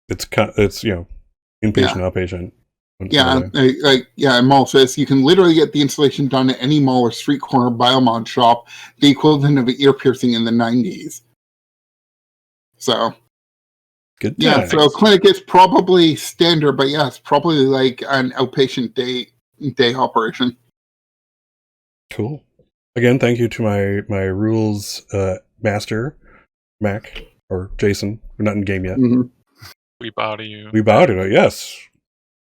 it's inpatient, outpatient. Mall says you can literally get the installation done at any mall or street corner biomod shop, the equivalent of an ear piercing in the 90s. So, good. Yeah, so clinic is probably standard, but yeah, it's probably like an outpatient day operation. Cool. Again, thank you to my rules master, Mac, or Jason. We're not in game yet. Mm-hmm. We bow to you. We bow to it, yes.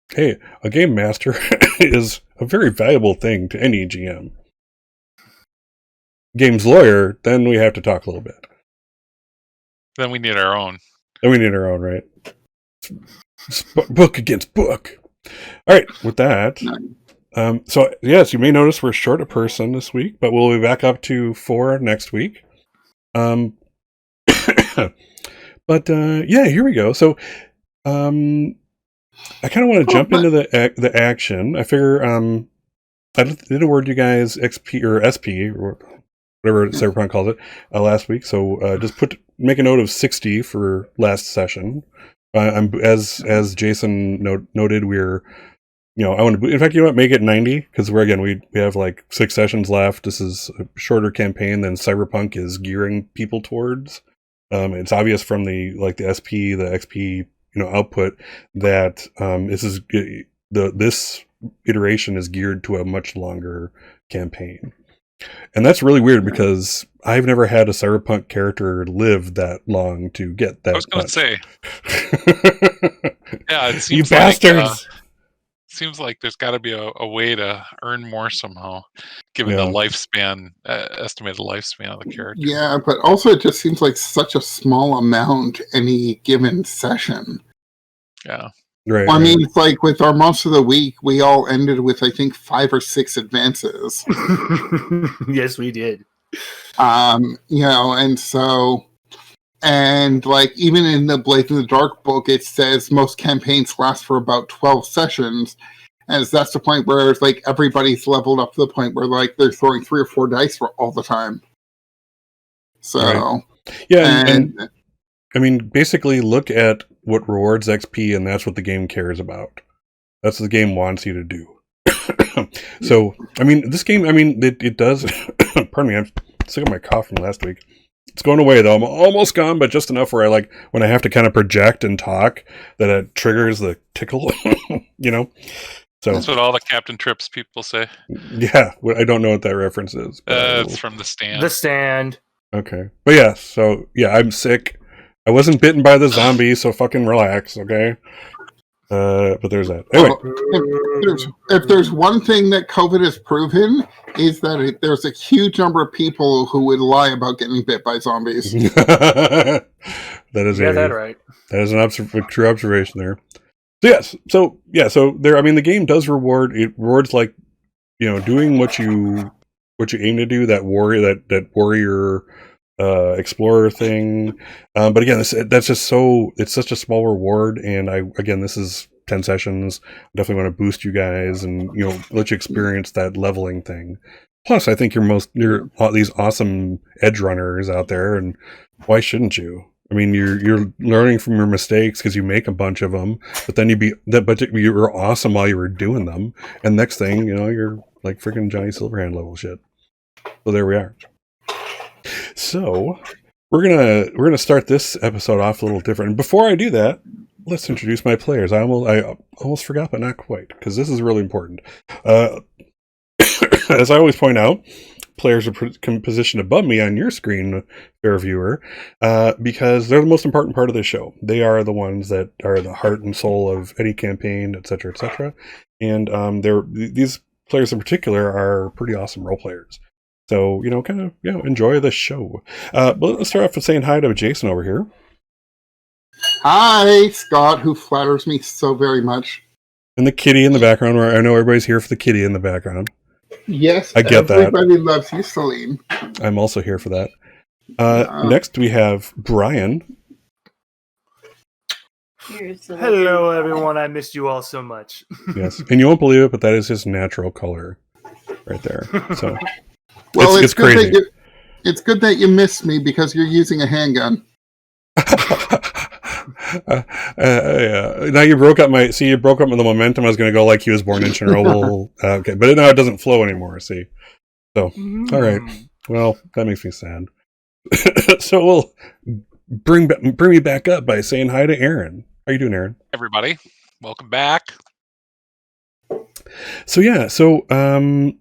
Hey, a game master is a very valuable thing to any GM. Game's lawyer, then we have to talk a little bit. Then we need our own. Right? Book against book. All right, with that. So, yes, you may notice we're short a person this week, but we'll be back up to 4 next week. But, here we go. So, I kind of want to jump into the action. I figure, I did award you guys XP or SP, or whatever Cyberpunk called it, last week. So, just make a note of 60 for last session. As Jason noted, we're, I want to, in fact, make it 90, because we have like 6 sessions left. This is a shorter campaign than Cyberpunk is gearing people towards. It's obvious from the SP, the XP, output that this iteration is geared to a much longer campaign. And that's really weird because I've never had a Cyberpunk character live that long to get that. I was going to say. Yeah, it seems you bastards! Seems like there's got to be a way to earn more somehow, given the lifespan, estimated lifespan of the character. Yeah, but also it just seems like such a small amount any given session. Yeah. Right. I mean, it's like with our monster of the week, we all ended with, I think, 5 or 6 advances. Yes, we did. And like even in the Blades in the Dark book, it says most campaigns last for about 12 sessions. And that's the point where it's like everybody's leveled up to the point where like they're throwing 3 or 4 dice for all the time. So, right. Yeah, and I mean, basically look at what rewards XP, and that's what the game cares about. That's what the game wants you to do. So, I mean, this game, it does. Pardon me, I'm sick of my cough from last week. It's going away, though. I'm almost gone, but just enough where when I have to kind of project and talk, that it triggers the tickle, So that's what all the Captain Trips people say. Yeah, I don't know what that reference is. It's from The Stand. The Stand. Okay. But yeah, so, I'm sick. I wasn't bitten by the zombie, so fucking relax, okay? But there's that. Anyway. If there's one thing that COVID has proven, is that there's a huge number of people who would lie about getting bit by zombies. That is right. That is a true observation there. So there. I mean, the game does reward. It rewards doing what you aim to do. That warrior explorer thing. But again, that's just it's such a small reward. And this is 10 sessions. I definitely want to boost you guys and let you experience that leveling thing. Plus, I think you're these awesome edge runners out there, and why shouldn't you? I mean, you're learning from your mistakes because you make a bunch of them, but then you were awesome while you were doing them, and next thing you're like freaking Johnny Silverhand level shit. So there we are. So we're gonna start this episode off a little different. And before I do that, let's introduce my players. I almost forgot, but not quite, because this is really important. As I always point out, players are positioned above me on your screen, fair viewer, because they're the most important part of the show. They are the ones that are the heart and soul of any campaign, etc., etc. And these players in particular are pretty awesome role players. So enjoy the show. But let's start off with saying hi to Jason over here. Hi, Scott, who flatters me so very much. And the kitty in the background, where I know everybody's here for the kitty in the background. Yes, I get that. Everybody loves you, Celine. I'm also here for that. Next, we have Brian. Hello, everyone. I missed you all so much. Yes, and you won't believe it, but that is his natural color right there. So, well, it's crazy. It's good that you missed me because you're using a handgun. Yeah. Now you broke up you broke up the momentum. I was going to go like he was born in Chernobyl. Okay, but now it doesn't flow anymore. See, so all right. Well, that makes me sad. So we'll bring me back up by saying hi to Aaron. How you doing, Aaron? Everybody, welcome back. So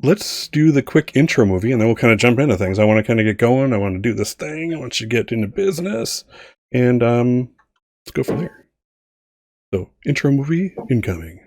let's do the quick intro movie, and then we'll kind of jump into things. I want to kind of get going. I want to do this thing. I want you to get into business, and let's go from there. So, intro movie incoming.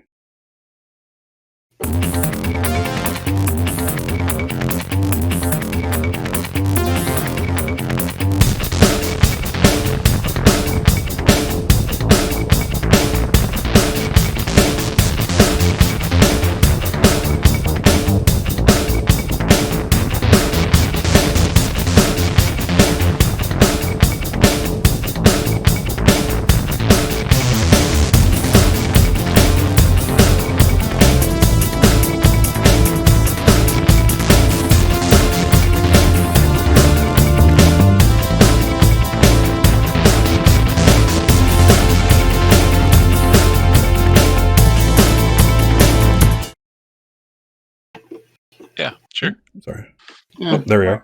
Yeah, sure. Sorry. Yeah. Oh, there we are.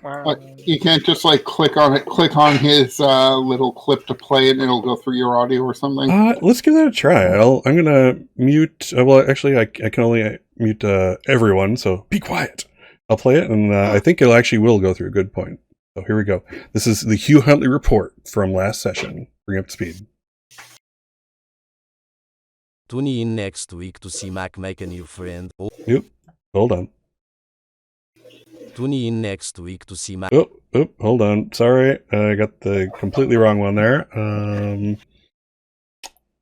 You can't just like click on his little clip to play it and it'll go through your audio or something. Let's give that a try. I'm gonna mute. Well, actually, I can only mute everyone. So be quiet. I'll play it, and I think it actually will go through. Good point. So here we go. This is the Hugh Huntley report from last session. Bring up to speed. Tune in next week to see Mac make a new friend. Yep. Hold on. Tune in next week to see Mac. Oh, hold on. Sorry, I got the completely wrong one there.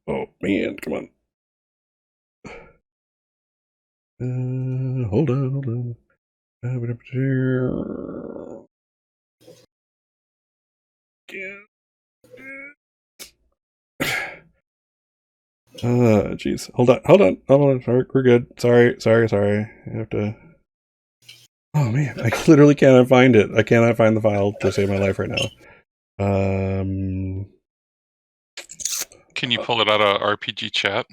Oh man, come on. Hold on. Jeez. Hold on. Sorry, we're good. Sorry. I have to. Oh man, I literally cannot find it. I cannot find the file to save my life right now. Can you pull it out of RPG chat?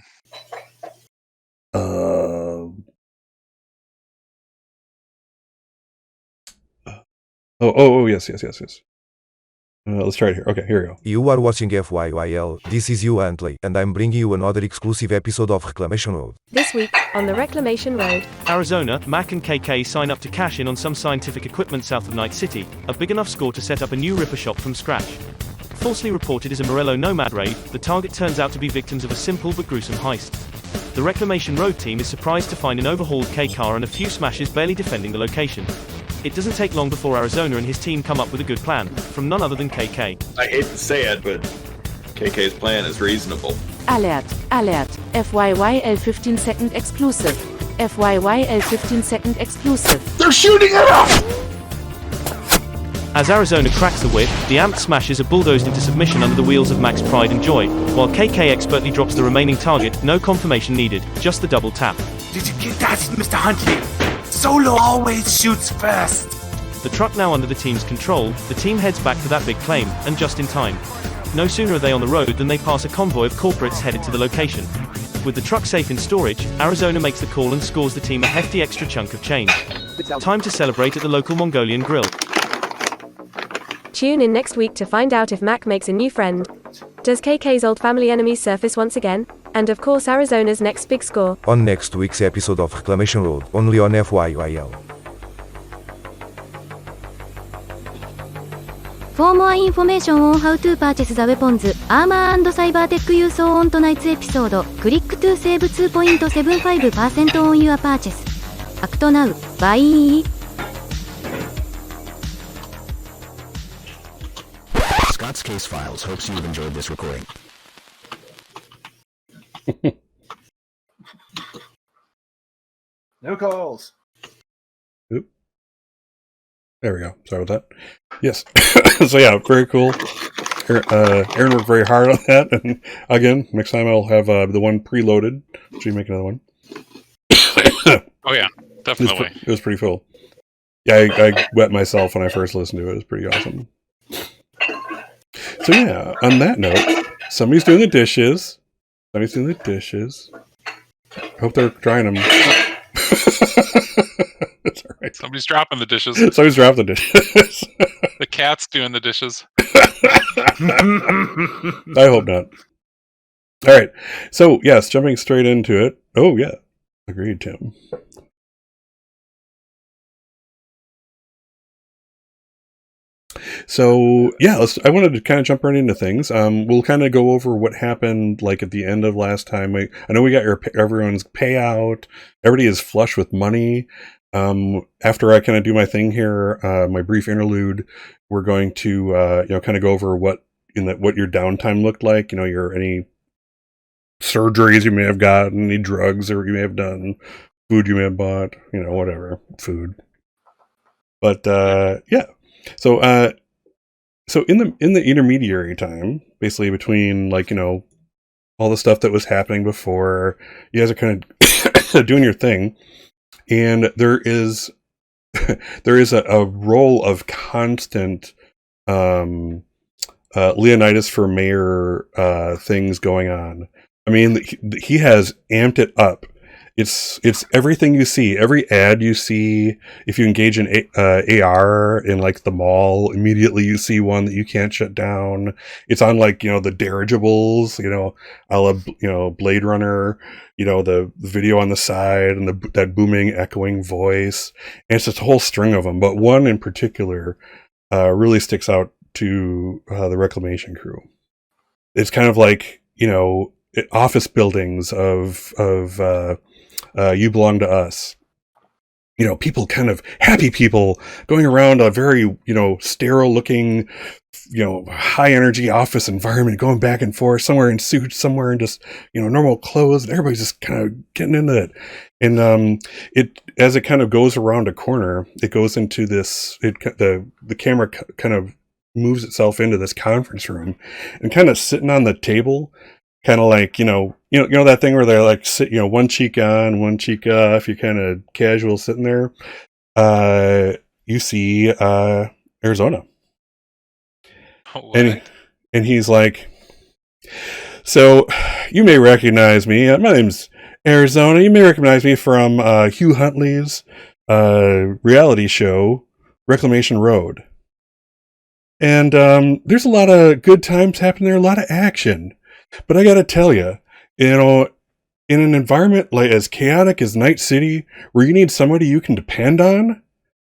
Yes. Let's try it here. Okay, here we go. You are watching FYYL, this is Hugh Huntley, and I'm bringing you another exclusive episode of Reclamation Road. This week, on the Reclamation Road. Arizona, Mac and KK sign up to cash in on some scientific equipment south of Night City, a big enough score to set up a new Ripper shop from scratch. Falsely reported as a Morello nomad raid, the target turns out to be victims of a simple but gruesome heist. The Reclamation Road team is surprised to find an overhauled K car and a few smashes barely defending the location. It doesn't take long before Arizona and his team come up with a good plan, from none other than KK. I hate to say it, but KK's plan is reasonable. Alert, FYYL 15-second exclusive. FYYL 15-second exclusive. They're shooting at us! As Arizona cracks the whip, the amped smashes are bulldozed into submission under the wheels of Mac's pride and joy, while KK expertly drops the remaining target, no confirmation needed, just the double tap. Did you get that, Mr. Huntley? Solo always shoots first. The truck now under the team's control, the team heads back to that big claim, and just in time. No sooner are they on the road than they pass a convoy of corporates headed to the location. With the truck safe in storage, Arizona makes the call and scores the team a hefty extra chunk of change. Time to celebrate at the local Mongolian grill. Tune in next week to find out if Mac makes a new friend. Does KK's old family enemies surface once again? And of course Arizona's next big score. On next week's episode of Reclamation Road, only on FYYL. For more information on how to purchase the weapons, armor and cyber tech you saw on tonight's episode, click to save 2.75% on your purchase. Act now. Bye. Scott's Case Files hopes you have enjoyed this recording. No calls. Oop. There we go. Sorry about that. Yes. So yeah, very cool. Aaron worked very hard on that, and again, next time I'll have the one preloaded. Should we make another one? Oh yeah, definitely. It was pretty cool. Yeah, I wet myself when I first listened to it. It was pretty awesome. So yeah, on that note, Somebody's doing the dishes. Somebody's doing the dishes. I hope they're drying them. It's all right. Somebody's dropping the dishes. Somebody's dropping the dishes. The cat's doing the dishes. I hope not. All right. So, yes, jumping straight into it. Oh, yeah. Agreed, Tim. So, yeah, I wanted to kind of jump right into things. We'll kind of go over what happened, like, at the end of last time. I know we got everyone's payout. Everybody is flush with money. After I kind of do my thing here, my brief interlude, we're going to, kind of go over what your downtime looked like. Any surgeries you may have gotten, any drugs that you may have done, food you may have bought, whatever, food. But, yeah. So in the intermediary time, basically between all the stuff that was happening before, you guys are kind of doing your thing, and there is a role of constant Leonidas for mayor things going on. I mean, he has amped it up. It's everything you see, every ad you see. If you engage in AR in the mall, immediately you see one that you can't shut down. It's on the dirigibles, a la Blade Runner, the video on the side and that booming, echoing voice. And it's just a whole string of them, but one in particular really sticks out to the Reclamation crew. It's kind of office buildings of You Belong to Us. People kind of happy people going around a very, sterile looking, high energy office environment, going back and forth, somewhere in suits, somewhere in just, normal clothes, and everybody's just kind of getting into it. And as it kind of goes around a corner, it goes into this, the camera kind of moves itself into this conference room and kind of sitting on the table, kind of that thing where they're sit, one cheek on, one cheek off, you kind of casual sitting there. You see Arizona. And he's like, so you may recognize me. My name's Arizona. You may recognize me from Hugh Huntley's reality show, Reclamation Road. And there's a lot of good times happening there, a lot of action. But I got to tell you, in an environment as chaotic as Night City, where you need somebody you can depend on,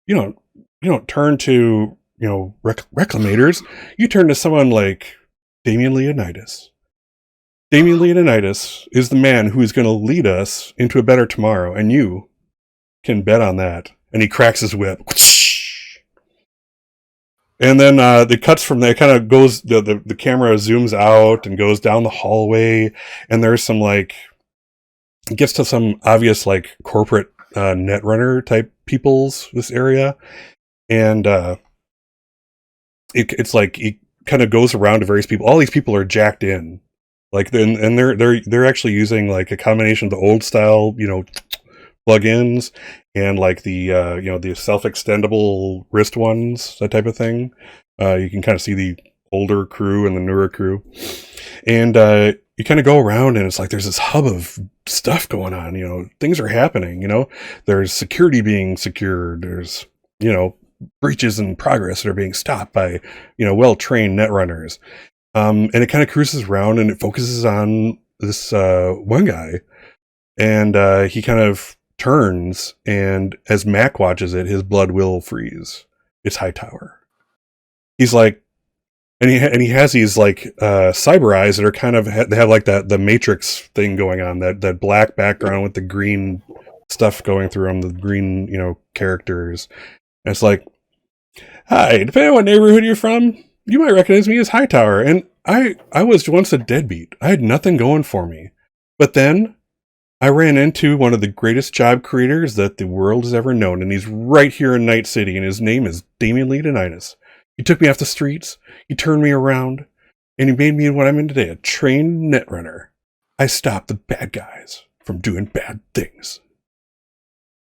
you don't turn to reclamators. You turn to someone like Damian Leonidas. Damian Leonidas is the man who is going to lead us into a better tomorrow, and you can bet on that. And he cracks his whip. And then it cuts from there, kind of goes, the camera zooms out and goes down the hallway, and there's some it gets to some obvious corporate netrunner type people's this area, and it's it kind of goes around to various people. All these people are jacked in, and they're actually using a combination of the old style plugins and the self-extendable wrist ones, that type of thing. You can kind of see the older crew and the newer crew, and you kind of go around, and it's there's this hub of stuff going on. Things are happening. There's security being secured. There's breaches in progress that are being stopped by well-trained netrunners. And it kind of cruises around, and it focuses on this one guy, and he kind of turns, and as Mac watches it, his blood will freeze. It's Hightower. He's and he has these cyber eyes that are kind of, they have the Matrix thing going on, that black background with the green stuff going through them, the green characters. And it's hi, depending on what neighborhood you're from, you might recognize me as Hightower. And I was once a deadbeat. I had nothing going for me. But then I ran into one of the greatest job creators that the world has ever known, and he's right here in Night City, and his name is Damian Leonidas. He took me off the streets, he turned me around, and he made me what I'm in today, a trained netrunner. I stopped the bad guys from doing bad things.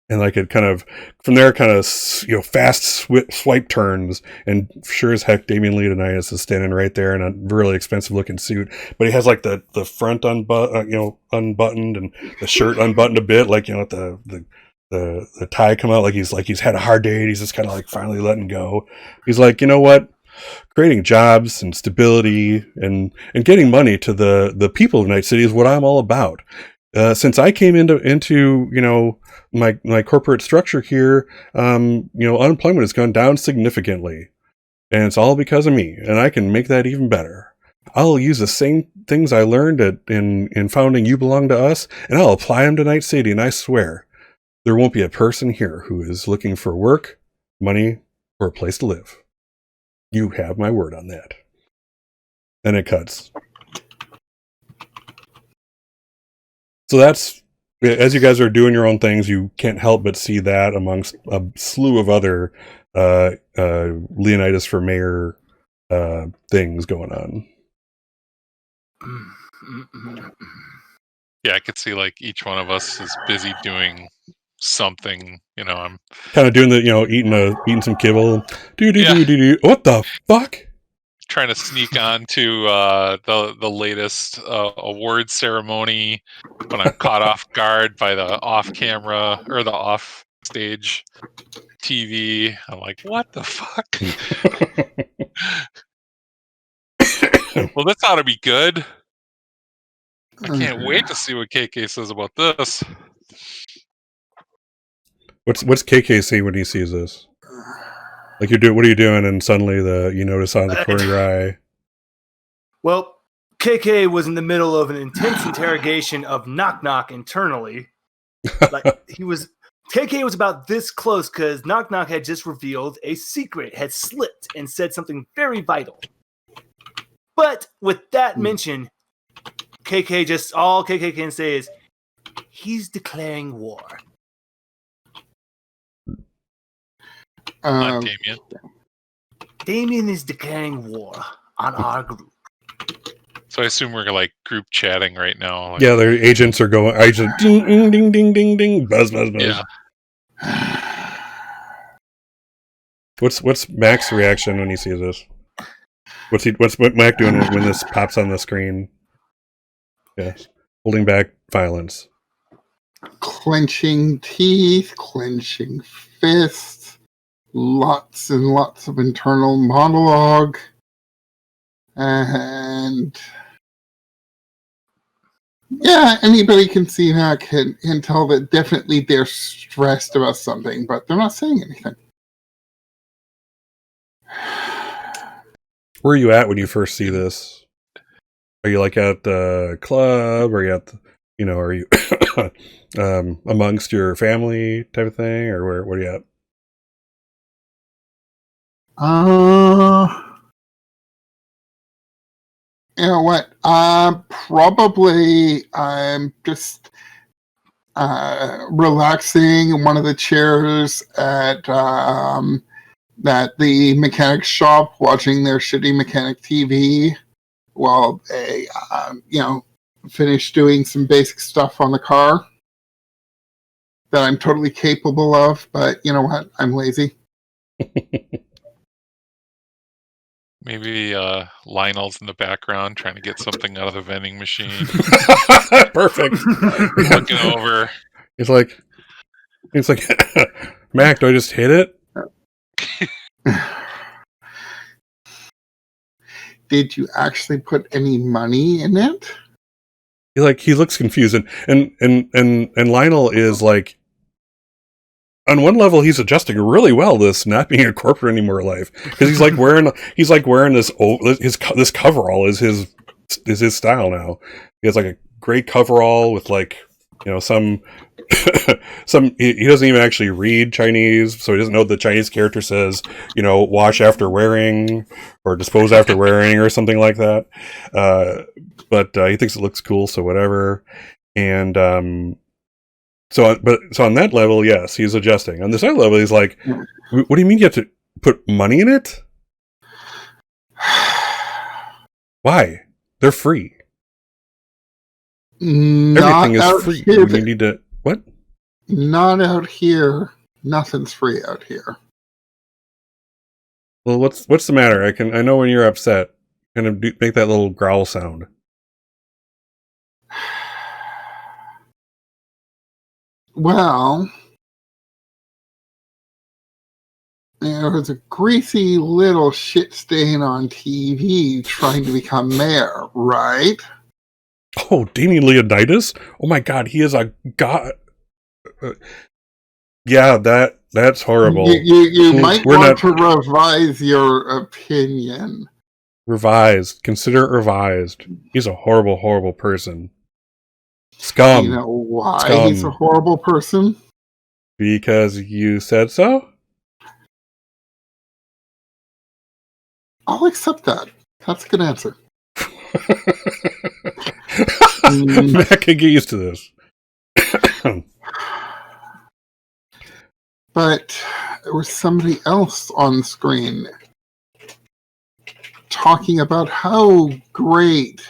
And like it kind of from there, kind of fast swipe turns, and sure as heck, Damian Leonidas is standing right there in a really expensive looking suit, but he has like the front unbuttoned and the shirt unbuttoned a bit, like the tie come out like he's had a hard day and he's just kind of like finally letting go. He's like, you know what? Creating jobs and stability and getting money to the people of Night City is what I'm all about. Since I came into my corporate structure here, unemployment has gone down significantly, and it's all because of me. And I can make that even better. I'll use the same things I learned in founding You Belong to Us, and I'll apply them to Night City. And I swear, there won't be a person here who is looking for work, money, or a place to live. You have my word on that. And it cuts. So that's, as you guys are doing your own things, you can't help but see that amongst a slew of other Leonidas for mayor things going on. Yeah, I could see like each one of us is busy doing something. I'm kind of doing the, eating some kibble. What the fuck? Trying to sneak on to the latest award ceremony when I'm caught off guard by the off-camera or the off-stage TV. I'm like, what the fuck? Well, this ought to be good. I can't wait to see what KK says about this. What's KK say when he sees this? Like what are you doing? And suddenly you notice on the corner of your eye. Well, KK was in the middle of an intense interrogation of Knock Knock internally. KK was about this close because Knock Knock had just revealed a secret, had slipped and said something very vital. But with that mention, all KK can say is he's declaring war. Not Damien. Damien is declaring war on our group. So I assume we're like group chatting right now. Yeah, their agents are going. Ding, ding, ding, ding, ding, ding, buzz, buzz, buzz. Yeah. What's Mac's reaction when he sees this? What's Mac doing when this pops on the screen? Yes, holding back violence. Clenching teeth, clenching fists, lots and lots of internal monologue, and yeah, anybody can see that can tell that definitely they're stressed about something, but they're not saying anything. Where are you at when you first see this? Are you like at the club? Are you at are you amongst your family type of thing, or where are you at? You know what? Probably I'm just relaxing in one of the chairs at the mechanic shop, watching their shitty mechanic TV while they, finish doing some basic stuff on the car that I'm totally capable of. But you know what? I'm lazy. Maybe Lionel's in the background trying to get something out of the vending machine. Perfect. Looking over. It's like, Mac, do I just hit it? Did you actually put any money in it? He looks confused, and Lionel is like, on one level, he's adjusting really well to this not being a corporate anymore life, because he's like wearing this this coverall is his style now. He has like a gray coverall with some he doesn't even actually read Chinese, so he doesn't know what the Chinese character says, wash after wearing or dispose after wearing or something like that. But he thinks it looks cool, so whatever. And so on that level, yes, he's adjusting. On this other level, he's like, what do you mean you have to put money in it? Why? They're free. Everything is free. You need to... What? Not out here. Nothing's free out here. Well, what's the matter? I know when you're upset. Kind of make that little growl sound. Well, there was a greasy little shit stain on TV trying to become mayor, right? Oh, Damien Leonidas? Oh my God, he is a god. Yeah, that's horrible. You might want to revise your opinion. Revised. Consider it revised. He's a horrible, horrible person. Scum. You know why Scum. he's a horrible person? Because you said so? I'll accept that. That's a good answer. Matt can get used to this. But there was somebody else on the screen talking about how great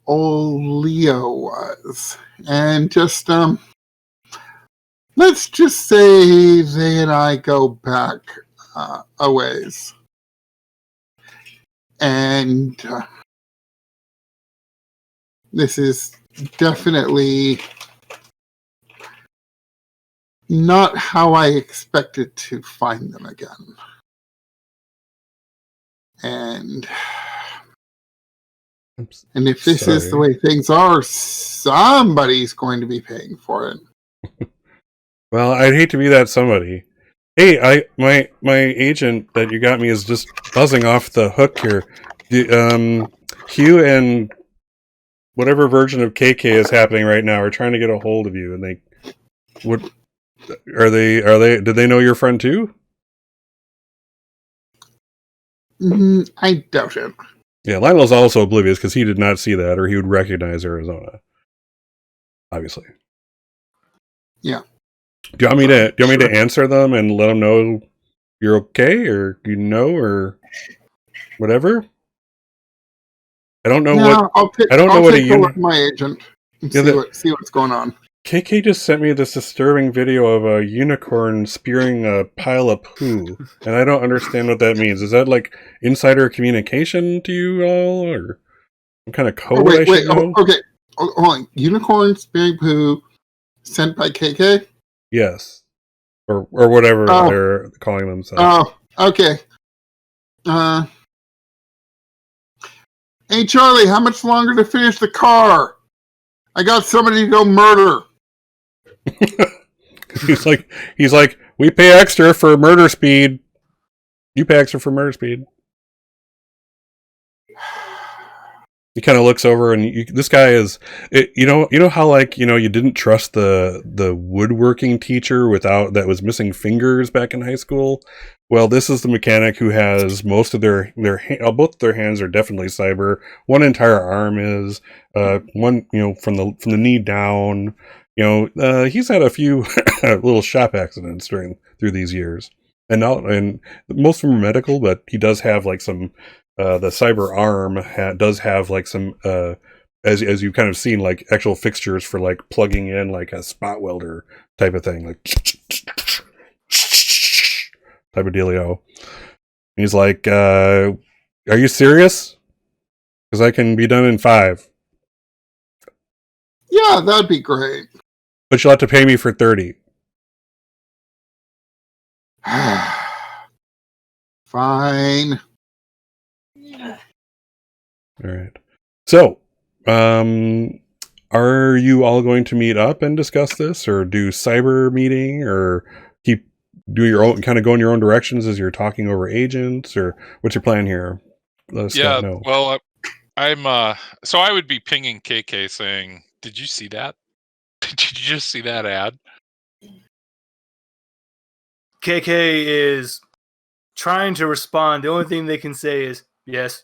old Leo was. And just, let's just say they and I go back a ways. And this is definitely not how I expected to find them again. And if this is the way things are, somebody's going to be paying for it. Well, I'd hate to be that somebody. Hey, my agent that you got me is just buzzing off the hook here. Hugh and whatever version of KK is happening right now are trying to get a hold of you, and they did they know your friend too? I doubt it. Yeah, Lionel's also oblivious because he did not see that, or he would recognize Arizona. Obviously. Yeah. Do you want me to answer them and let them know you're okay, or or whatever? I don't know what. I don't know what take a look at my agent and see what's going on. KK just sent me this disturbing video of a unicorn spearing a pile of poo, and I don't understand what that means. Is that like insider communication to you all, or some kind of code I should know? Okay, hold on. Unicorn spearing poo sent by KK? Yes, or whatever they're calling themselves. Oh, okay. Hey Charlie, how much longer to finish the car? I got somebody to go murder. He's like, we pay extra for murder speed. You pay extra for murder speed. He kind of looks over, and this guy is, you know how you didn't trust the woodworking teacher that was missing fingers back in high school. Well, this is the mechanic who has most of both their hands are definitely cyber. One entire arm is one from the knee down. He's had a few little shop accidents through these years, and most of them are medical, but he does have like some. The cyber arm does have like some, as you've kind of seen, like actual fixtures for like plugging in like a spot welder type of thing, like type of dealio. And he's like, "Are you serious? Because I can be done in 5." Yeah, that'd be great. But you'll have to pay me for 30. Fine. All right. So, are you all going to meet up and discuss this, or do cyber meeting, or do your own kind of go in your own directions as you're talking over agents, or what's your plan here? Let us know. Well, I'm so I would be pinging KK saying, "Did you see that? Did you just see that ad?" KK is trying to respond. The only thing they can say is yes.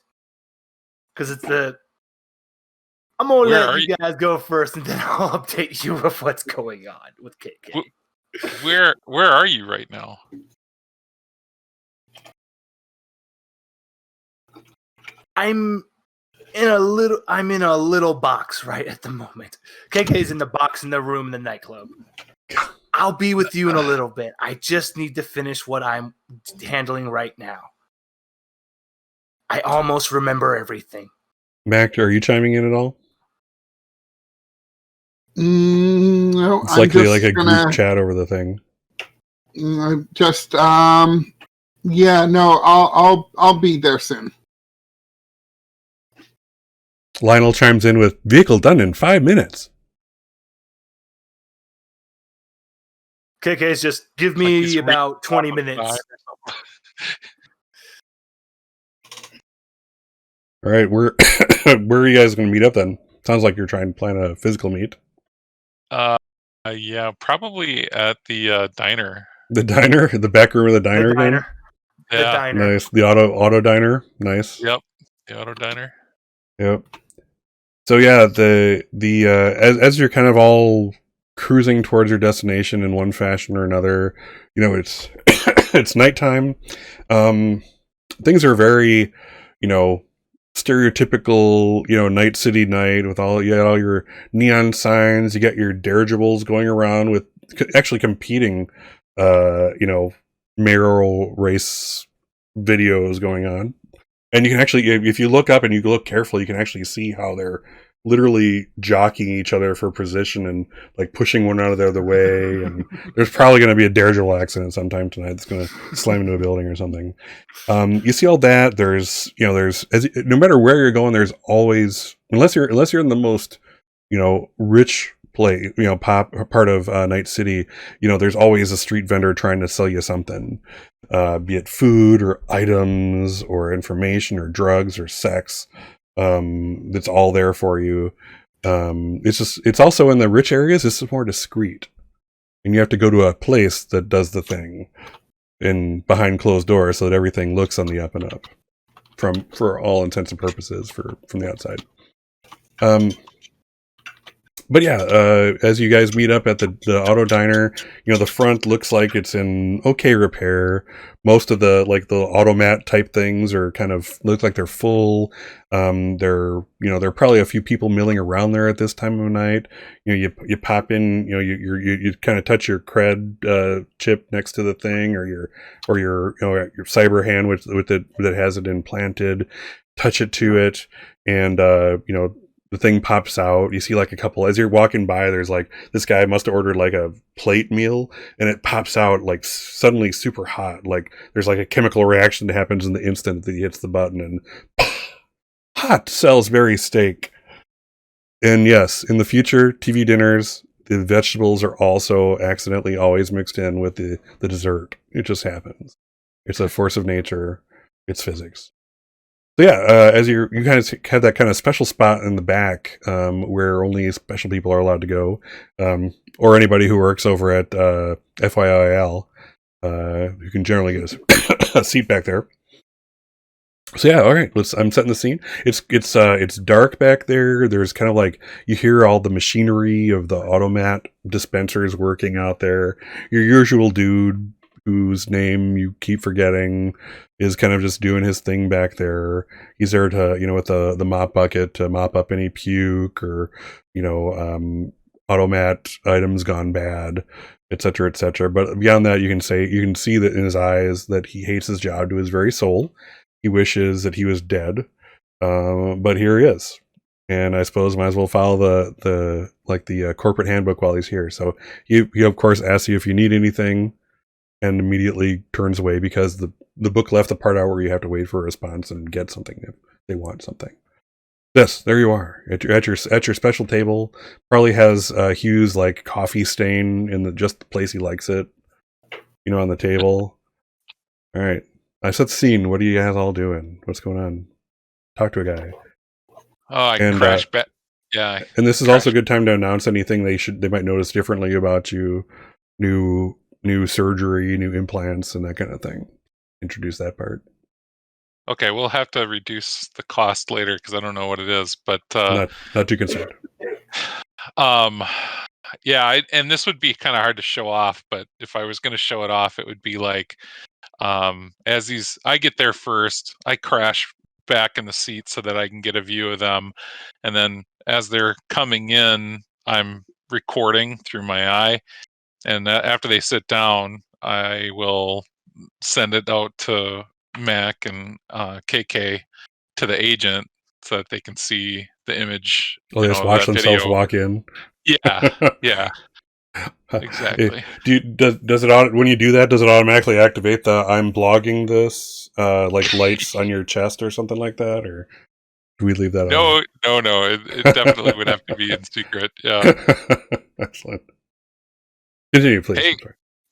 Because it's I'm going to let you guys go first, and then I'll update you with what's going on with KK. Where are you right now? I'm I'm in a little box right at the moment. KK's in the box in the room in the nightclub. I'll be with you in a little bit. I just need to finish what I'm handling right now. I almost remember everything. Mac, are you chiming in at all? No, It's I'm likely just like a gonna group chat over the thing. just yeah, no, I'll be there soon. Lionel chimes in with vehicle done in 5 minutes. KK's just give me about 20 minutes. All right, where are you guys going to meet up then? Sounds like you're trying to plan a physical meet. Yeah, probably at the diner. The diner, the back room of the diner again. Yeah. The diner. Nice. The auto diner. Nice. Yep. The auto diner. Yep. So yeah, the as you're kind of all cruising towards your destination in one fashion or another, you know, it's it's nighttime. Things are very, you know, stereotypical, you know, night city night with all your neon signs. You got your dirigibles going around with actually competing, you know, mayoral race videos going on. And you can actually, if you look up and you look carefully, you can actually see how they're literally jockeying each other for position and like pushing one out of the other way. And there's probably going to be a dirigible accident sometime tonight that's going to slam into a building or something. You see all that. There's no matter where you're going, there's always, unless you're in the most, you know, rich play, you know, part of Night City, you know, there's always a street vendor trying to sell you something, be it food or items or information or drugs or sex. That's all there for you. It's also in the rich areas. This is more discreet, and you have to go to a place that does the thing in behind closed doors so that everything looks on the up and up for all intents and purposes from the outside. But yeah, as you guys meet up at the auto diner, you know, the front looks like it's in okay repair. Most of the automat type things are kind of look like they're full. There are probably a few people milling around there at this time of night. You know, you pop in, you know, you kind of touch your cred chip next to the thing, or your cyber hand with it that has it implanted. Touch it to it, and you know, the thing pops out. You see like a couple, as you're walking by, there's like, this guy must have ordered like a plate meal, and it pops out like suddenly super hot. Like there's like a chemical reaction that happens in the instant that he hits the button, and hot Salisbury steak. And yes, in the future, TV dinners, the vegetables are also accidentally always mixed in with the dessert. It just happens. It's a force of nature. It's physics. So yeah, as you guys have that kind of special spot in the back where only special people are allowed to go, or anybody who works over at FYIL, you can generally get a seat back there. So yeah, all right. I'm setting the scene. It's dark back there. There's kind of like, you hear all the machinery of the automat dispensers working out there. Your usual dude, whose name you keep forgetting, is kind of just doing his thing back there. He's there to, you know, with the mop bucket to mop up any puke or, you know, automat items gone bad, etc., etc. But beyond that, you can see that in his eyes that he hates his job to his very soul. He wishes that he was dead, but here he is. And I suppose might as well follow the corporate handbook while he's here. So he of course asks you if you need anything, and immediately turns away because the book left the part out where you have to wait for a response and get something if they want something. Yes, there you are at your special table. Probably has Hugh's like coffee stain in just the place he likes it, you know, on the table. All right, I set the scene. What are you guys all doing? What's going on? Talk to a guy. Oh, I crashed back. Yeah. And this is also a good time to announce anything they might notice differently about you. New surgery, new implants, and that kind of thing. Introduce that part. Okay, we'll have to reduce the cost later because I don't know what it is, but not too concerned. Yeah, and this would be kind of hard to show off, but if I was going to show it off, it would be like, I get there first, I crash back in the seat so that I can get a view of them. And then as they're coming in, I'm recording through my eye. And after they sit down, I will send it out to Mac and KK to the agent so that they can see the image. Well, they just watch themselves walk in. Yeah, yeah, exactly. Does it when you do that? Does it automatically activate the "I'm blogging this" like lights on your chest or something like that, or do we leave that on? No. It definitely would have to be in secret. Yeah. Excellent. Continue, please. Hey,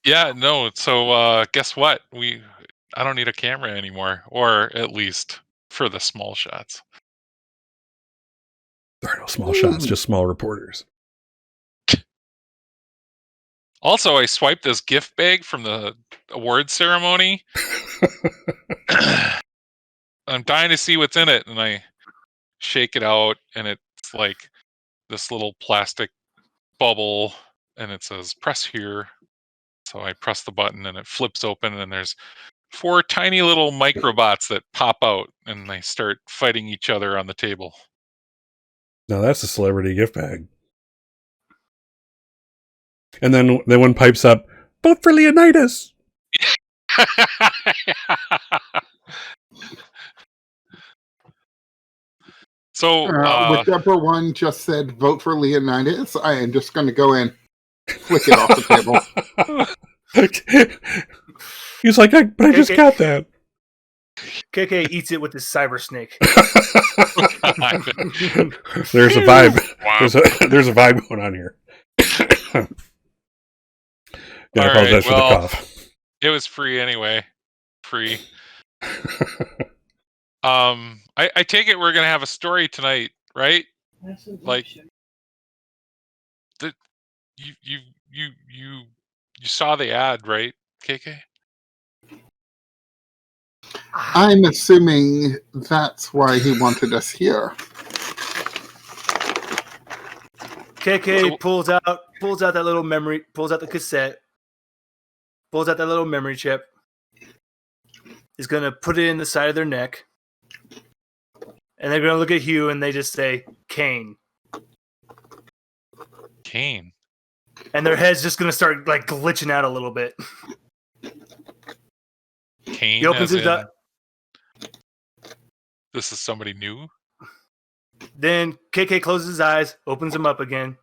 yeah, no. So guess what? I don't need a camera anymore, or at least for the small shots. There are no small shots, just small reporters. Also, I swiped this gift bag from the award ceremony. I'm dying to see what's in it, and I shake it out, and it's like this little plastic bubble, and it says "press here." So I press the button, and it flips open, and there's 4 tiny little microbots that pop out, and they start fighting each other on the table. Now that's a celebrity gift bag. And then one pipes up, "Vote for Leonidas." So whichever one just said "vote for Leonidas," I am just going to go and flick it off the table. He's like, but I just got that. KK eats it with his cyber snake. There's a vibe. There's a vibe going on here. I apologize for the cough. It was free anyway. Free. I take it we're gonna have a story tonight, right? Like you saw the ad, right, KK? I'm assuming that's why he wanted us here. KK pulls out that little memory, pulls out the cassette, pulls out that little memory chip. Is gonna put it in the side of their neck, and they're gonna look at Hugh and they just say Kane. Kane. And their head's just gonna start like glitching out a little bit. Kane. He opens his up. This is somebody new. Then KK closes his eyes, opens them up again.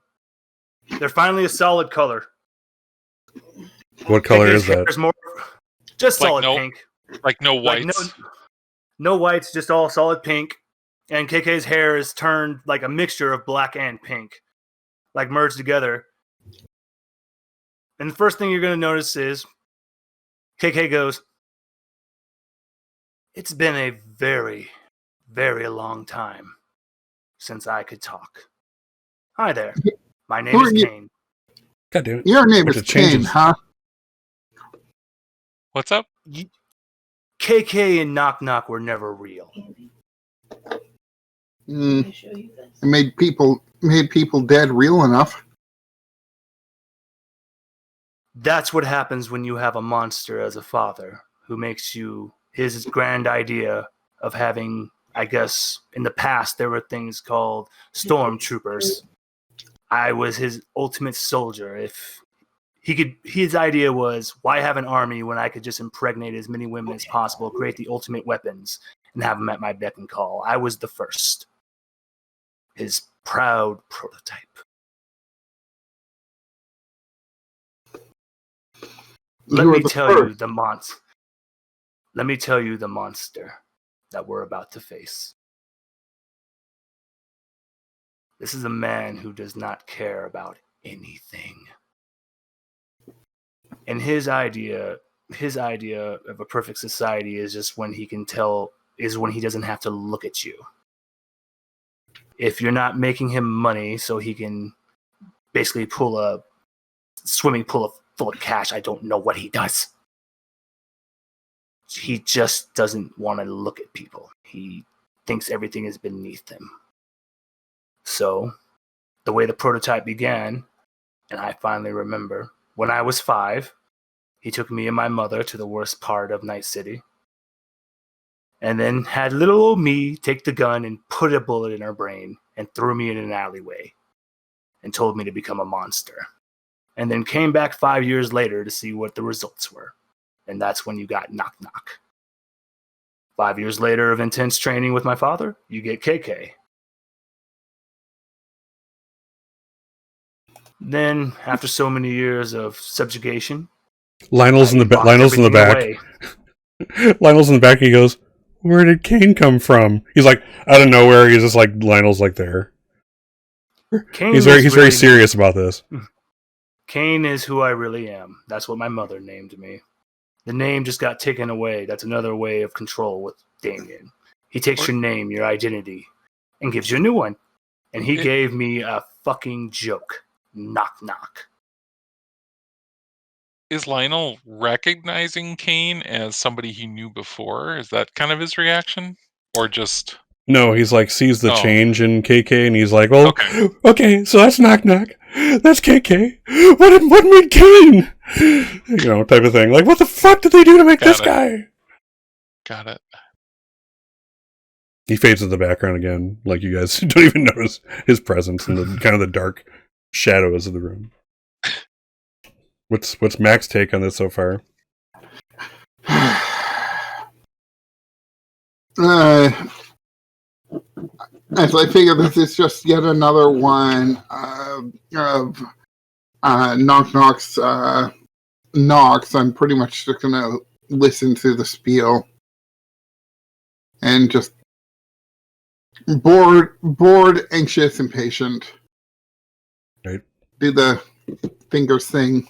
They're finally a solid color. What color is that? More, just solid pink. Like no whites. No whites, just all solid pink. And KK's hair is turned like a mixture of black and pink, like merged together. And the first thing you're going to notice is KK goes, "It's been a very, very long time since I could talk. Hi there. My name is Kane." God damn it. Your name is Kane, huh? What's up? KK and Knock Knock were never real. It made people dead real enough. That's what happens when you have a monster as a father who makes you his grand idea of having, I guess, in the past there were things called stormtroopers. I was his ultimate soldier. If he could, his idea was, why have an army when I could just impregnate as many women as possible, create the ultimate weapons, and have them at my beck and call. I was the first. His proud prototype. Let me tell you the monster that we're about to face. This is a man who does not care about anything. And his idea of a perfect society is just when he doesn't have to look at you. If you're not making him money so he can basically pull a swimming pool full of cash, I don't know what he does. He just doesn't want to look at people. He thinks everything is beneath him. So, the way the prototype began, and I finally remember, when I was 5, he took me and my mother to the worst part of Night City. and then had little old me take the gun and put a bullet in her brain and threw me in an alleyway and told me to become a monster. And then came back 5 years later to see what the results were. And that's when you got Knock Knock. 5 years later of intense training with my father, you get KK. Then, after so many years of subjugation, Lionel's in the back. Lionel's in the back. Lionel's in the back. He goes, "Where did Kane come from?" He's like, out of nowhere. He's just like, Lionel's like there. He's very serious about this. Kane is who I really am. That's what my mother named me. The name just got taken away. That's another way of control with Damien. He takes your name, your identity, and gives you a new one. And he gave me a fucking joke. Knock knock. Is Lionel recognizing Kane as somebody he knew before? Is that kind of his reaction? Or just... No, he's like, sees the change in KK, and he's like, well, okay, so that's Knock Knock. That's KK. What made Kane? You know, type of thing. Like, what the fuck did they do to make this guy? Got it. He fades in the background again, like you guys don't even notice his presence in the kind of the dark shadows of the room. What's Mac's take on this so far? As I figure this is just yet another one of Knock Knock's knocks, I'm pretty much just going to listen to the spiel. And just bored, anxious, impatient. Right. Do the fingers thing.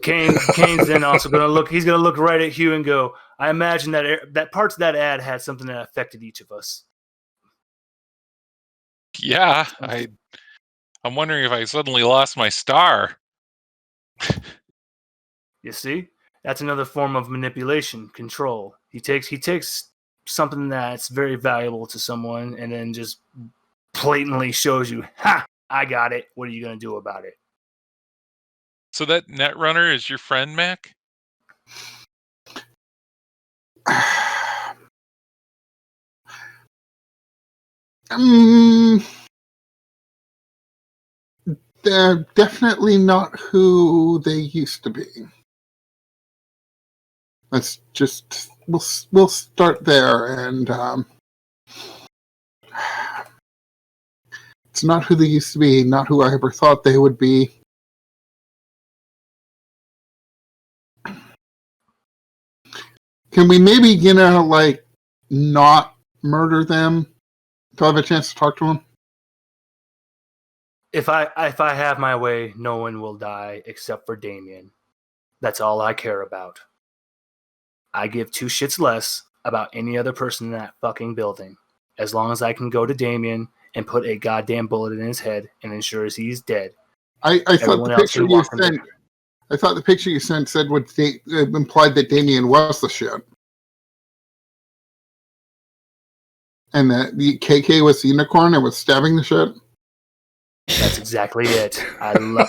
Kane's then also going to look. He's going to look right at Hugh and go, I imagine that parts of that ad had something that affected each of us. Yeah, I'm wondering if I suddenly lost my star. You see, that's another form of manipulation, control. He takes something that's very valuable to someone and then just blatantly shows you, ha, I got it. What are you going to do about it? So that Netrunner is your friend, Mac? They're definitely not who they used to be. Let's just we'll start there, and it's not who they used to be, not who I ever thought they would be. Can we maybe, not murder them? Do I have a chance to talk to them? If I have my way, no one will die except for Damien. That's all I care about. I give two shits less about any other person in that fucking building. As long as I can go to Damien and put a goddamn bullet in his head and ensures he's dead. I thought the picture you sent. I thought the picture you sent said implied that Damien was the shit. And that the KK was the unicorn and was stabbing the shit. That's exactly it. I love.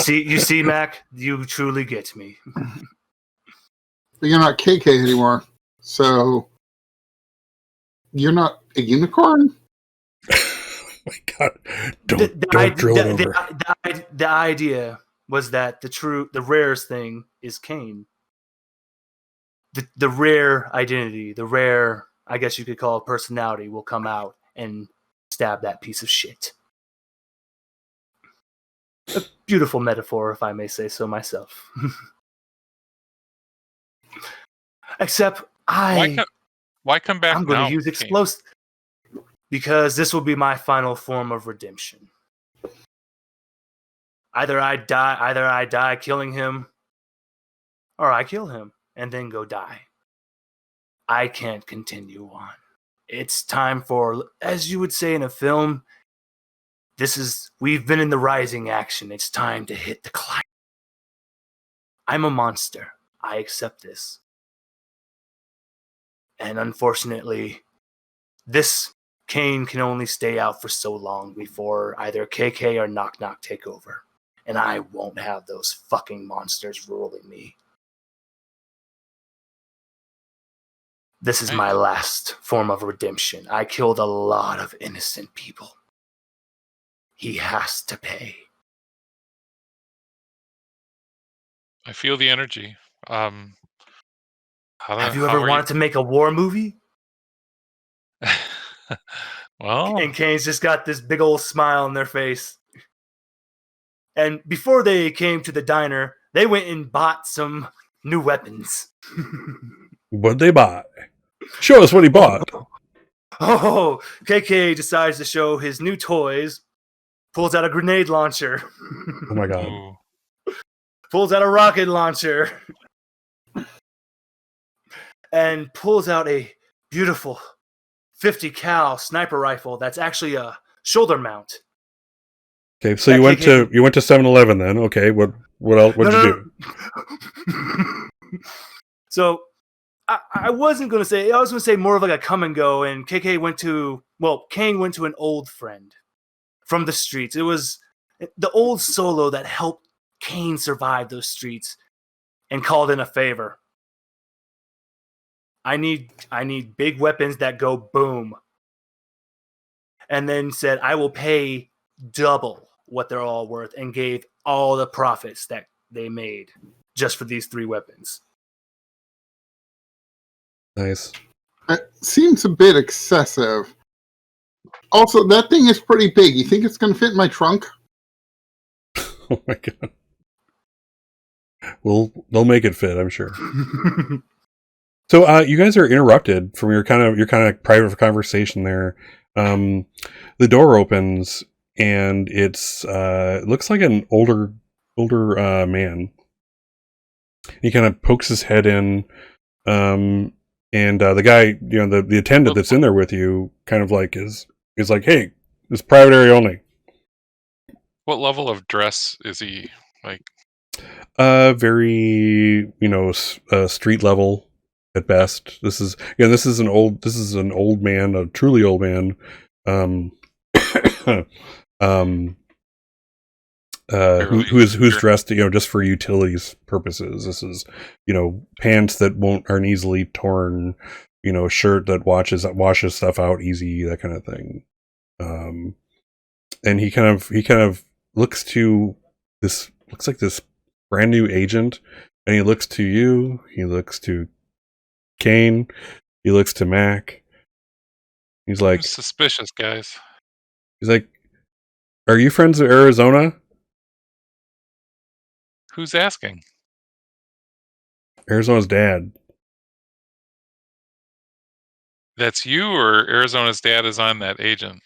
You see, Mac. You truly get me. But you're not KK anymore, so you're not a unicorn. Oh my God! Don't drill it over. The idea was that the rarest thing is Kane. The rare identity, the rare, I guess you could call it personality, will come out and stab that piece of shit. A beautiful metaphor, if I may say so myself. Except why come back? I'm going now, to use explosive because this will be my final form of redemption. Either I die killing him, or I kill him and then go die. I can't continue on. It's time for, as you would say in a film, we've been in the rising action. It's time to hit the climb. I'm a monster. I accept this. And unfortunately, this Kane can only stay out for so long before either KK or Knock Knock take over. And I won't have those fucking monsters ruling me. This is my last form of redemption. I killed a lot of innocent people. He has to pay. I feel the energy. Have you ever wanted to make a war movie? Well, And Kane's just got this big old smile on their face. And before they came to the diner, they went and bought some new weapons. What'd they buy? Show us what he bought. Oh, KK decides to show his new toys. Pulls out a grenade launcher. Oh my god. ooh. Pulls out a rocket launcher. And pulls out a beautiful 50 cal sniper rifle that's actually a shoulder mount. Okay, so you went to 7-Eleven then. Okay, what else? What'd you do? So I wasn't going to say. I was going to say more of like a come and go. And Kane went to an old friend from the streets. It was the old Solo that helped Kane survive those streets, and called in a favor. I need big weapons that go boom. And then said, I will pay double what they're all worth, and gave all the profits that they made just for these 3 weapons. Nice. It seems a bit excessive. Also, that thing is pretty big. You think it's going to fit in my trunk? Oh my god. Well, they'll make it fit, I'm sure. So, you guys are interrupted from your kind of private conversation there. The door opens, and it's it looks like an older man. He kind of pokes his head in, and the guy, the attendant that's in there with you, kind of like is like, "Hey, it's private area only." What level of dress is he like? Very street level at best. This is an old man, a truly old man. Who's dressed just for utilities purposes. This is pants that aren't easily torn, shirt that washes stuff out easy, that kind of thing. And he kind of looks to this, looks like this brand new agent, and he looks to you, he looks to Kane, he looks to Mac. He's like, suspicious, guys. He's like, "Are you friends with Arizona?" Who's asking? Arizona's dad. That's you, or Arizona's dad is on that agent?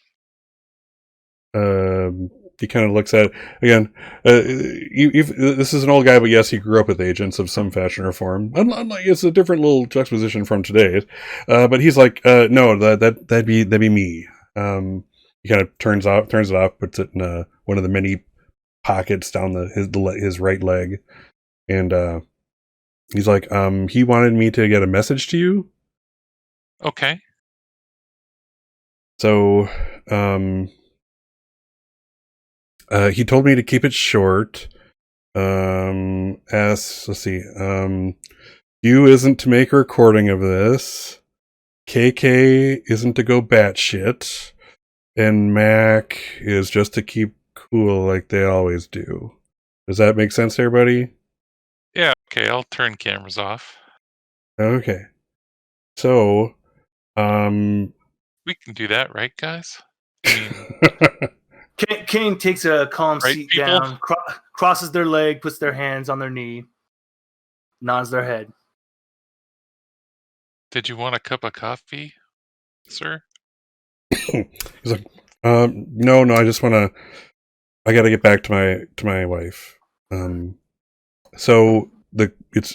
He kind of looks at it again. This is an old guy, but yes, he grew up with agents of some fashion or form. Unlike, it's a different little juxtaposition from today. But he's like, no, that'd be me. He kind of turns it off, puts it in one of the many pockets down his right leg, and he's like, he wanted me to get a message to you. Okay. So, he told me to keep it short. Let's see. You isn't to make a recording of this. KK isn't to go batshit. And Mac is just to keep cool like they always do. Does that make sense to everybody? Yeah, okay, I'll turn cameras off. Okay. So, we can do that, right, guys? Kane takes a calm right, seat people? down, crosses their leg, puts their hands on their knee, nods their head. Did you want a cup of coffee, sir? He's like, no, I just want I got to get back to my wife. So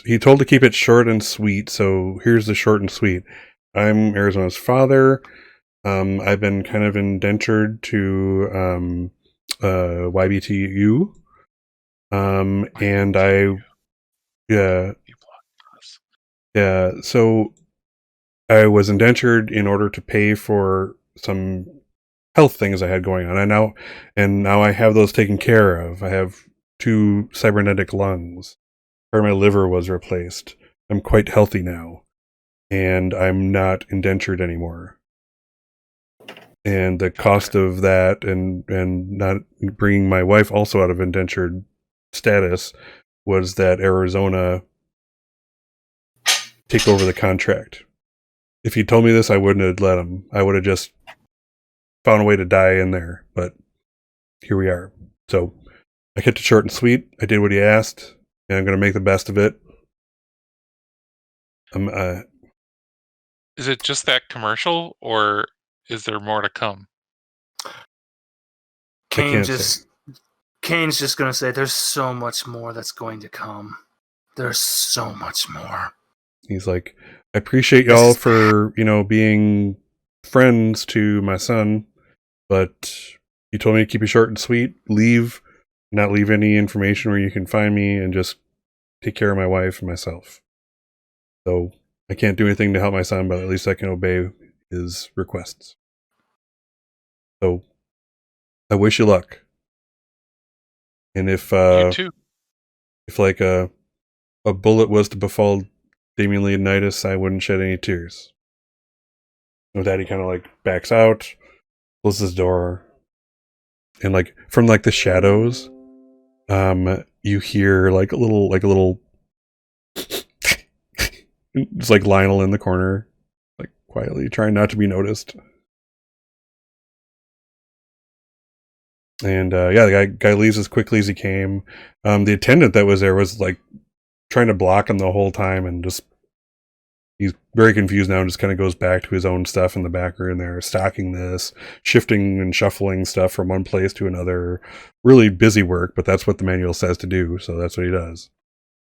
he told to keep it short and sweet. So here's the short and sweet. I'm Arizona's father. I've been kind of indentured to YBTU. And so I was indentured in order to pay for some health things I had going on. And now I have those taken care of. I have 2 cybernetic lungs, where my liver was replaced. I'm quite healthy now. and I'm not indentured anymore. And the cost of that, and not bringing my wife also out of indentured status, was that Arizona take over the contract. If he told me this, I wouldn't have let him. I would have just found a way to die in there. But here we are. So I kept it short and sweet. I did what he asked, and I'm going to make the best of it. Is it just that commercial, or is there more to come? Kane's just going to say there's so much more that's going to come. There's so much more. He's like, I appreciate y'all for, being friends to my son, but you told me to keep it short and sweet. Not leave any information where you can find me, and just take care of my wife and myself. So I can't do anything to help my son, but at least I can obey his requests. So I wish you luck. And if You too. if like a bullet was to befall Damian Leonidas, I wouldn't shed any tears. With that, he kind of like backs out, closes his door, and like from like the shadows, you hear like a little it's like Lionel in the corner, like quietly trying not to be noticed. And the guy leaves as quickly as he came. The attendant that was there was like trying to block him the whole time, and just he's very confused now, and just kind of goes back to his own stuff in the back room there, stocking this, shifting and shuffling stuff from one place to another. Really busy work, but that's what the manual says to do, so that's what he does.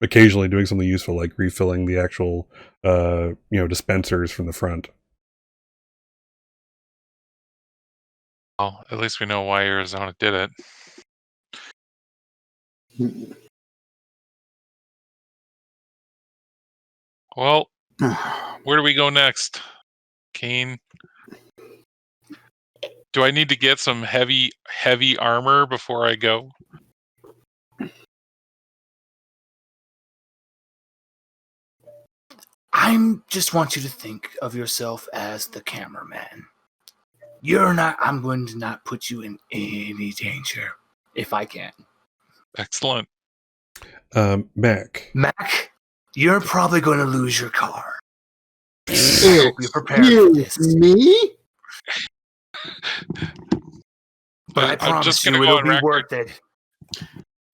Occasionally doing something useful, like refilling the actual dispensers from the front. Well, at least we know why Arizona did it. Well, where do we go next? Kane? Do I need to get some heavy armor before I go? I just want you to think of yourself as the cameraman. I'm going to not put you in any danger, if I can. Excellent. Mac, you're probably going to lose your car. Excuse me? But I promise you it'll be worth it.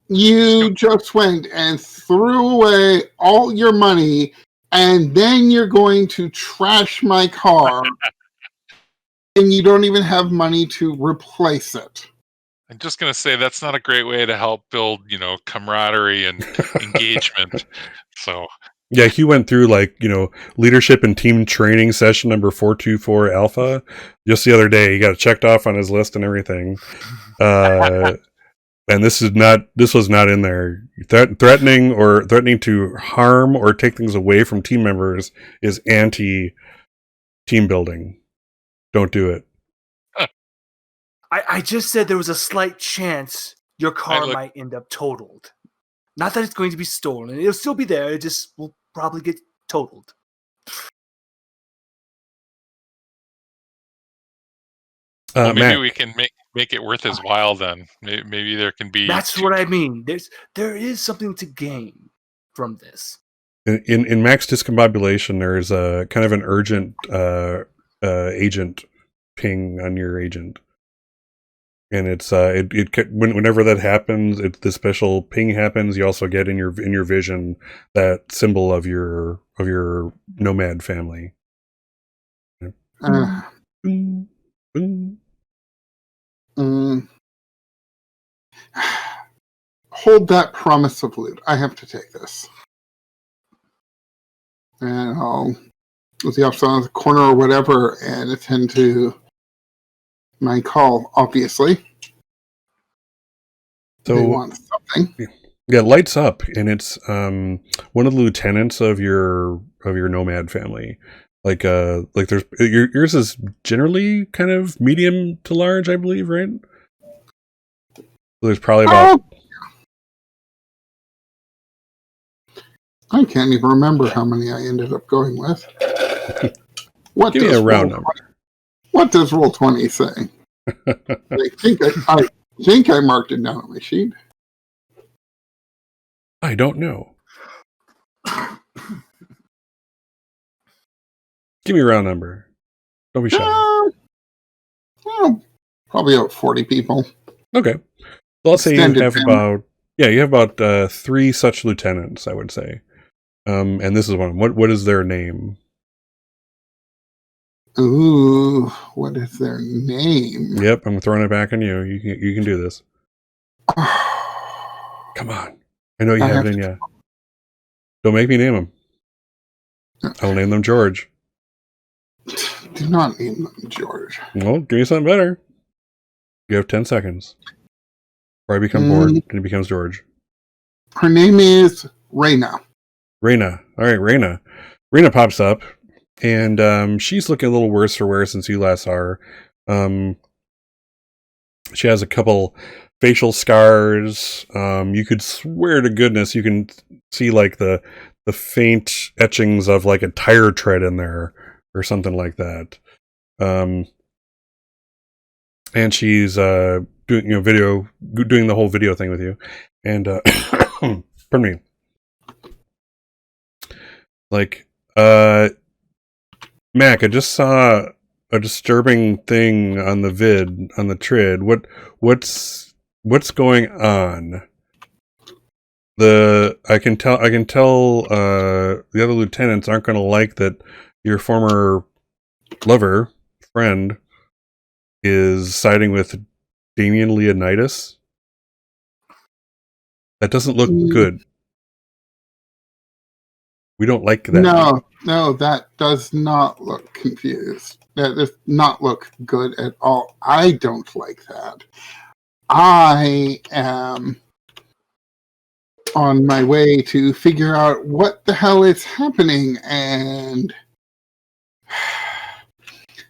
You just went and threw away all your money, and then you're going to trash my car, and you don't even have money to replace it. I'm just going to say that's not a great way to help build, camaraderie and engagement. So yeah, he went through leadership and team training session number 424 alpha just the other day. He got it checked off on his list and everything. And this was not in there. Threatening to harm or take things away from team members is anti-team building. Don't do it. I just said there was a slight chance your car might end up totaled. Not that it's going to be stolen. It'll still be there. It just will probably get totaled. Well, maybe we can make it worth his while then. Maybe there can be... That's what I mean. There is something to gain from this. In max discombobulation, there's a kind of an urgent agent ping on your agent. And it's whenever that happens, the special ping happens. You also get in your vision that symbol of your nomad family. Hold that promise of loot. I have to take this, and I'll with the officer on the corner or whatever, and attend to my call, obviously. So they want something. Yeah, lights up, and it's one of the lieutenants of your nomad family. Like there's yours is generally kind of medium to large, I believe, right? So there's probably about. I can't even remember how many I ended up going with. What Give me does a round roll number. 20 What does roll 20 say? I think I marked it down on my sheet. I don't know. Give me a round number. Don't be shy. Probably about 40 people. Okay. So let's say you Extended have family. about 3 such lieutenants, I would say. And this is one. What is their name? Ooh, what is their name? Yep, I'm throwing it back on you. You can do this. Come on. I know you have it in you. Don't make me name them. I'll name them George. Do not name them George. Well, give me something better. You have 10 seconds. Or I become bored and it becomes George. Her name is Reyna. Reyna. All right, Reyna. Reyna pops up, and she's looking a little worse for wear since you last saw her. She has a couple facial scars. You could swear to goodness you can see like the faint etchings of like a tire tread in there or something like that. And she's doing doing the whole video thing with you, and pardon me. Like, Mac, I just saw a disturbing thing on the trid. What's going on? I can tell the other lieutenants aren't going to like that your former friend is siding with Damian Leonidas. That doesn't look good. We don't like that. No, that does not look confused. That does not look good at all. I don't like that. I am on my way to figure out what the hell is happening, and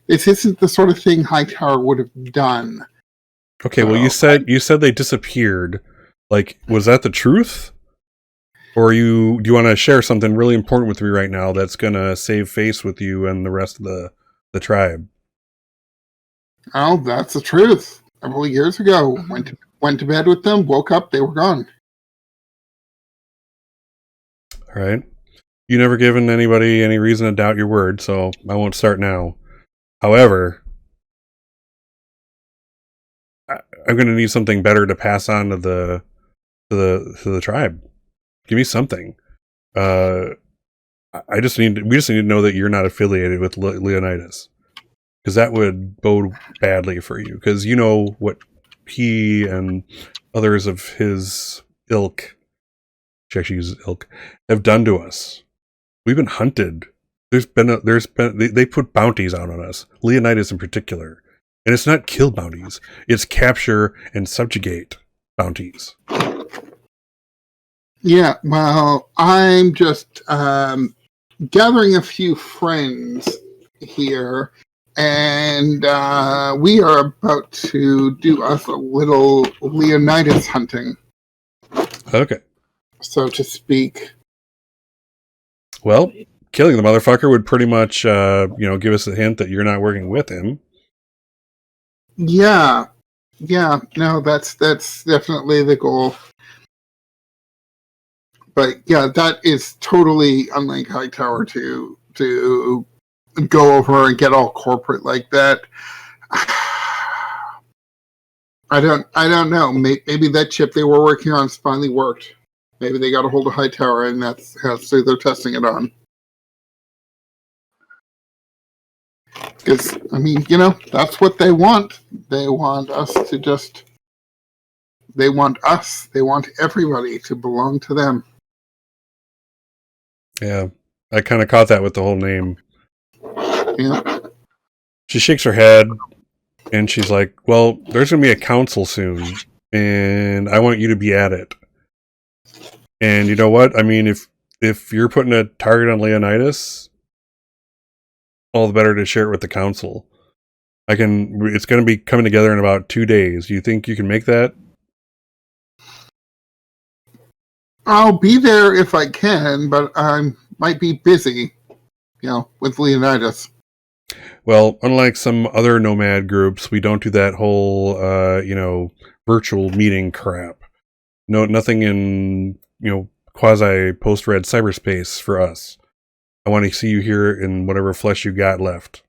this isn't the sort of thing Hightower would have done. Okay, well, you said they disappeared. Like, was that the truth? Or do you want to share something really important with me right now that's going to save face with you and the rest of the tribe? Oh, that's the truth. Several years ago, went to bed with them, woke up, they were gone. All right. You never given anybody any reason to doubt your word, so I won't start now. However, I'm going to need something better to pass on to the tribe. Give me something. We just need to know that you're not affiliated with Leonidas, because that would bode badly for you. Because you know what he and others of his ilk, she actually uses ilk, have done to us. We've been hunted. They put bounties out on us. Leonidas in particular, and it's not kill bounties. It's capture and subjugate bounties. Yeah, well, I'm just gathering a few friends here, and we are about to do us a little Leonidas hunting. Okay. So to speak. Well, killing the motherfucker would pretty much, give us a hint that you're not working with him. Yeah. No, that's definitely the goal. But yeah, that is totally unlike Hightower to go over and get all corporate like that. I don't know. Maybe that chip they were working on finally worked. Maybe they got a hold of Hightower, and that's who they're testing it on. Because that's what they want. They want us to just. They want us. They want everybody to belong to them. Yeah, I kind of caught that with the whole name. Yeah. She shakes her head, and she's like, well, there's going to be a council soon, and I want you to be at it. And you know what? I mean, if you're putting a target on Leonidas, all the better to share it with the council. It's going to be coming together in about 2 days. Do you think you can make that? I'll be there if I can, but I might be busy. with Leonidas. Well, unlike some other nomad groups, we don't do that whole, virtual meeting crap. No, nothing in, quasi post-red cyberspace for us. I want to see you here in whatever flesh you got left.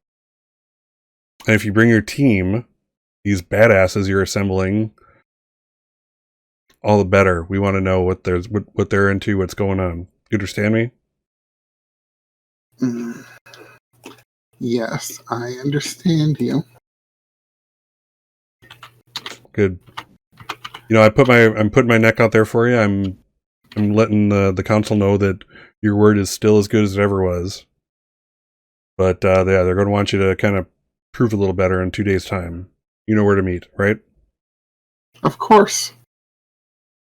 And if you bring your team, these badasses you're assembling, all the better. We want to know what they're into, what's going on. You understand me? Yes, I understand you. Good. I'm putting my neck out there for you. I'm letting the council know that your word is still as good as it ever was. But they're going to want you to kind of prove a little better in 2 days' time. You know where to meet, right? Of course.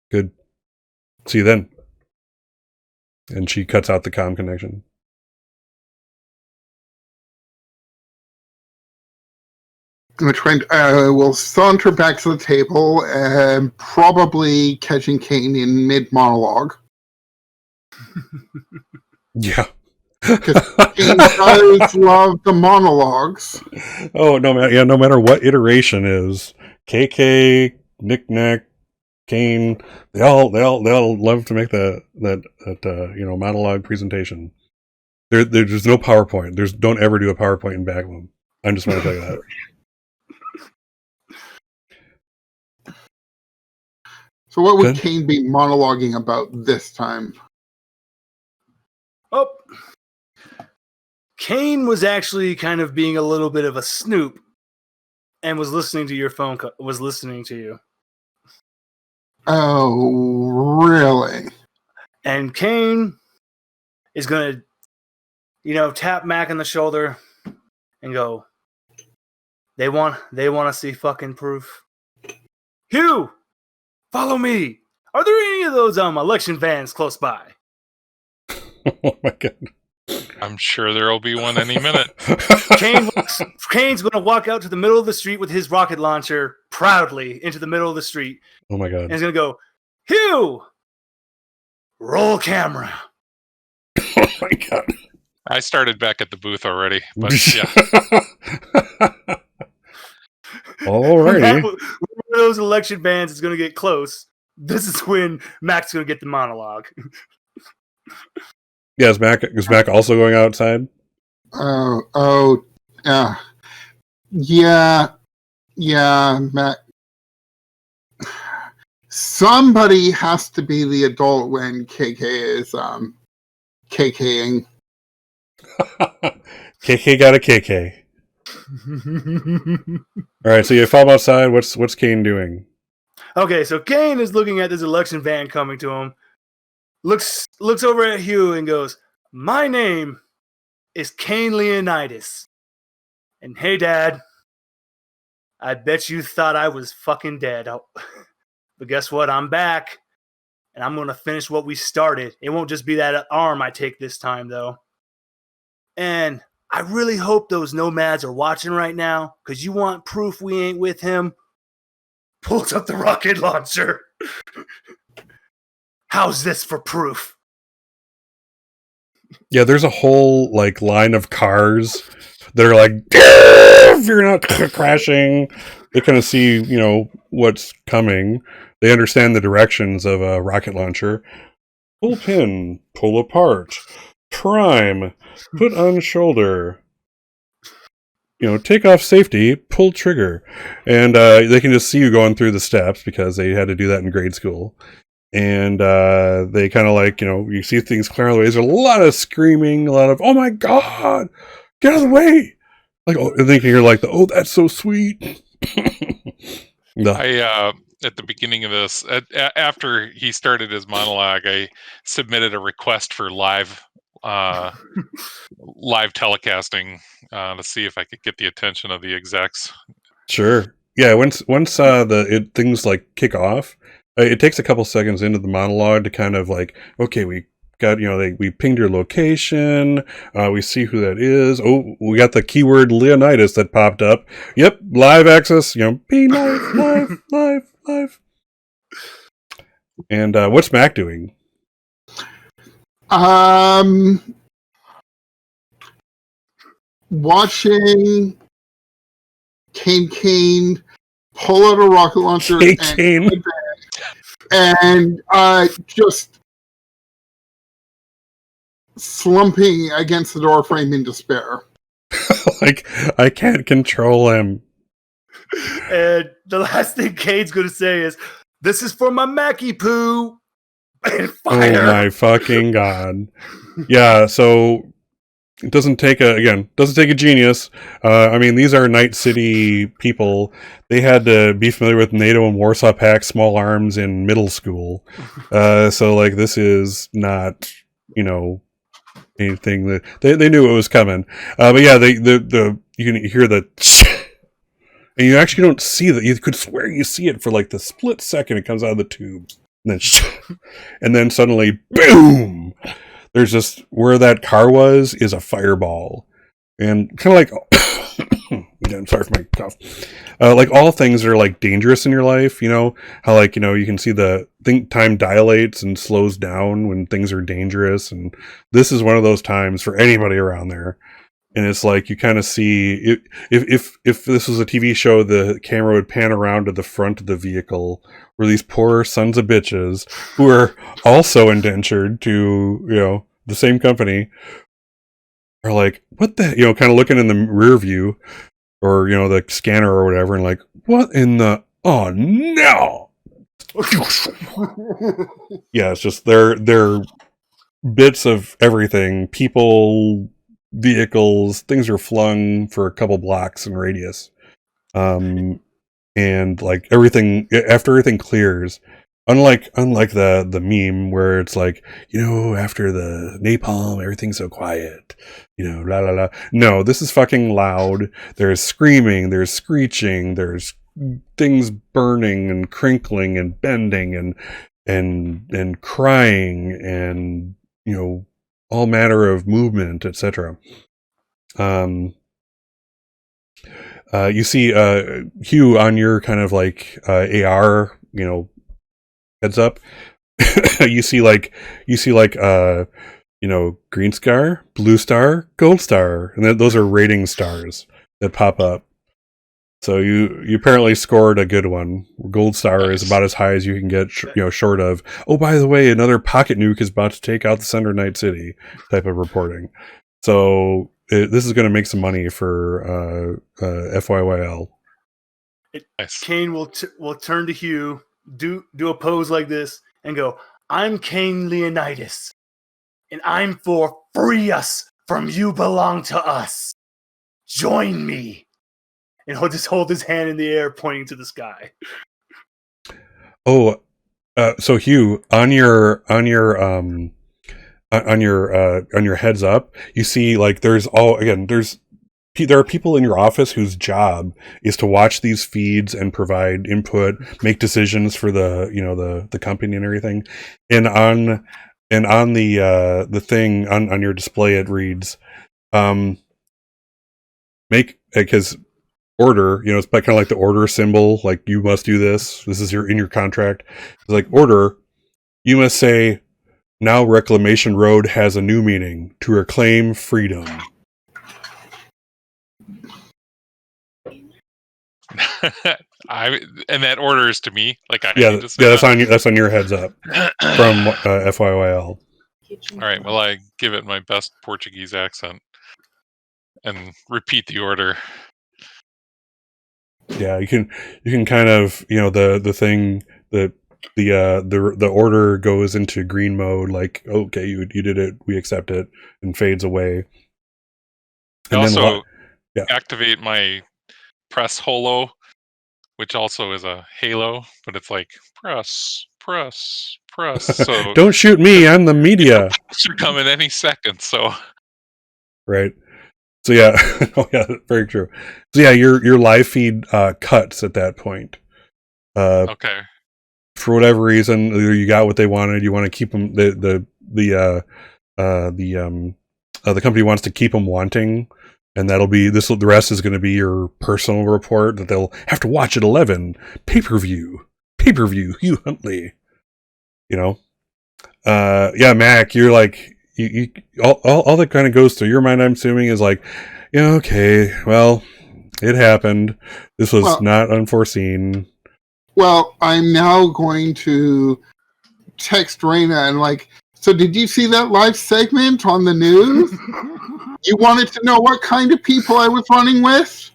Good. See you then. And she cuts out the comm connection. Which point we'll saunter back to the table and probably catching Kane in mid-monologue. Yeah. Because Kane does love the monologues. Oh, no matter what iteration is, KK, Knick-Knack, Kane, they all love to make that monologue presentation. There's no PowerPoint. Don't ever do a PowerPoint in Backbone. I just want to tell you that. So what would Kane be monologuing about this time? Oh, Kane was actually kind of being a little bit of a snoop and was listening to your phone was listening to you. Oh, really? And Kane is going to, tap Mac on the shoulder and go, they want to see fucking proof. Hugh, follow me. Are there any of those election vans close by? Oh my god. I'm sure there'll be one any minute. Kane's going to walk out to the middle of the street with his rocket launcher proudly into the middle of the street. Oh my god. And he's going to go, Hugh, roll camera. Oh my god. I started back at the booth already, but yeah. Alrighty. When those election vans is going to get close, this is when Mac's going to get the monologue. Yeah, is Mac also going outside? Yeah, Mac. Somebody has to be the adult when KK is KKing. KK got a KK. All right, so you follow him outside. What's Kane doing? Okay, so Kane is looking at this election van coming to him. Looks over at Hugh and goes, "My name is Kane Leonidas. And hey, Dad, I bet you thought I was fucking dead. But guess what? I'm back, and I'm going to finish what we started. It won't just be that arm I take this time, though. And I really hope those nomads are watching right now, because you want proof we ain't with him. Pulls up the rocket launcher. How's this for proof?" Yeah, there's a whole line of cars that are like, if you're not crashing. They kind of see, what's coming. They understand the directions of a rocket launcher. Pull pin, pull apart, prime, put on shoulder. Take off safety, pull trigger. And they can just see you going through the steps because they had to do that in grade school. And they kind of you see things clear on the way. There's a lot of screaming, a lot of, oh my god, get out of the way. And then you hear oh, that's so sweet. I at the beginning of this, after he started his monologue, I submitted a request for live telecasting to see if I could get the attention of the execs. Sure. Yeah. Once things kick off, it takes a couple seconds into the monologue to kind of okay, we got we pinged your location. We see who that is. Oh, we got the keyword Leonidas that popped up. Yep, live access. Be live. And what's Mac doing? watching Kane pull out a rocket launcher and just slumping against the doorframe in despair. Like, I can't control him. And the last thing Kane's going to say is, "This is for my Mackie poo." And fire. Oh my fucking god. Yeah, so it doesn't take a genius. I mean, these are Night City people. They had to be familiar with NATO and Warsaw Pact small arms in middle school. So like, this is not, anything that they knew it was coming. But yeah, you can hear the and you actually don't see that. You could swear you see it for like the split second it comes out of the tube. And then suddenly, boom! There's just, where that car was is a fireball. And kind of like, I'm sorry for my cough. Like all things that are like dangerous in your life, how like, you can see time dilates and slows down when things are dangerous. And this is one of those times for anybody around there. And it's like, you kind of see it, if this was a TV show, the camera would pan around to the front of the vehicle where these poor sons of bitches who are also indentured to, the same company are like, what the, kind of looking in the rear view or, the scanner or whatever. And like, what in the, oh no. Yeah. It's just, they're bits of everything. People, vehicles, things are flung for a couple blocks in radius. And like everything, after everything clears, unlike the meme where it's like, after the napalm, everything's so quiet, la la la. No, this is fucking loud. There's screaming, there's screeching, there's things burning and crinkling and bending and crying and, all manner of movement, etc. You see Hugh on your kind of like AR, heads up. you see like green star, blue star, gold star, and those are rating stars that pop up. So you apparently scored a good one. Gold star is about as high as you can get, short of, oh, by the way, another pocket nuke is about to take out the center of Night City type of reporting. So this is going to make some money for FYYL. Kane will turn to Hugh, do a pose like this, and go, "I'm Kane Leonidas, and I'm for free us from you belong to us. Join me." And he'll just hold his hand in the air, pointing to the sky. Oh, so Hugh, on your heads up, you see like there are people in your office whose job is to watch these feeds and provide input, make decisions for the company and everything. And on the thing on your display, it reads, because order, it's kind of like the order symbol, like you must do this. This is in your contract. It's like order. You must say, now Reclamation Road has a new meaning, to reclaim freedom. And that order is to me. Like that's on your heads up from FYYL. All right. Well, I give it my best Portuguese accent and repeat the order. Yeah, you can kind of, the thing that the order goes into green mode, like, okay, you did it, we accept it, and fades away. I also activate my press holo, which also is a halo, but it's like press. So don't shoot me, I'm the media. Should come in any second, so right. So yeah, oh yeah, very true. So yeah, your live feed cuts at that point. Okay. For whatever reason, either you got what they wanted, you want to keep them. The company wants to keep them wanting, and that'll be this. The rest is going to be your personal report that they'll have to watch at 11 pay-per-view. Hugh Huntley. Yeah, Mac, you're like. You all that kind of goes through your mind, I'm assuming, is like, Yeah, okay. Well, it happened. This was Well- not unforeseen. Well, I'm now going to text Raina and like, so did you see that live segment on the news? You wanted to know what kind of people I was running with?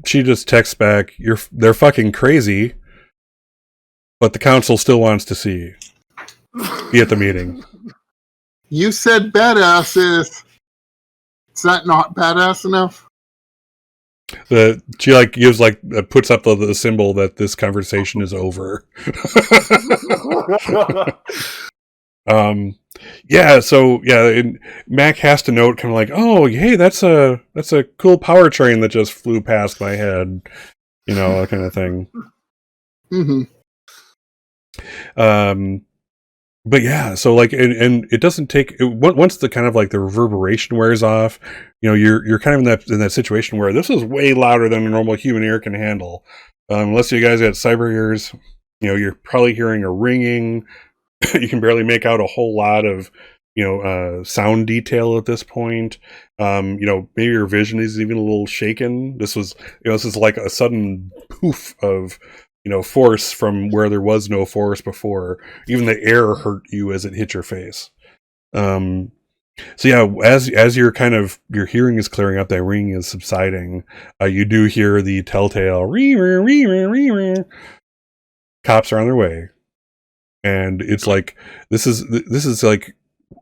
She just texts back, they're fucking crazy, but the council still wants to see you. Be at the meeting. You said badasses. Is that not badass enough? She like gives like puts up the symbol that this conversation is over. And Mac has to note kind of like, oh, hey, that's a cool power train that just flew past my head, that kind of thing. Mm-hmm. But yeah, so like, and it doesn't take once the kind of like the reverberation wears off, you're kind of in that situation where this is way louder than a normal human ear can handle. Unless you guys got cyber ears, you're probably hearing a ringing. You can barely make out a whole lot of sound detail at this point. Maybe your vision is even a little shaken. This is like a sudden poof of force from where there was no force before. Even the air hurt you as it hit your face. So yeah, as your hearing is clearing up, that ringing is subsiding. You do hear the telltale cops are on their way. And it's like this is like,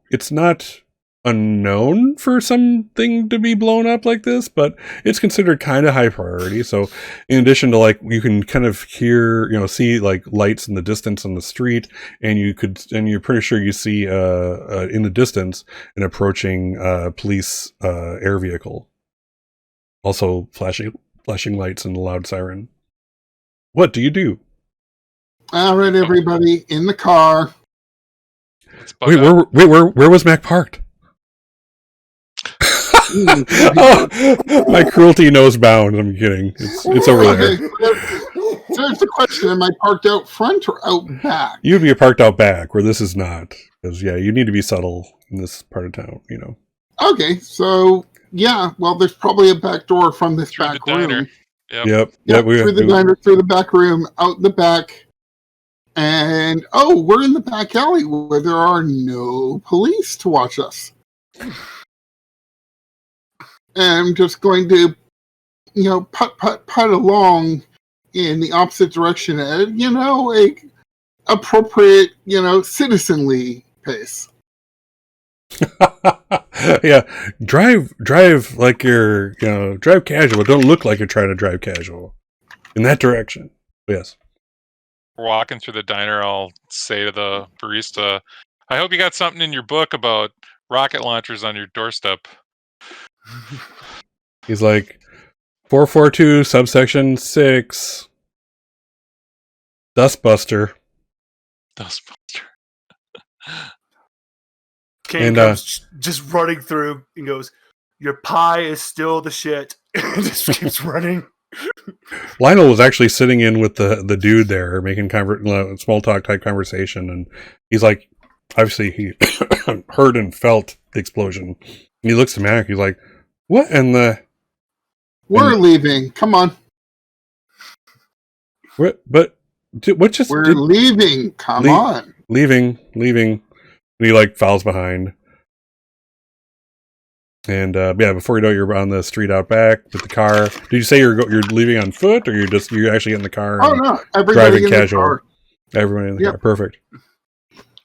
it's not unknown for something to be blown up like this, but it's considered kind of high priority. So in addition to like, you can kind of hear, see like lights in the distance on the street, and you're pretty sure you see in the distance an approaching police air vehicle, also flashing lights and a loud siren. What do you do? All right, everybody, in the car. Wait, where was Mac parked? Oh, my cruelty knows bounds. I'm kidding. It's over there. So there's the question: am I parked out front or out back? You'd be parked out back, where this is not, because you need to be subtle in this part of town. Okay, so yeah, well, there's probably a back door from this Through back the diner. room. Yep. Through the diner, through the back room, out the back. And, we're in the back alley where there are no police to watch us. And I'm just going to, putt along in the opposite direction at, a appropriate, citizenly pace. Yeah, drive like you're, drive casual. Don't look like you're trying to drive casual. In that direction. Yes. Walking through the diner, I'll say to the barista, I hope you got something in your book about rocket launchers on your doorstep. He's like, 442 subsection 6 Dustbuster. Kane comes just running through and goes, your pie is still the shit. Just keeps running. Lionel was actually sitting in with the dude there, making small talk type conversation, and he's like, obviously he heard and felt the explosion. And he looks to Mac. He's like, "What in the? We're leaving. Come on. What? But what just? We're leaving. Come on. Leaving." And he like follows behind. And before you know it, you're on the street out back with the car. Did you say you're leaving on foot, or you're actually in the car? Oh no, everybody in casual. the car. Everyone in the car. Perfect.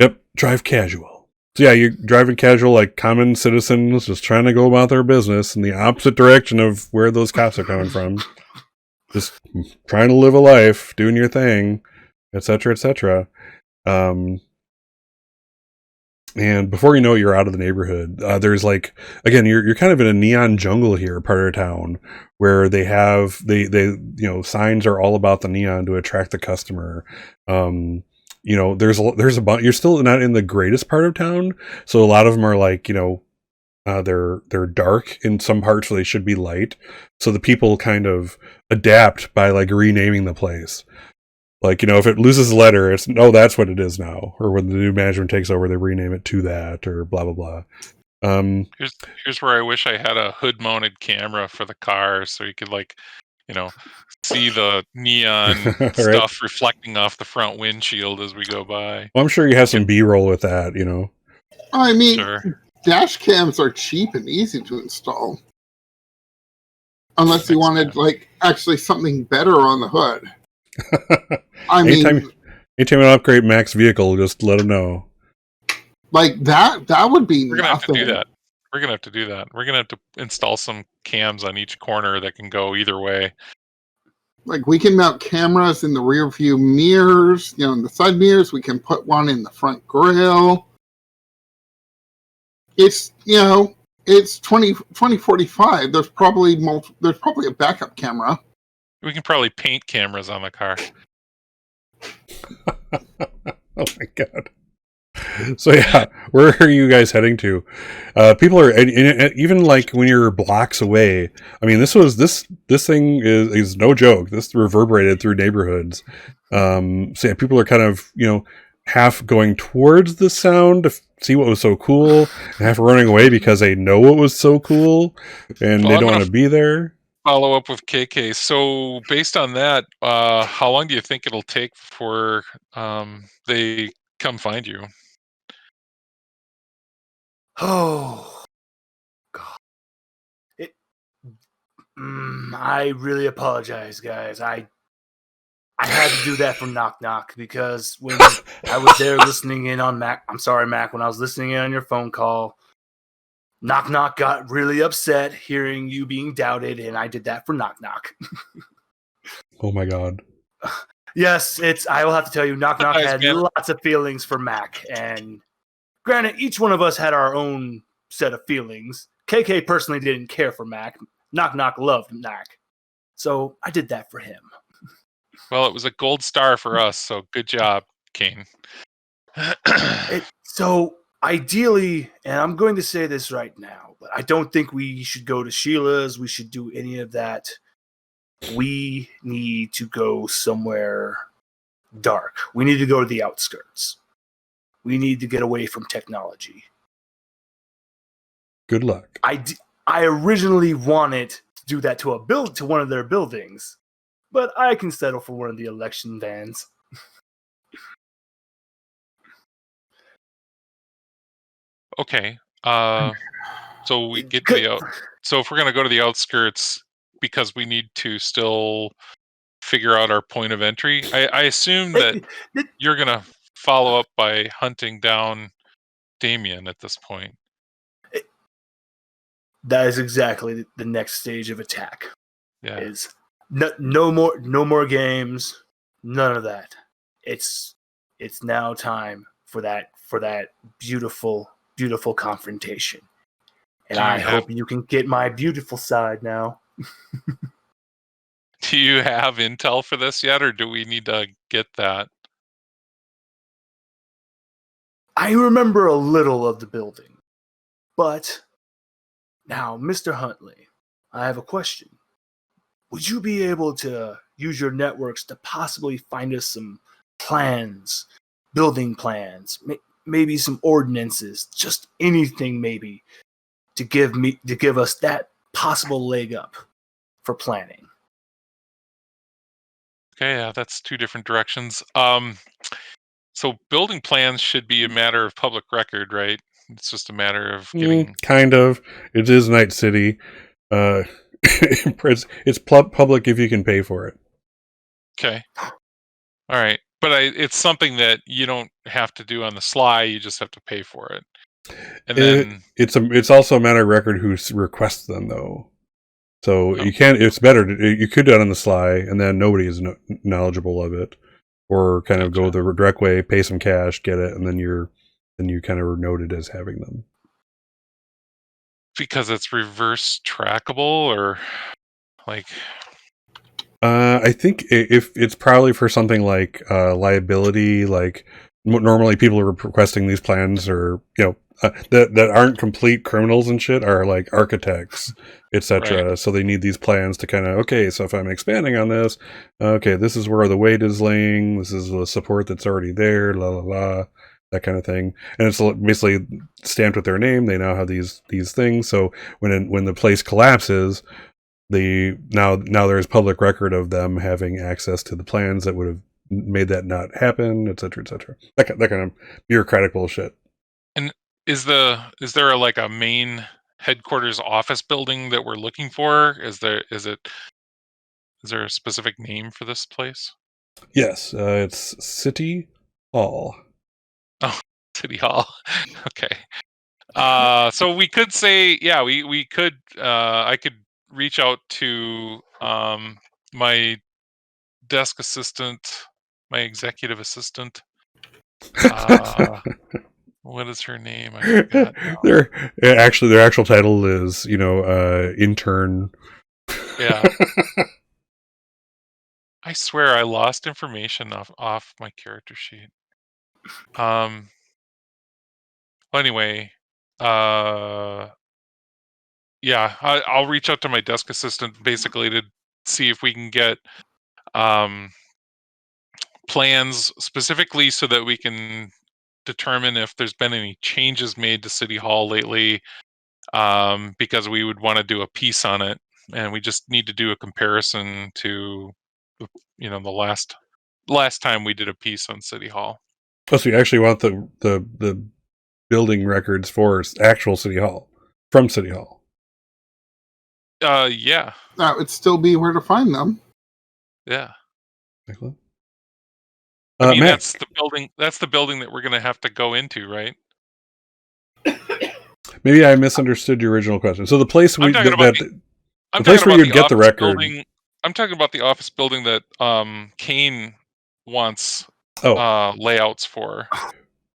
Yep, drive casual. So yeah, you're driving casual like common citizens, just trying to go about their business in the opposite direction of where those cops are coming from. Just trying to live a life, doing your thing, etc., etc. And before you know it, you're out of the neighborhood. There's like, again, you're kind of in a neon jungle here, part of town, where they have signs are all about the neon to attract the customer. There's a bunch. You're still not in the greatest part of town, so a lot of them are like, they're dark in some parts where they should be light. So the people kind of adapt by like renaming the place. Like, if it loses a letter, it's, that's what it is now. Or when the new management takes over, they rename it to that, or blah, blah, blah. Here's where I wish I had a hood-mounted camera for the car, so you could see the neon right. stuff reflecting off the front windshield as we go by. Well, I'm sure you have some B-roll with that, I mean, Sure. dash cams are cheap and easy to install. Unless you wanted, actually something better on the hood. Anytime you upgrade Mac's vehicle, just let him know. That would be We're gonna have to do that. We're gonna have to install some cams on each corner that can go either way. We can mount cameras in the rear view mirrors, in the side mirrors. We can put one in the front grille. It's, it's 2045. There's probably a backup camera. We can probably paint cameras on the car. Oh my god. So yeah, where are you guys heading to? People are even when you're blocks away. I mean, this thing is no joke. This reverberated through neighborhoods. So yeah, people are kind of half going towards the sound to see what was so cool, and half running away because they know what was so cool and they don't want to be there. Follow up with KK. So based on that, how long do you think it'll take before they come find you? Oh, God. I really apologize, guys. I had to do that for Knock Knock because when I was there listening in on Mac, I'm sorry, Mac, when I was listening in on your phone call, Knock Knock got really upset hearing you being doubted, and I did that for Knock Knock. Oh my God. Yes, I will have to tell you, Knock Knock had lots of feelings for Mac, and granted, each one of us had our own set of feelings. KK personally didn't care for Mac. Knock Knock loved Mac. So I did that for him. Well, it was a gold star for us, so good job, Kane. So ideally, and I'm going to say this right now, but I don't think we should go to Sheila's. We should do any of that. We need to go somewhere dark. We need to go to the outskirts. We need to get away from technology. Good luck. I originally wanted to do that to one of their buildings, but I can settle for one of the election vans. Okay. So we get to so if we're going to go to the outskirts because we need to still figure out our point of entry, I assume that you're going to follow up by hunting down Damien at this point. That is exactly the next stage of attack. Yeah. Is no more games, none of that. It's now time for that beautiful confrontation. And I hope you can get my beautiful side now. Do you have intel for this yet, or do we need to get that? I remember a little of the building, but now, Mr. Huntley, I have a question. Would you be able to use your networks to possibly find us some plans, building plans, maybe some ordinances, just anything maybe to give us that possible leg up for planning? Okay, yeah, that's two different directions. So building plans should be a matter of public record, right? It's just a matter of getting... kind of. It is Night City. It's public if you can pay for it. Okay. All right. But it's something that you don't have to do on the sly. You just have to pay for it. And then it's also a matter of record who requests them, though. So you can't. It's better. You could do it on the sly, and then nobody is knowledgeable of it, or kind of go the direct way, pay some cash, get it, and then you kind of are noted as having them. Because it's reverse trackable, or like... I think if it's probably for something like liability, like normally people are requesting these plans, or that aren't complete criminals and shit, are like architects, etc. Right. So they need these plans to kind of, so if I'm expanding on this, this is where the weight is laying, this is the support that's already there, la la la. that kind of thing. And it's basically stamped with their name. They now have these things. So when the place collapses, now there's public record of them having access to the plans that would have made that not happen, et cetera, et cetera. That kind of bureaucratic bullshit. And is there a main headquarters office building that we're looking for? Is there a specific name for this place? Yes, it's City Hall. Oh, City Hall. Okay. So we could say, yeah, we could. I could reach out to my desk assistant, my executive assistant. What is her name? I forgot now. Their actual title is intern. Yeah. I swear I lost information off my character sheet. Well, anyway, yeah, I'll reach out to my desk assistant basically to see if we can get plans specifically so that we can determine if there's been any changes made to City Hall lately, because we would want to do a piece on it, and we just need to do a comparison to the last time we did a piece on City Hall. Oh, so you actually want the building records for actual City Hall from City Hall? Yeah. That would still be where to find them. Yeah. Excellent. I mean, Matt. that's the building that we're going to have to go into, right? Maybe I misunderstood your original question. So the place where you'd get the record. I'm talking about the office building that Kane wants layouts for.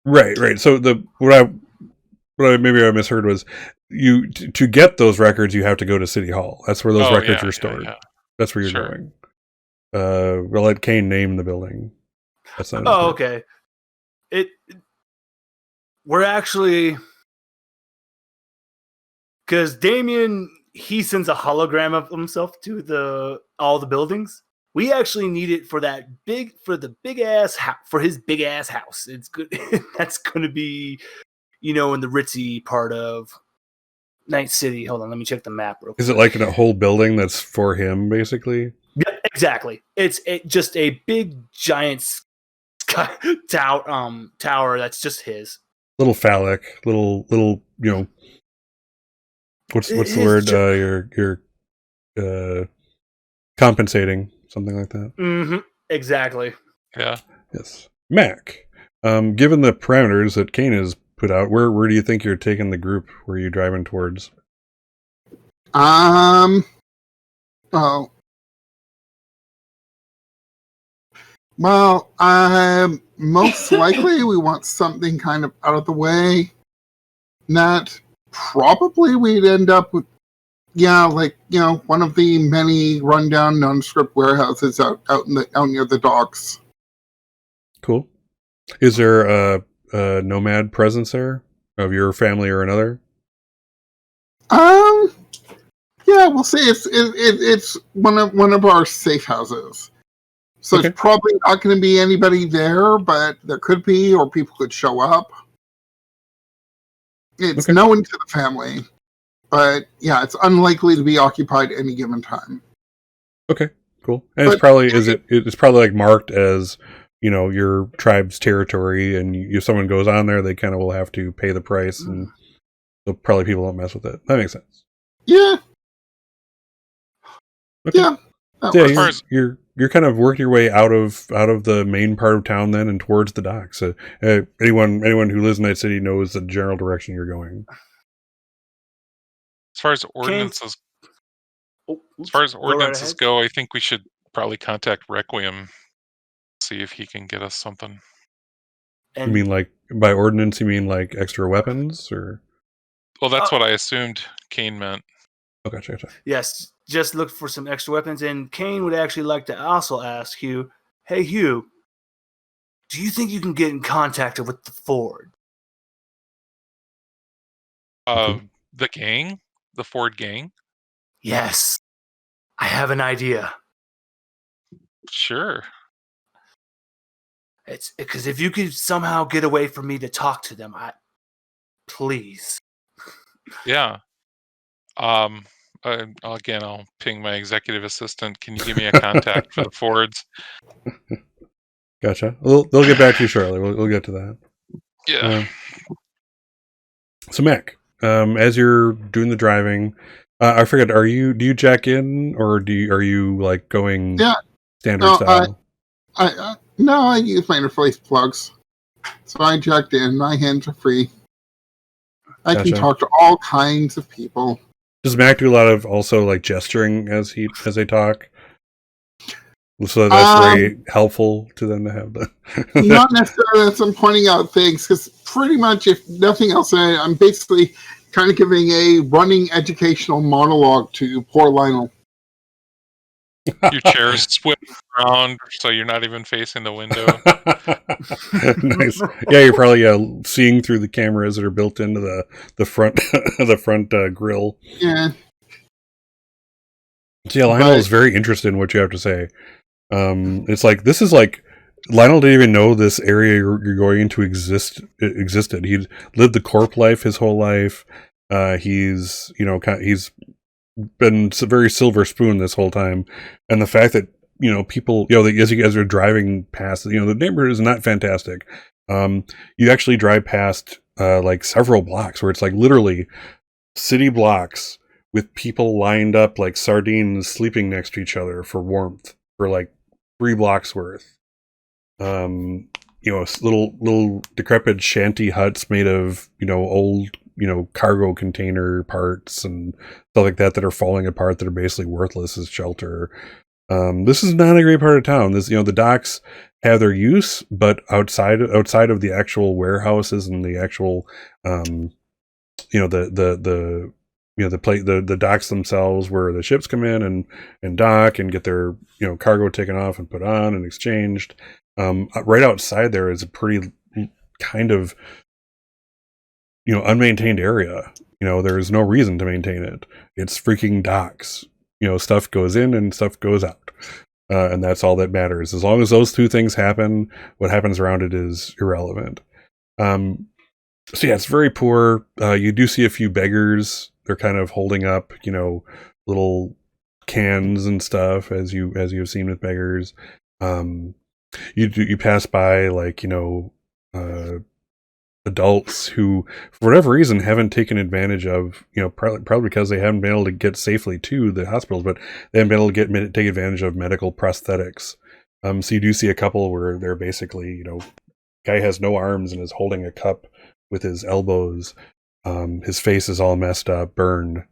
Right. So what I maybe I misheard was to get those records you have to go to City Hall. That's where those records are stored. Yeah. That's where you're going. We'll let Kane name the building. That's not okay. We're actually, because Damien, he sends a hologram of himself to all the buildings. We actually need it for his big ass house. It's good. That's going to be, in the ritzy part of Night City. Hold on, let me check the map real quick. Is it like in a whole building that's for him, basically? Yeah, exactly. It's just a big giant tower that's just his. Little phallic, little what's the word? You're compensating, something like that. Mm-hmm. Exactly. Yeah. Yes. Mac, given the parameters that Kane has put out, where do you think you're taking the group? Where are you driving towards? Well, most likely we want something kind of out of the way. That probably we'd end up with, one of the many rundown nondescript warehouses out near the docks. Cool. Is there a nomad presence there of your family or another? Yeah, we'll say it's one of our safe houses. So It's probably not going to be anybody there, but there could be, or people could show up. It's known to the family, but yeah, it's unlikely to be occupied any given time. Okay, cool. And it's probably like marked as, your tribe's territory, and if someone goes on there, they kind of will have to pay the price, and so probably people don't mess with it. That makes sense. Yeah. Okay. Yeah. You're kind of working your way out of the main part of town then and towards the docks. So, anyone who lives in Night City knows the general direction you're going. As far as ordinances, go, I think we should probably contact Requiem, see if he can get us something. You mean like by ordinance? You mean like extra weapons, or? Well, that's what I assumed Kane meant. Oh, gotcha. Yes, just look for some extra weapons. And Kane would actually like to also ask Hugh, hey, Hugh, do you think you can get in contact with the Ford? The gang? The Ford gang? Yes. I have an idea. Sure. It's because if you could somehow get away from me to talk to them, please. Yeah. Again, I'll ping my executive assistant. Can you give me a contact for the Fords? Gotcha. They'll get back to you shortly. We'll get to that. Yeah. So Mac, as you're doing the driving, I forget. Do you jack in, or are you like going standard style? No, I use my interface plugs. So I jacked in. My hands are free. I can talk to all kinds of people. Does Mac do a lot of also like gesturing as they talk? So that's very helpful to them to have the. Not necessarily that I'm pointing out things, because pretty much, if nothing else, I'm basically kind of giving a running educational monologue to poor Lionel. Your chair's swimming around, so you're not even facing the window. Nice. Yeah, you're probably seeing through the cameras that are built into the front the front grill. Yeah. So yeah, Lionel is very interested in what you have to say. It's like this is like Lionel didn't even know this area you're going into existed. He lived the corp life his whole life. He's been a very silver spoon this whole time, and the fact that people as you guys are driving past, the neighborhood is not fantastic. You actually drive past like several blocks where it's like literally city blocks with people lined up like sardines sleeping next to each other for warmth for like 3 blocks worth. Little decrepit shanty huts made of old cargo container parts and stuff like that are falling apart, that are basically worthless as shelter. This is not a great part of town. This the docks have their use, but outside of the actual warehouses and the actual the docks themselves where the ships come in and dock and get their cargo taken off and put on and exchanged. Right outside there is a pretty kind of unmaintained area. There's no reason to maintain it. It's freaking docks. Stuff goes in and stuff goes out. And that's all that matters. As long as those 2 things happen, what happens around it is irrelevant. So yeah, it's very poor. You do see a few beggars. They're kind of holding up, little cans and stuff, as you've seen with beggars. You pass by like adults who, for whatever reason, haven't taken advantage of, probably because they haven't been able to get safely to the hospitals, but they haven't been able to take advantage of medical prosthetics. So you do see a couple where they're basically, guy has no arms and is holding a cup with his elbows. His face is all messed up, burned,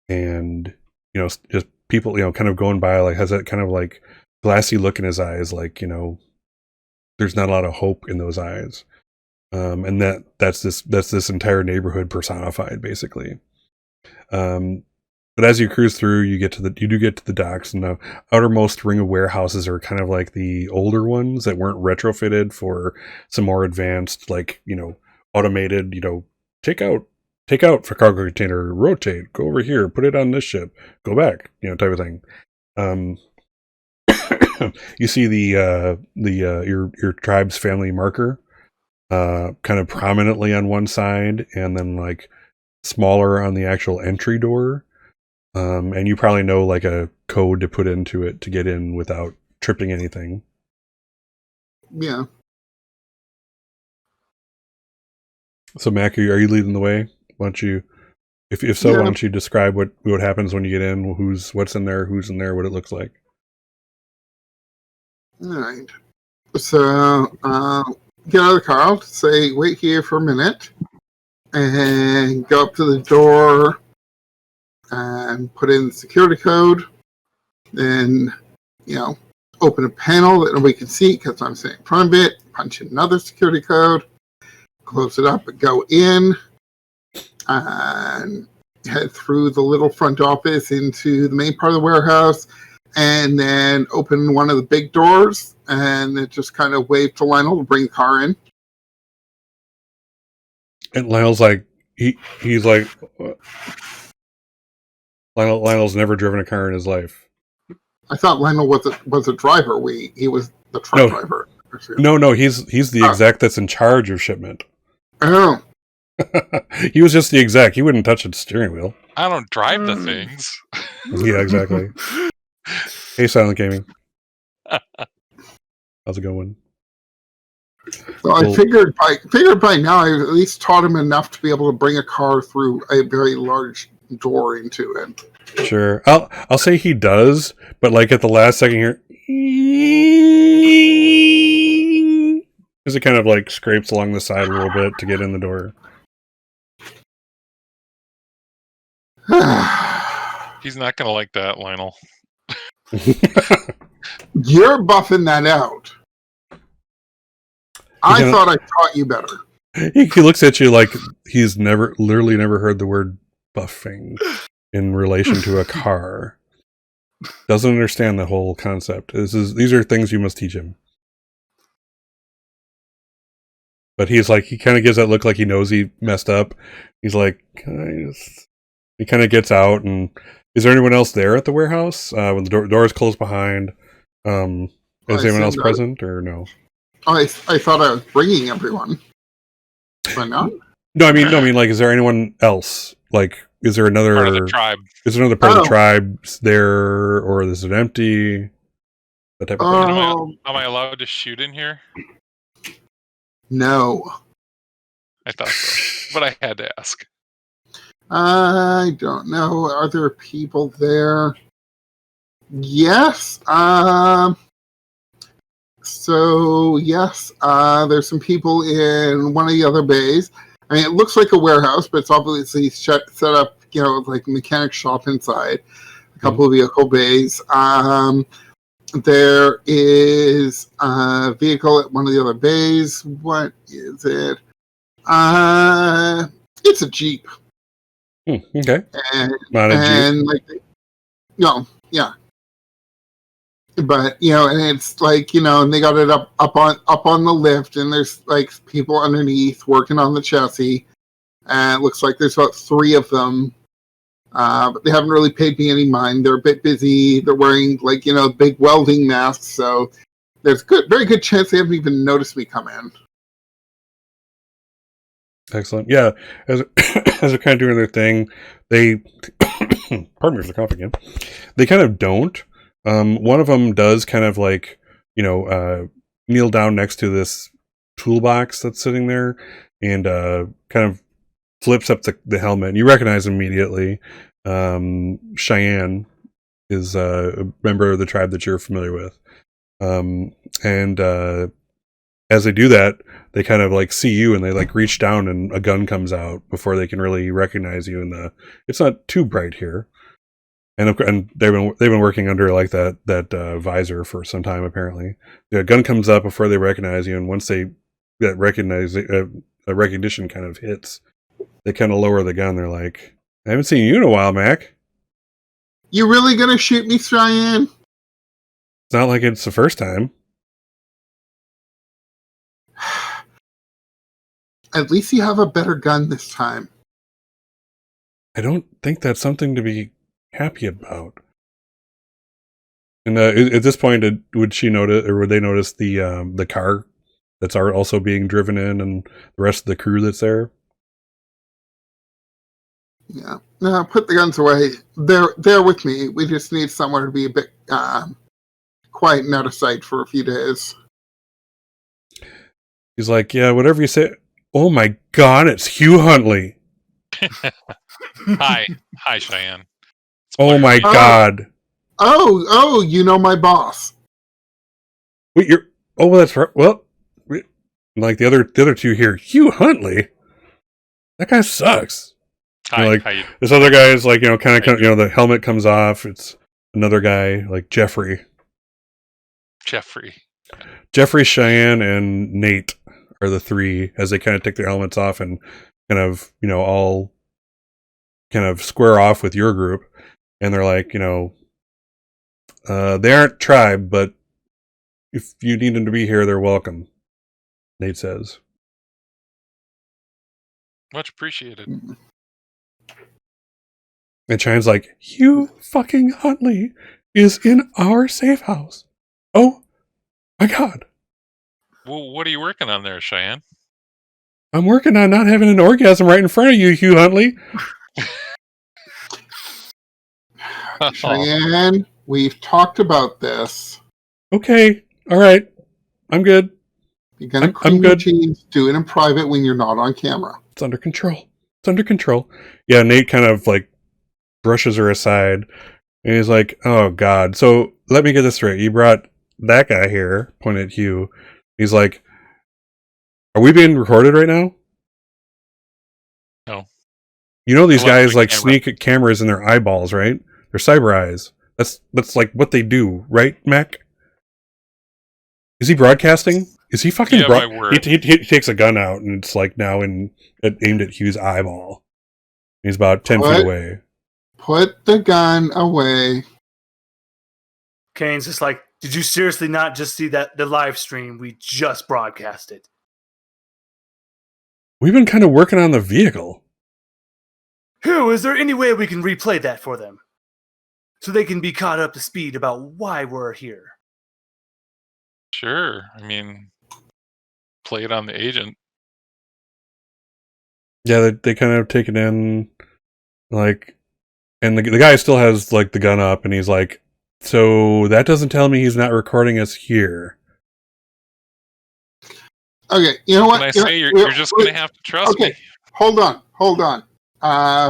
and just people, kind of going by, like has that kind of like glassy look in his eyes, like there's not a lot of hope in those eyes. And that's this entire neighborhood personified, basically. But as you cruise through, you do get to the docks, and the outermost ring of warehouses are kind of like the older ones that weren't retrofitted for some more advanced, like automated, take out for cargo container, rotate, go over here, put it on this ship, go back, type of thing. You see your tribe's family marker kind of prominently on one side, and then like smaller on the actual entry door. And you probably know like a code to put into it to get in without tripping anything. Yeah. So Mac, are you leading the way? Why don't you, if so, why don't you describe what happens when you get in, what's in there, who's in there, what it looks like? All right. So, get out of the car, say, wait here for a minute, and go up to the door and put in the security code. Then, open a panel that nobody can see because I'm sitting in front of it, punch in another security code, close it up and go in, and head through the little front office into the main part of the warehouse, and then open one of the big doors, and then just kind of wave to Lionel to bring the car in. And Lionel's like, he's like, Lionel's never driven a car in his life. I thought Lionel was a driver. He was the truck driver. No, he's the exec that's in charge of shipment. Oh. He was just the exec. He wouldn't touch the steering wheel. I don't drive the things. Yeah, exactly. Hey, Silent Gaming. How's it going? So I figured by now I at least taught him enough to be able to bring a car through a very large door into it. Sure. I'll say he does, but like at the last second here, because it kind of like scrapes along the side a little bit to get in the door. He's not going to like that, Lionel. You're buffing that out. I thought I taught you better. He looks at you like he's literally never heard the word buffing in relation to a car. Doesn't understand the whole concept. These are things you must teach him. But he kind of gives that look like he knows he messed up. He's like, he kind of gets out, and is there anyone else there at the warehouse when the door is closed behind? Is anyone else present or no? I thought I was bringing everyone. Am I not? No, I mean, like, is there anyone else? Like, is there another part of the tribe? Is there another part of the tribe there, or is it empty? That type of thing. Am I allowed to shoot in here? No. I thought so, but I had to ask. I don't know. Are there people there? Yes. So yes, there's some people in one of the other bays. I mean, it looks like a warehouse, but it's obviously set up, like a mechanic shop inside. A couple of vehicle bays. There is a vehicle at one of the other bays. What is it? It's a Jeep. Okay. Not a Jeep. Yeah. But and it's like and they got it up on the lift, and there's like people underneath working on the chassis, and it looks like there's about 3 of them. But they haven't really paid me any mind. They're a bit busy. They're wearing big welding masks, so there's very good chance they haven't even noticed me come in. Excellent. Yeah, as they're kind of doing their thing, they pardon me for the cough again. They kind of don't. One of them does kind of like, kneel down next to this toolbox that's sitting there and kind of flips up the helmet. You recognize him immediately. Cheyenne is a member of the tribe that you're familiar with. And as they do that, they kind of like see you and they like reach down and a gun comes out before they can really recognize you. And it's not too bright here. And they've been working under like that visor for some time apparently. The gun comes up before they recognize you, and once that recognition kind of hits, they kind of lower the gun. They're like, "I haven't seen you in a while, Mac. You really gonna shoot me, Cheyenne?" It's not like it's the first time. At least you have a better gun this time. I don't think that's something to be happy about. And at this point, would she notice, or would they notice the car that's also being driven in, and the rest of the crew that's there? Yeah, no, put the guns away. They're with me. We just need somewhere to be a bit quiet and out of sight for a few days. He's like, yeah, whatever you say. Oh my God, it's Hugh Huntley. Hi, Cheyenne. Oh my God. Oh, my boss. Wait, that's right. Well, like the other two here, Hugh Huntley. That guy sucks. Hi, this other guy is like, kind of, the helmet comes off. It's another guy like Jeffrey, Cheyenne, and Nate are the 3 as they kind of take their helmets off and kind of, all kind of square off with your group. And they're like, they aren't tribe, but if you need them to be here, they're welcome. Nate says. Much appreciated. And Cheyenne's like, Hugh fucking Huntley is in our safe house. Oh my God. Well, what are you working on there, Cheyenne? I'm working on not having an orgasm right in front of you, Hugh Huntley. Cheyenne, we've talked about this. Okay, all right, I'm good. You're gonna I'm cream your good. cheese. Do it in private when you're not on camera. It's under control. It's under control. Yeah, Nate kind of like brushes her aside, and he's like, "Oh God." So let me get this straight. You brought that guy here. Pointed at Hugh. He's like, "Are we being recorded right now?" No. You know these I left guys my like camera. sneak cameras in their eyeballs, right? They're cyber eyes. That's like what they do, right, Mac? Is he broadcasting? Is he fucking? Yeah, my word. He takes a gun out and it's like now aimed at Hugh's eyeball. He's about 10 feet away. Put the gun away. Kane's just like, did you seriously not just see the live stream we just broadcasted? We've been kind of working on the vehicle. Hugh, is there any way we can replay that for them? So they can be caught up to speed about why we're here. Sure. I mean, play it on the agent. Yeah, they kind of take it in, like, and the guy still has like the gun up, and he's like, "So that doesn't tell me he's not recording us here." Okay, you know what? Can I say you're just going to have to trust me? Hold on.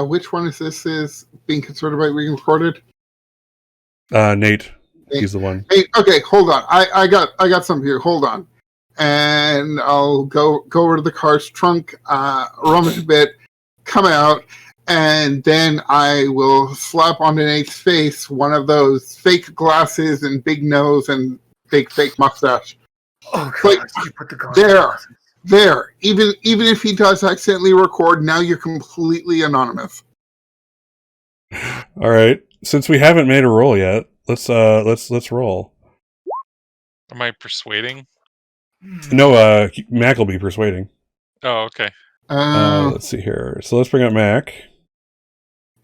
Which one is this? Is being concerned about being recorded? Nate, he's the one. Hey, okay, hold on. I got something here. Hold on, and I'll go over to the car's trunk, rummage a bit, come out, and then I will slap onto Nate's face one of those fake glasses and big nose and fake mustache. Oh God! Like, You put the gun there. Even if he does accidentally record, now you're completely anonymous. All right. Since we haven't made a roll yet, let's roll. Am I persuading? No, Mac will be persuading. Oh, okay. Let's see here. So let's bring up Mac.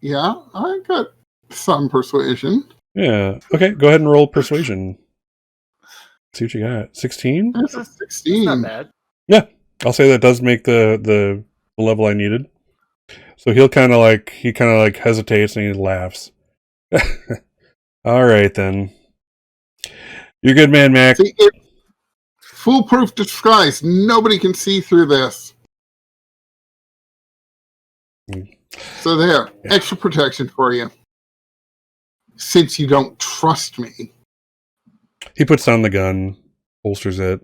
Yeah, I got some persuasion. Yeah. Okay, go ahead and roll persuasion. See what you got. 16? That's a 16. Not bad. Yeah. I'll say that does make the level I needed. So he kind of like hesitates and he laughs. All right then. You're a good man, Mac. See, foolproof disguise. Nobody can see through this. So there, extra protection for you. Since you don't trust me. He puts down the gun, holsters it.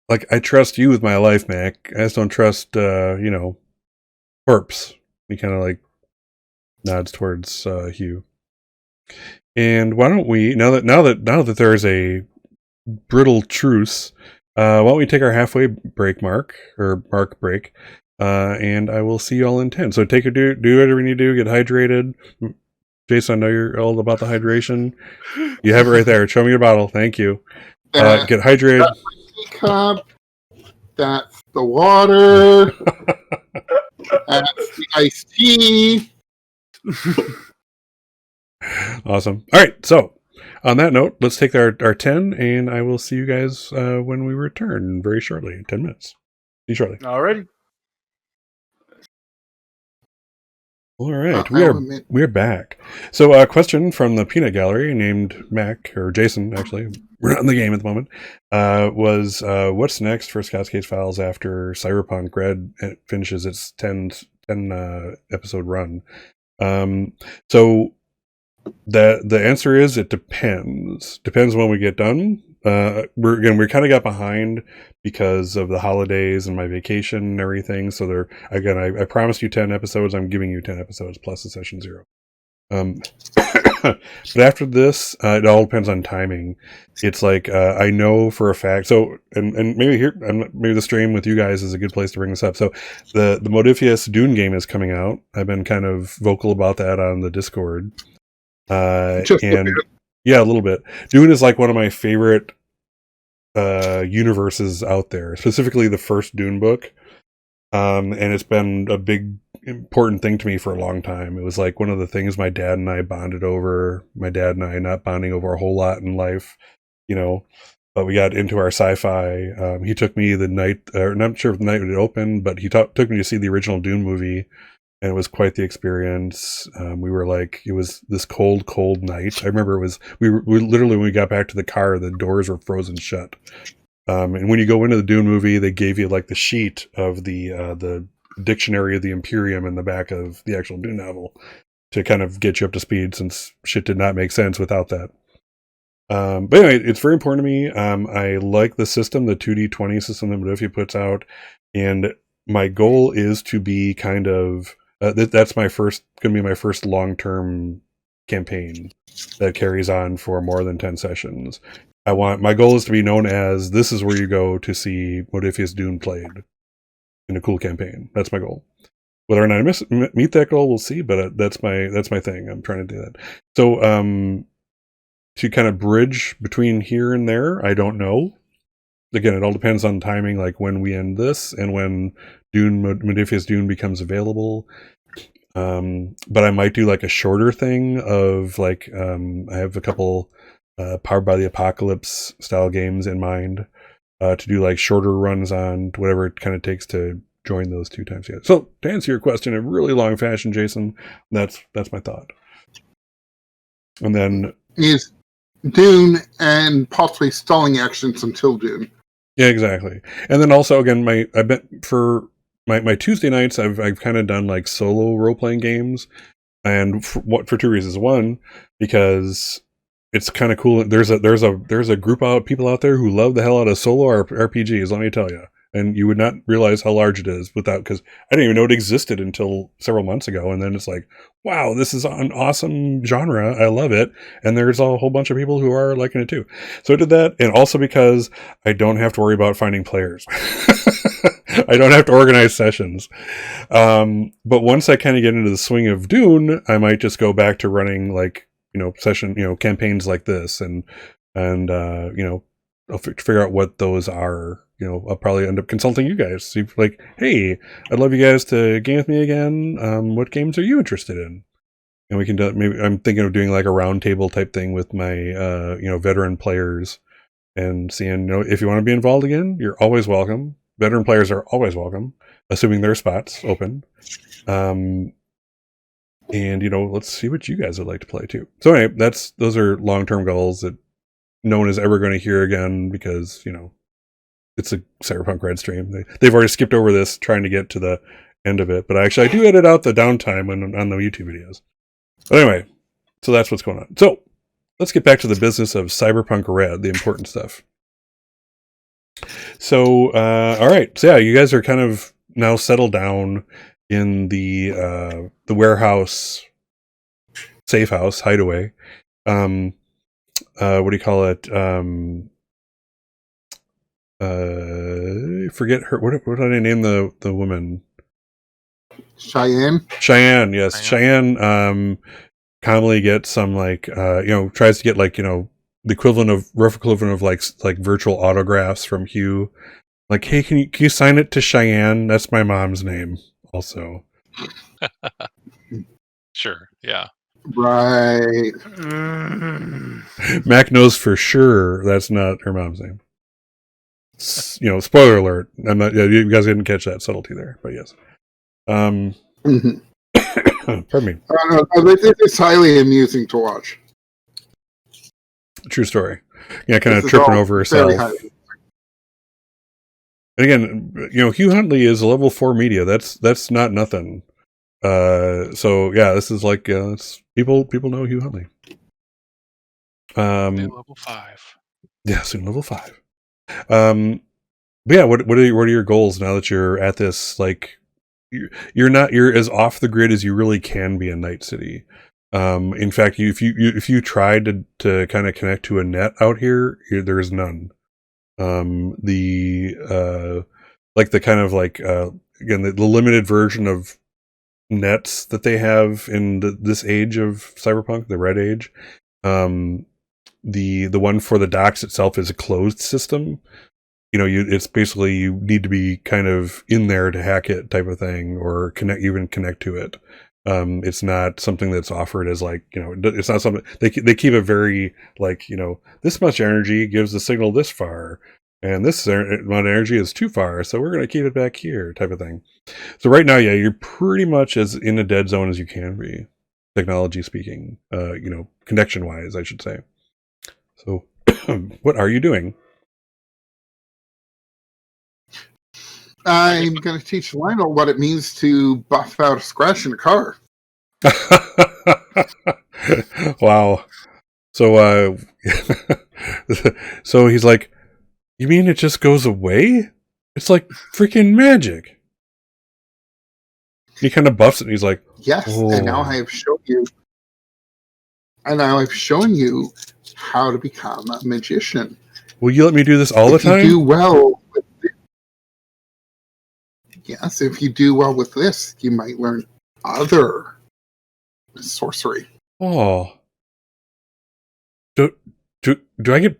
Like, I trust you with my life, Mac. I just don't trust, corpse. He kind of like nods towards Hugh. And why don't we now that there is a brittle truce, why don't we take our halfway break mark break, and I will see you all in 10. So do whatever you need to do. Get hydrated. Jason, I know you're all about the hydration. You have it right there. Show me your bottle. Thank you. Get hydrated. That's my teacup. That's the water. That's the iced tea. Awesome. All right. So on that note, let's take our 10, and I will see you guys when we return very shortly. 10 minutes. See you shortly. Alrighty. All right, we are back. So a question from the Peanut Gallery named Mac, or Jason, actually. We're not in the game at the moment. Was what's next for Scott's Case Files after Cyberpunk Red finishes its 10 episode run? So the answer is it depends. Depends when we get done. We kind of got behind because of the holidays and my vacation and everything. So I promised you 10 episodes. I'm giving you 10 episodes plus the session 0. But after this, it all depends on timing. It's like I know for a fact. So and maybe the stream with you guys is a good place to bring this up. So the Modifius Dune game is coming out. I've been kind of vocal about that on the Discord. Yeah, a little bit. Dune is like one of my favorite universes out there, specifically the first Dune book. And it's been a big, important thing to me for a long time. It was like one of the things my dad and I bonded over. My dad and I not bonding over a whole lot in life, but we got into our sci-fi. He took me the night, or not sure if the night it opened, but he took me to see the original Dune movie, and it was quite the experience. We were like, it was this cold night. I remember it was, we literally, when we got back to the car, the doors were frozen shut. And when you go into the Dune movie, they gave you like the sheet of the dictionary of the Imperium in the back of the actual Dune novel to kind of get you up to speed, since shit did not make sense without that. But anyway, it's very important to me. I like the system, the 2D20 system that Modiphi puts out, and my goal is to be kind of that's going to be my first long-term campaign that carries on for more than 10 sessions. My goal is to be known as, this is where you go to see Modiphius Dune played in a cool campaign. That's my goal. Whether or not I meet that goal, we'll see, but that's my thing. I'm trying to do that. So, to kind of bridge between here and there, I don't know. Again, it all depends on timing, like when we end this and when Modiphius Dune becomes available. But I might do like a shorter thing of like, I have a couple Powered by the Apocalypse style games in mind to do like shorter runs on whatever it kind of takes to join those 2 times together. So to answer your question in a really long fashion, Jason, that's my thought. And then is Dune and possibly stalling actions until Dune. Yeah, exactly. And then also, again, I bet for my Tuesday nights, I've kind of done like solo role playing games, and for 2 reasons. One, because it's kind of cool. There's a group of people out there who love the hell out of solo RPGs. Let me tell you, and you would not realize how large it is because I didn't even know it existed until several months ago. And then it's like, wow, this is an awesome genre. I love it. And there's a whole bunch of people who are liking it too. So I did that. And also because I don't have to worry about finding players. I don't have to organize sessions. But once I kind of get into the swing of Dune, I might just go back to running like, campaigns like this and I'll figure out what those are. I'll probably end up consulting you guys. See, like, hey, I'd love you guys to game with me again. What games are you interested in? And we can do, maybe I'm thinking of doing like a roundtable type thing with my, veteran players and seeing, if you want to be involved again, you're always welcome. Veteran players are always welcome, assuming their spots open. And, let's see what you guys would like to play too. So anyway, those are long-term goals that no one is ever going to hear again because, it's a Cyberpunk Red stream. They've already skipped over this trying to get to the end of it. But I do edit out the downtime on the YouTube videos. But anyway, so that's what's going on. So let's get back to the business of Cyberpunk Red, the important stuff. So, all right. So yeah, you guys are kind of now settled down in the warehouse, safe house, hideaway. What do you call it? Forget her. What did I name the woman? Cheyenne. Yes, Cheyenne. Commonly gets some tries to get the rough equivalent of like virtual autographs from Hugh. Like, hey, can you sign it to Cheyenne? That's my mom's name, also. Sure. Yeah. Right. Mac knows for sure that's not her mom's name. Spoiler alert. I'm not. Yeah, you guys didn't catch that subtlety there, but yes. Pardon me. It's highly amusing to watch. True story. Yeah, kind of tripping over herself. And again, Hugh Huntley is a level 4 media. That's not nothing. So yeah, this is like people know Hugh Huntley. Level 5. Yeah, soon level 5. But yeah, what are your goals now that you're at this? Like, you're as off the grid as you really can be in Night City. In fact, if you tried to kind of connect to a net out here, there is none. The limited version of nets that they have in this age of Cyberpunk, the Red Age. The one for the docks itself is a closed system. It's basically you need to be kind of in there to hack it type of thing, or connect to it. It's not something that's offered as like, it's not something they keep it very like, this much energy gives the signal this far, and this amount of energy is too far, so we're going to keep it back here, type of thing. So right now, yeah, you're pretty much as in a dead zone as you can be, technology speaking, connection wise, I should say. So, what are you doing? I'm going to teach Lionel what it means to buff out a scratch in a car. Wow. So, so he's like, you mean it just goes away? It's like freaking magic. He kind of buffs it, and he's like, yes, and now I have shown you. And now I've shown you how to become a magician. Will you let me do this all the time? If you do well with this, yes, if you do well with this, you might learn other sorcery. Oh. Do I get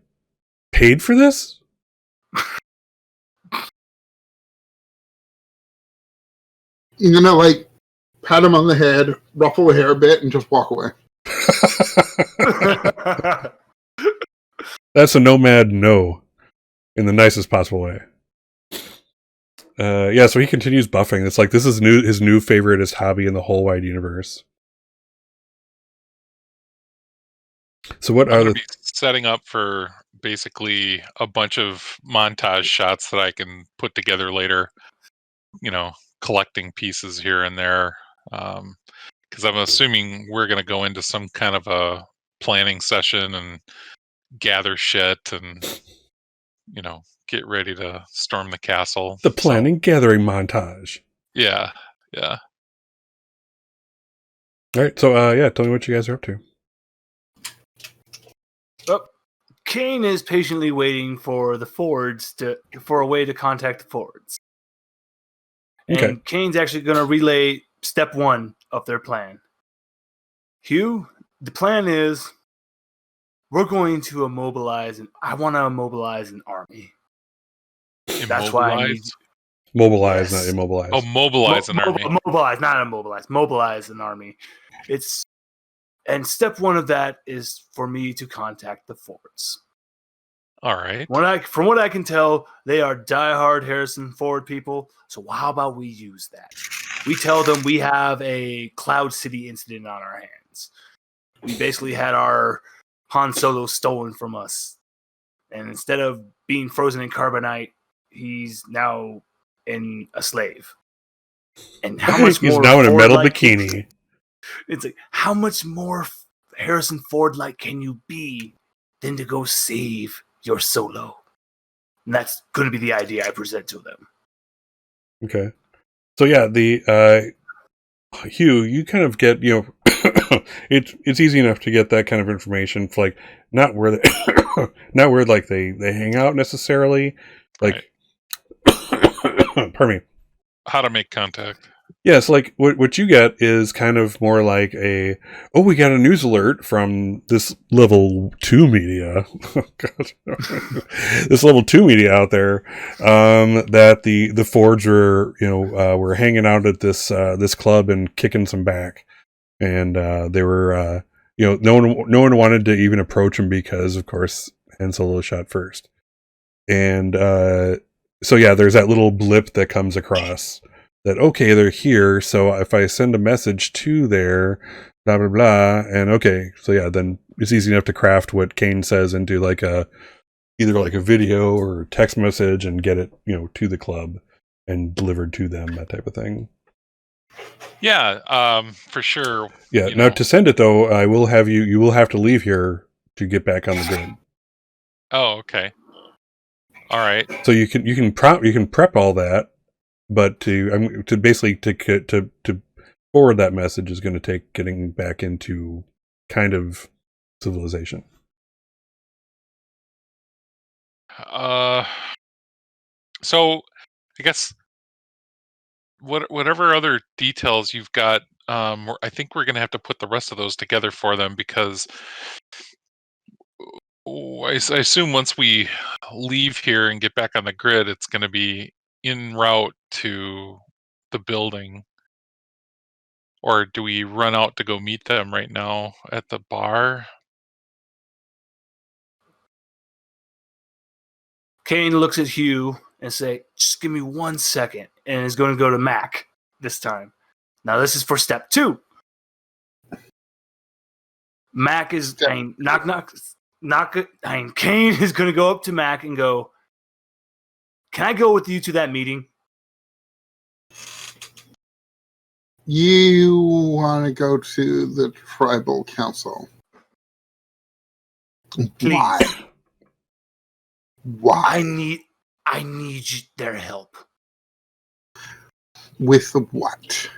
paid for this? You're gonna like pat him on the head, ruffle the hair a bit, and just walk away. That's a nomad no, in the nicest possible way. Yeah, so he continues buffing. It's like this is his new favoriteest hobby in the whole wide universe. So what are the be setting up for basically a bunch of montage shots that I can put together later, collecting pieces here and there, because I'm assuming we're going to go into some kind of a planning session and gather shit and get ready to storm the castle. The planning gathering montage. Yeah. All right, so yeah, tell me what you guys are up to. Oh, Kane is patiently waiting for the Fords for a way to contact the Fords. And Kane's actually going to relay step 1 of their plan. Hugh, the plan is we're going to immobilize, and I want to immobilize an army. That's why I need mobilize, not immobilize. Oh, mobilize an army. Mobilize, not immobilize. Mobilize an army. And step 1 of that is for me to contact the Fords. All right. From what I can tell, they are diehard Harrison Ford people. So how about we use that? We tell them we have a Cloud City incident on our hands. We basically had our Han Solo stolen from us. And instead of being frozen in carbonite, he's now in a slave. And how much he's more now in a metal bikini. It's like, how much more Harrison Ford-like can you be than to go save your Solo? And that's going to be the idea I present to them. Okay. So yeah, the Hugh, you kind of get, it's easy enough to get that kind of information. It's like not where they not where like they hang out necessarily. Like right. Pardon me. How to make contact. Yes, like what you get is kind of more like we got a news alert from this level 2 media. Oh, God. This level 2 media out there, that the Fords were, were hanging out at this club and kicking some back. And, they were, no one wanted to even approach him because of course Han Solo shot first. And, so yeah, there's that little blip that comes across that, okay, they're here, so if I send a message to their blah, blah, blah, and okay, so yeah, then it's easy enough to craft what Kane says into like either like a video or text message and get it, to the club and delivered to them, that type of thing. Yeah, for sure. Yeah, now to send it though, you will have to leave here to get back on the grid. Oh, okay. All right. So you can prep all that. But to basically to forward that message is going to take getting back into kind of civilization. So I guess whatever other details you've got, I think we're going to have to put the rest of those together for them because I assume once we leave here and get back on the grid, it's going to be en route to the building. Or do we run out to go meet them right now at the bar? Kane looks at Hugh and say, just give me 1 second, and is going to go to Mac this time. Now this is for step 2. Mac is Kane is going to go up to Mac and go, can I go with you to that meeting? You want to go to the tribal council? Please. Why? I need their help. With what?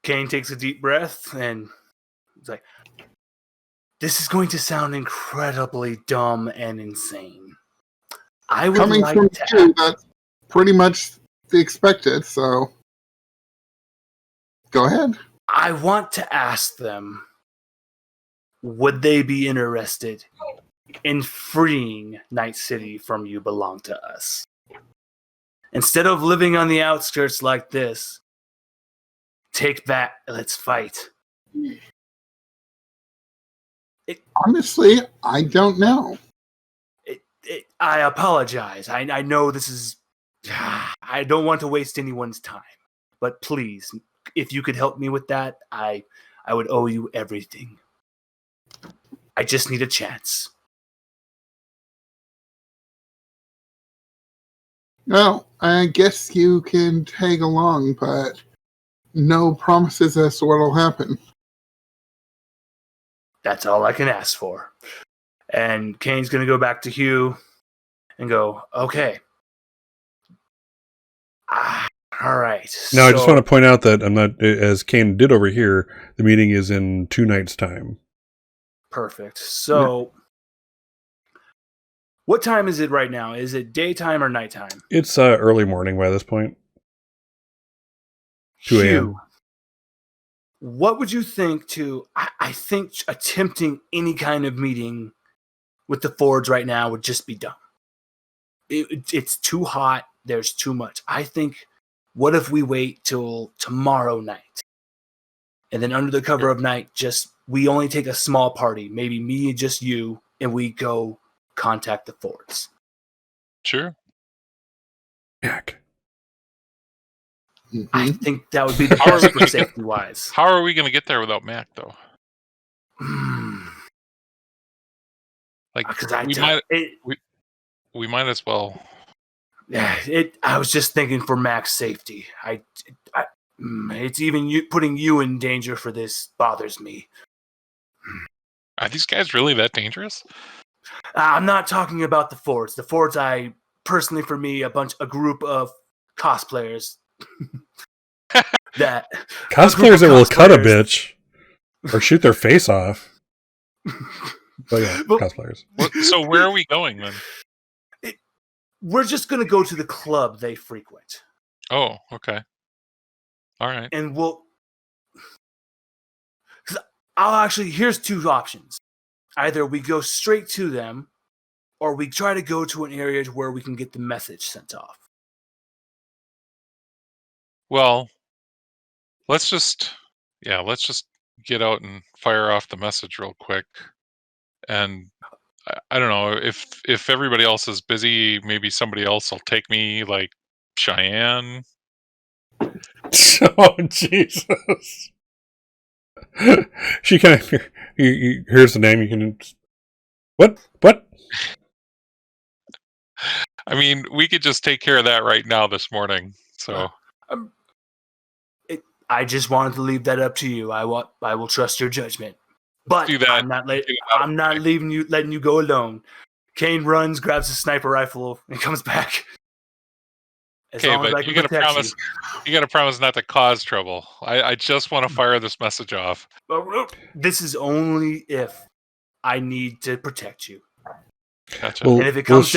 Kane takes a deep breath and he's like, this is going to sound incredibly dumb and insane. I would Coming like from to you, that's pretty much the expected, so go ahead. I want to ask them, would they be interested in freeing Night City from You Belong to Us? Instead of living on the outskirts like this, take that, let's fight. Honestly, I don't know. I apologize. I know this is... I don't want to waste anyone's time. But please, if you could help me with that, I would owe you everything. I just need a chance. Well, I guess you can tag along, but no promises as to what'll happen. That's all I can ask for. And Kane's going to go back to Hugh and go, okay. All right. Now, I just want to point out that I'm not, as Kane did over here, the meeting is in 2 nights' time. Perfect. So, what time is it right now? Is it daytime or nighttime? It's early morning by this point. 2 a.m. What would you think to... I think attempting any kind of meeting with the Fords right now would just be dumb. It's too hot. There's too much. I think, what if we wait till tomorrow night? And then under the cover of night, we only take a small party, maybe me and just you, and we go contact the Fords. Sure. Heck. I think that would be the best for safety-wise. How are we going to get there without Mac, though? Like, we might as well. Yeah, I was just thinking for Mac's safety. It's even putting you in danger for this bothers me. Are these guys really that dangerous? I'm not talking about the Fords. The Fords, personally, for me, a group of cosplayers that will cut a bitch or shoot their face off. But yeah, cosplayers. So where are we going then? We're just going to go to the club they frequent. Oh, okay. All right. And here's 2 options. Either we go straight to them, or we try to go to an area where we can get the message sent off. Well, let's just get out and fire off the message real quick. And I don't know, if everybody else is busy, maybe somebody else will take me, like Cheyenne. Oh, Jesus. She kind of, here's the name, you can... What? I mean, we could just take care of that right now this morning, so... I just wanted to leave that up to you. I will trust your judgment. But I'm not letting you go alone. Kane runs, grabs a sniper rifle, and comes back. Okay, but you gotta promise not to cause trouble. I just want to fire this message off. This is only if I need to protect you. Gotcha. And if it comes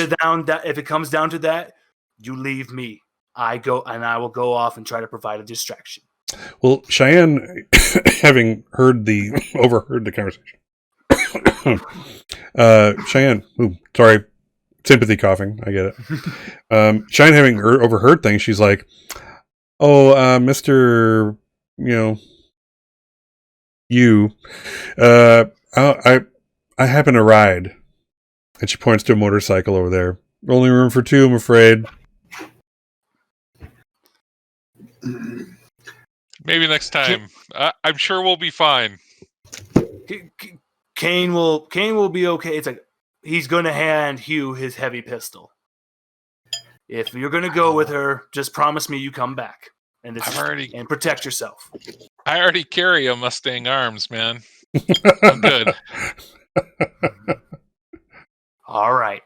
down to that, you leave me. I will go off and try to provide a distraction. Well, Cheyenne, having overheard the conversation. Cheyenne, sorry, sympathy coughing. I get it. Shine having overheard things, she's like, "Oh, Mr. You, I happen to ride," and she points to a motorcycle over there. Only room for two, I'm afraid. Maybe next time. I'm sure we'll be fine. Kane will be okay. It's like he's going to hand Hugh his heavy pistol. If you're going to go with her, just promise me you come back and and protect yourself. I already carry a Mustang Arms, man. I'm good. All right.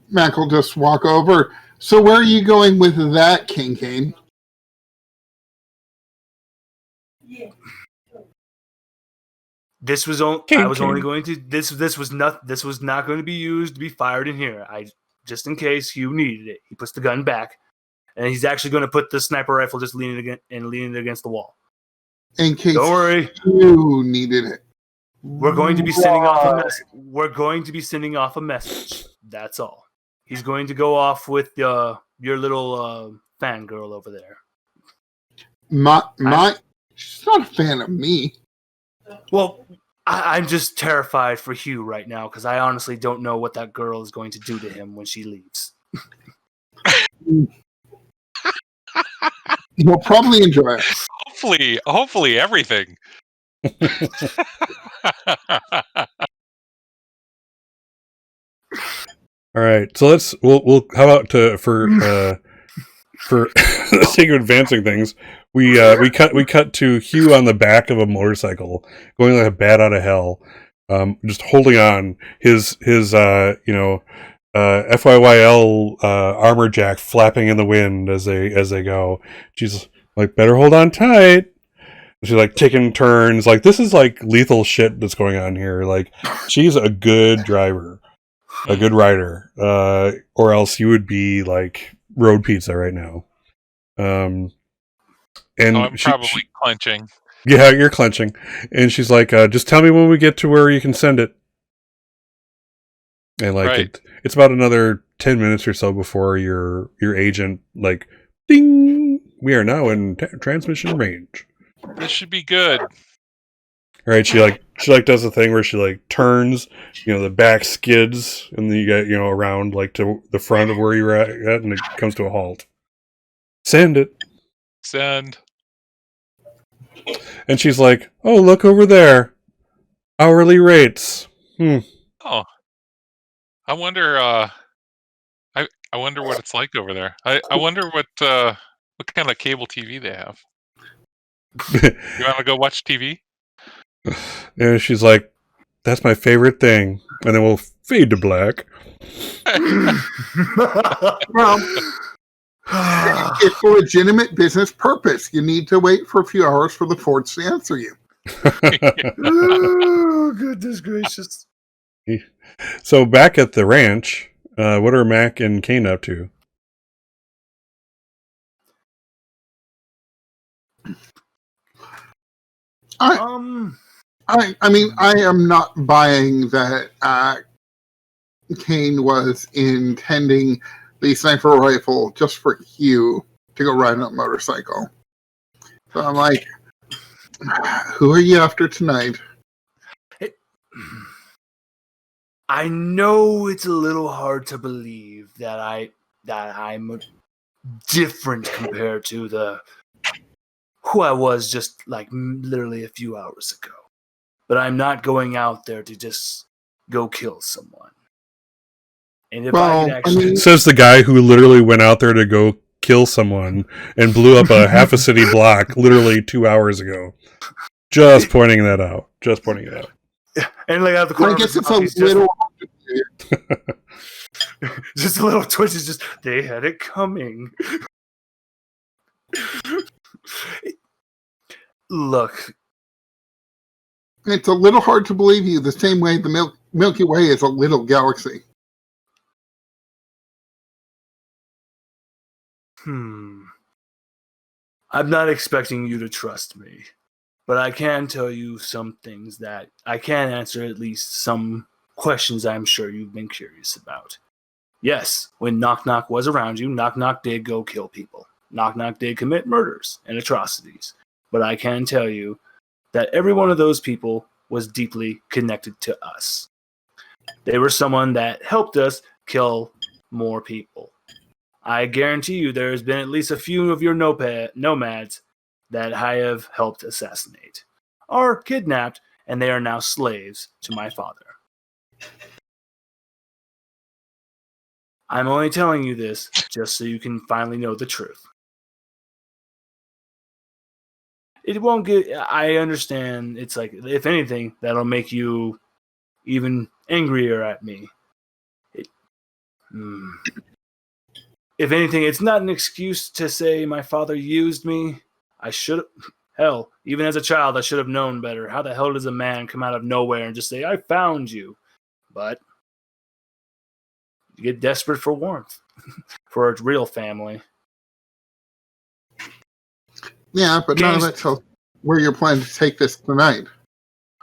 Mac will just walk over. So where are you going with that, King Kane? This was only going to this was not going to be used to be fired in here. Just in case Hugh needed it. He puts the gun back, and he's actually going to put the sniper rifle just leaning it against the wall. In case don't worry, you needed it. We're going to be sending off a message. We're going to be sending off a message. That's all. He's going to go off with your little fangirl over there. She's not a fan of me. Well, I'm just terrified for Hugh right now because I honestly don't know what that girl is going to do to him when she leaves. You'll probably enjoy it. Hopefully everything. All right, so we'll how about for the sake of advancing things, we cut to Hugh on the back of a motorcycle, going like a bat out of hell, just holding on. His FYYL armor jack flapping in the wind as they go. She's like, better hold on tight. She's like taking turns. Like, this is like lethal shit that's going on here. Like, she's a good driver, a good rider, or else you would be like road pizza right now. And I'm probably clenching. Yeah, you're clenching. And she's like, just tell me when we get to where you can send it. And like it's about another 10 minutes or so before your agent like, ding, we are now in transmission range. This should be good. Right, she does the thing where she like turns, the back skids, and then you get around like to the front of where you're at, and it comes to a halt. Send it. Send. And she's like, "Oh, look over there, hourly rates." Oh, I wonder. I wonder what it's like over there. I wonder what kind of cable TV they have. You want to go watch TV? And she's like, "That's my favorite thing." And then we'll fade to black. Well, it's a legitimate business purpose. You need to wait for a few hours for the Fords to answer you. Oh, goodness gracious. So back at the ranch, what are Mac and Kane up to? I mean, I am not buying that Kane was intending the sniper rifle just for Hugh to go ride on a motorcycle. So I'm like, who are you after tonight? I know it's a little hard to believe that I'm different compared to who I was just like literally a few hours ago. But I'm not going out there to just go kill someone. And if I could actually... Says the guy who literally went out there to go kill someone and blew up a half a city block literally 2 hours ago. Just pointing that out. And like out the corner, I guess it's a little... just a little twitch. Is just they had it coming. Look, it's a little hard to believe you. The same way the Milky Way is a little galaxy. I'm not expecting you to trust me, but I can tell you some things that I can answer at least some questions I'm sure you've been curious about. Yes, when Knock Knock was around you, Knock Knock did go kill people. Knock Knock did commit murders and atrocities. But I can tell you that every one of those people was deeply connected to us. They were someone that helped us kill more people. I guarantee you there has been at least a few of your nomads that I have helped assassinate, or kidnapped, and they are now slaves to my father. I'm only telling you this just so you can finally know the truth. It won't get. I understand. It's like, if anything, that'll make you even angrier at me. If anything, it's not an excuse to say my father used me. I should. Hell, even as a child, I should have known better. How the hell does a man come out of nowhere and just say, "I found you"? But you get desperate for warmth, for a real family. Yeah, but none of it tells where you're planning to take this tonight.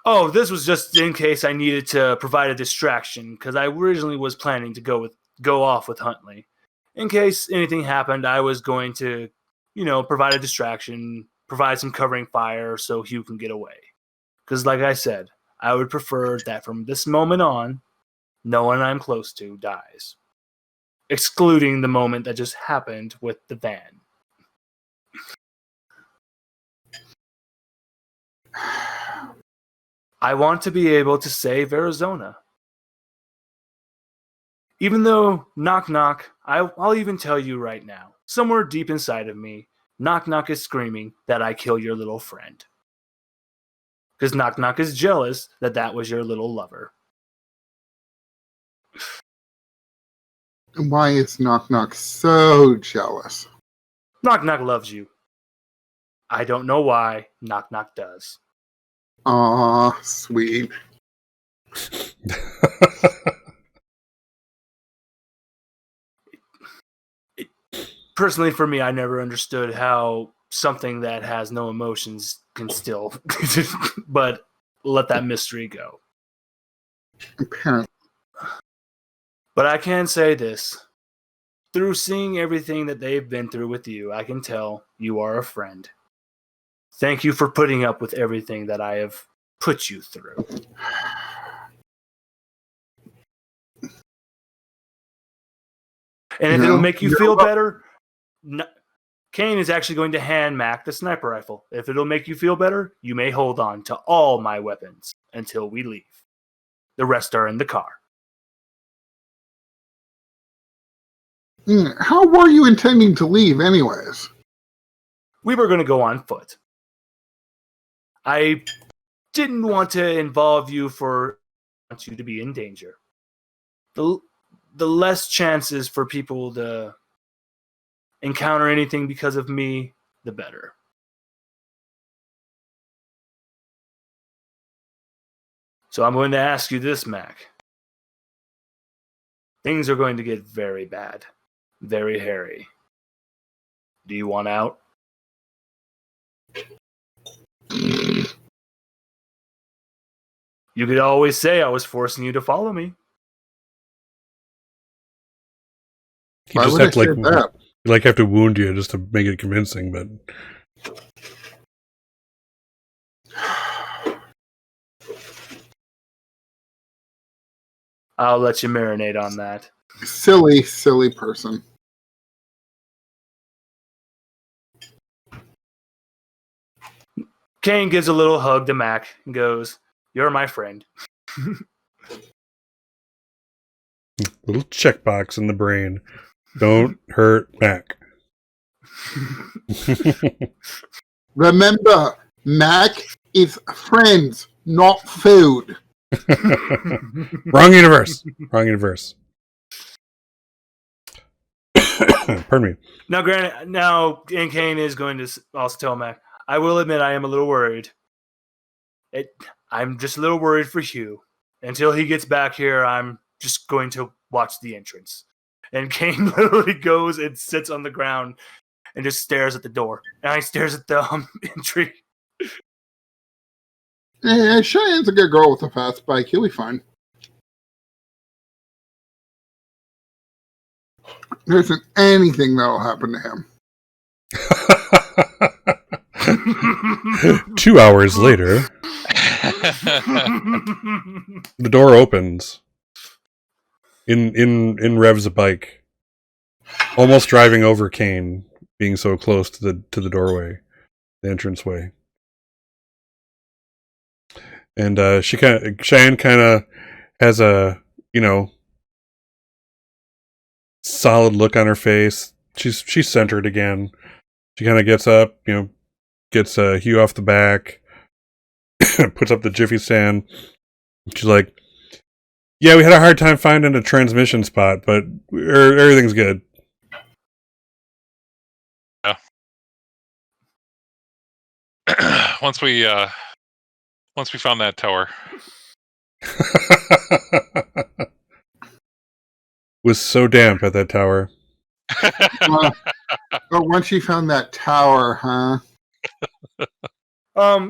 Oh, this was just in case I needed to provide a distraction, because I originally was planning to go off with Huntley. In case anything happened, I was going to, provide a distraction, provide some covering fire so Hugh can get away. Because like I said, I would prefer that from this moment on, no one I'm close to dies. Excluding the moment that just happened with the van. I want to be able to save Arizona. Even though Knock Knock, I'll even tell you right now, somewhere deep inside of me, Knock Knock is screaming that I kill your little friend. Because Knock Knock is jealous that was your little lover. Why is Knock Knock so jealous? Knock Knock loves you. I don't know why. Knock Knock does. Aw, sweet. Personally, for me, I never understood how something that has no emotions can still, but let that mystery go. Apparently. But I can say this. Through seeing everything that they've been through with you, I can tell you are a friend. Thank you for putting up with everything that I have put you through. And if it'll make you feel better, Kane is actually going to hand Mac the sniper rifle. If it'll make you feel better, you may hold on to all my weapons until we leave. The rest are in the car. How were you intending to leave anyways? We were going to go on foot. I didn't want to involve you want you to be in danger. The less chances for people to encounter anything because of me, the better. So I'm going to ask you this, Mac. Things are going to get very bad, very hairy. Do you want out? You could always say I was forcing you to follow me. You just have to have to wound you just to make it convincing, but I'll let you marinate on that. Silly, silly person. Kane gives a little hug to Mac and goes, "You're my friend." little checkbox in the brain. Don't hurt Mac. Remember, Mac is friends, not food. Wrong universe. Wrong universe. Pardon me. Now, granted, Kane is going to also tell Mac, I will admit I am a little worried. I'm just a little worried for Hugh. Until he gets back here, I'm just going to watch the entrance. And Kane literally goes and sits on the ground and just stares at the door. And I stares at the entry. Yeah, Cheyenne's a good girl with a fast bike. He'll be fine. There isn't anything that'll happen to him. 2 hours later, the door opens. In revs a bike, almost driving over Kane, being so close to the doorway, the entranceway. And Cheyenne kind of has a, solid look on her face. She's centered again. She kind of gets up, gets Hugh off the back, puts up the jiffy stand. She's like, "Yeah, we had a hard time finding a transmission spot, but everything's good." Yeah. Once we found that tower. Was so damp at that tower. But once you found that tower, huh?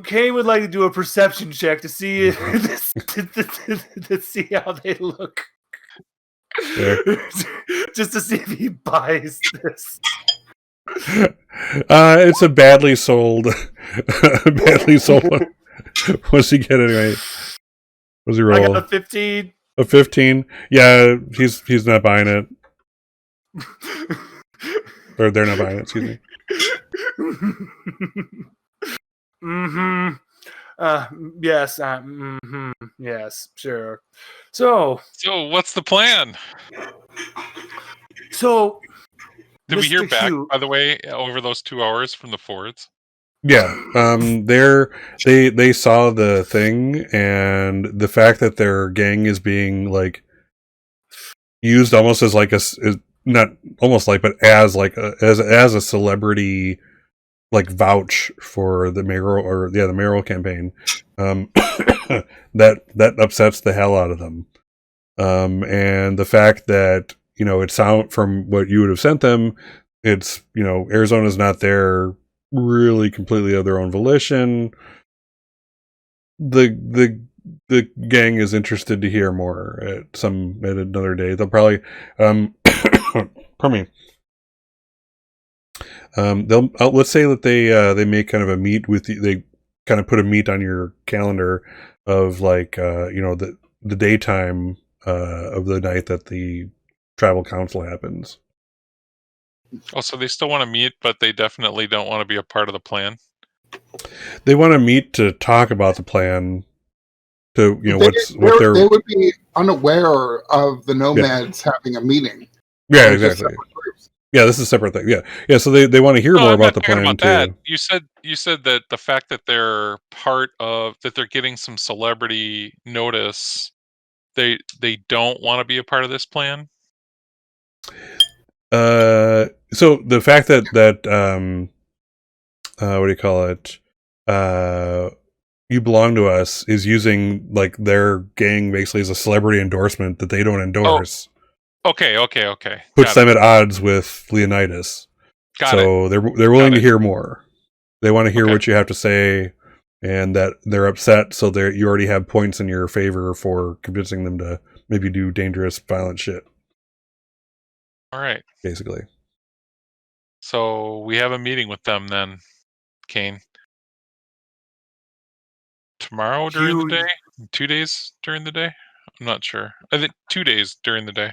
Kane would like to do a perception check to see to see how they look. Yeah. Just to see if he buys this. It's a badly sold one. What's he get anyway? What's he roll? I got a 15. A 15? Yeah, he's not buying it. Or they're not buying it, excuse me. Yes. Yes, sure. So what's the plan? So did we hear Mr. back, Hugh, by the way, over those 2 hours from the Fords? Yeah. They saw the thing, and the fact that their gang is being like used almost as like not almost like, but as like as a celebrity like vouch for the mayoral campaign. That upsets the hell out of them. And the fact that, it's sound from what you would have sent them, it's, Arizona's not there really completely of their own volition. The gang is interested to hear more at another day. They'll probably pardon me. Let's say that they make kind of a meet with you. They kind of put a meet on your calendar of like the daytime of the night that the tribal council happens. Oh, so they still want to meet, but they definitely don't want to be a part of the plan. They want to meet to talk about the plan. To they would be unaware of the nomads having a meeting. Yeah, exactly. Yeah, this is a separate thing. Yeah. So they want to hear more about the plan too. That. You said that the fact that they're that they're getting some celebrity notice, they don't want to be a part of this plan. So the fact that what do you call it? You belong to us is using like their gang basically as a celebrity endorsement that they don't endorse. Oh. Okay. Puts them at odds with Leonidas. So they're willing to hear more. They want to hear what you have to say, and that they're upset. So you already have points in your favor for convincing them to maybe do dangerous, violent shit. All right. Basically. So we have a meeting with them then, Kane. Tomorrow during the day? 2 days during the day? I'm not sure. I think 2 days during the day.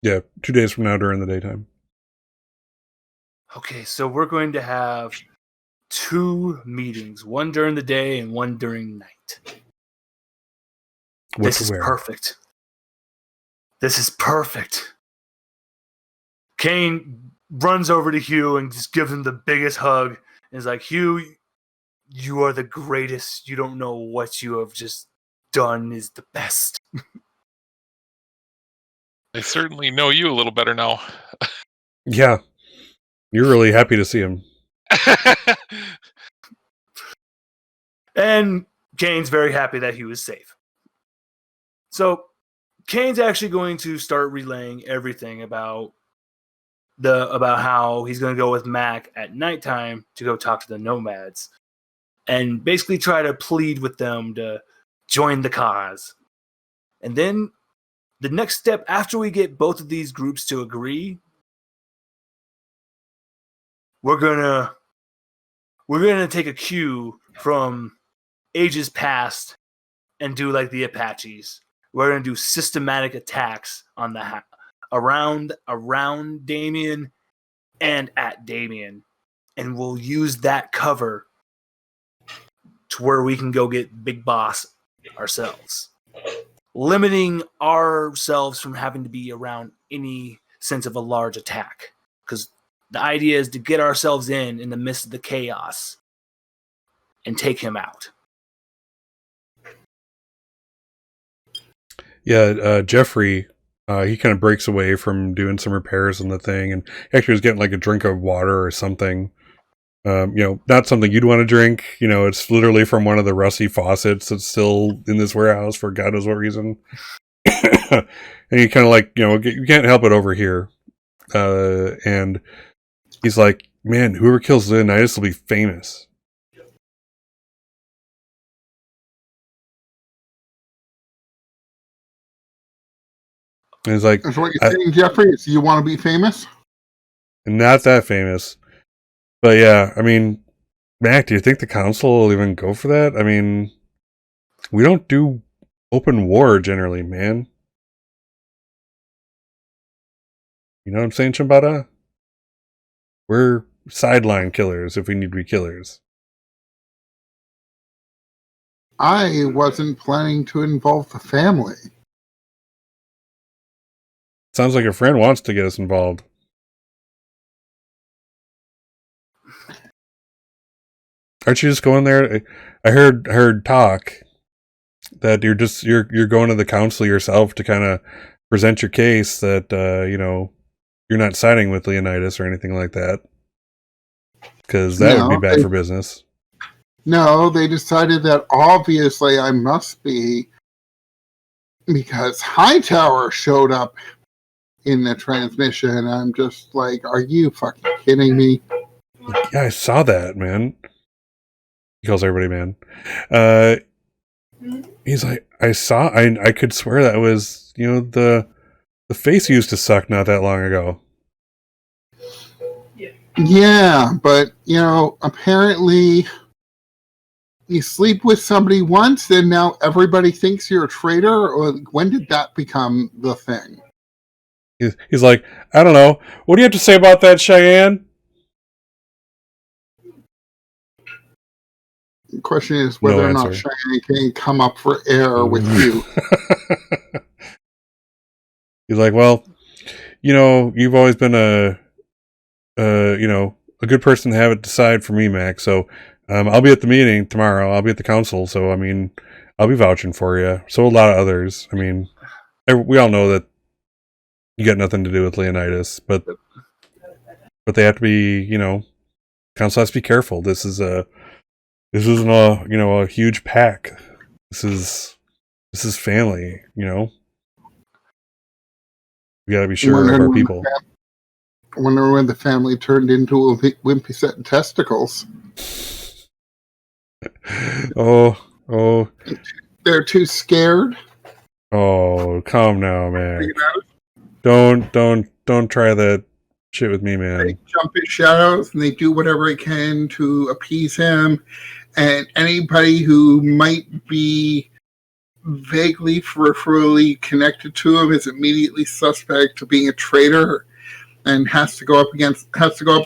Yeah, 2 days from now during the daytime. Okay, so we're going to have 2 meetings, one during the day and one during night. This is perfect. Kane runs over to Hugh and just gives him the biggest hug and is like, "Hugh, you are the greatest. You don't know what you have just done is the best." They certainly know you a little better now. Yeah. You're really happy to see him. And Kane's very happy that he was safe. So Kane's actually going to start relaying everything about how he's going to go with Mac at nighttime to go talk to the nomads and basically try to plead with them to join the cause. And then the next step after we get both of these groups to agree, we're gonna take a cue from ages past and do like the Apaches. We're gonna do systematic attacks on the around Damien and at Damien, and we'll use that cover to where we can go get Big Boss ourselves, limiting ourselves from having to be around any sense of a large attack. Because the idea is to get ourselves in the midst of the chaos and take him out. Yeah, Jeffrey, he kind of breaks away from doing some repairs on the thing, and he actually was getting like a drink of water or something. Not something you'd want to drink. It's literally from one of the rusty faucets that's still in this warehouse for God knows what reason. And you kind of like, you can't help it over here. And he's like, man, whoever kills Leonidas will be famous. And he's like, that's what you're saying, Jeffrey, is you want to be famous? Not that famous. But yeah, I mean, Mac, do you think the council will even go for that? I mean, we don't do open war generally, man. You know what I'm saying, Chambada? We're sideline killers if we need to be killers. I wasn't planning to involve the family. Sounds like a friend wants to get us involved. Aren't you just going there? I heard talk that you're going to the council yourself to kind of present your case that you're not siding with Leonidas or anything like that, because that would be bad for business. No, they decided that obviously I must be, because Hightower showed up in the transmission. I'm just like, are you fucking kidding me? Yeah, I saw that, man. He calls everybody man. He's like, I could swear that was, the face used to suck not that long ago. Yeah, but, apparently you sleep with somebody once and now everybody thinks you're a traitor? Or when did that become the thing? He's like, I don't know. What do you have to say about that, Cheyenne? The question is whether or not Cheyenne can come up for air with you. He's like, well, you've always been a good person to have it decide for me, Mac. So I'll be at the meeting tomorrow. I'll be at the council. So, I mean, I'll be vouching for you. So a lot of others. I mean, we all know that you got nothing to do with Leonidas, but they have to be, council has to be careful. This isn't a huge pack. This is family, We got to be sure of our people. I wonder when the family turned into a wimpy set of testicles. Oh. They're too scared. Oh, calm now, man. Don't try that shit with me, man. They jump in shadows and they do whatever they can to appease him. And anybody who might be vaguely peripherally connected to him is immediately suspect to being a traitor and has to go up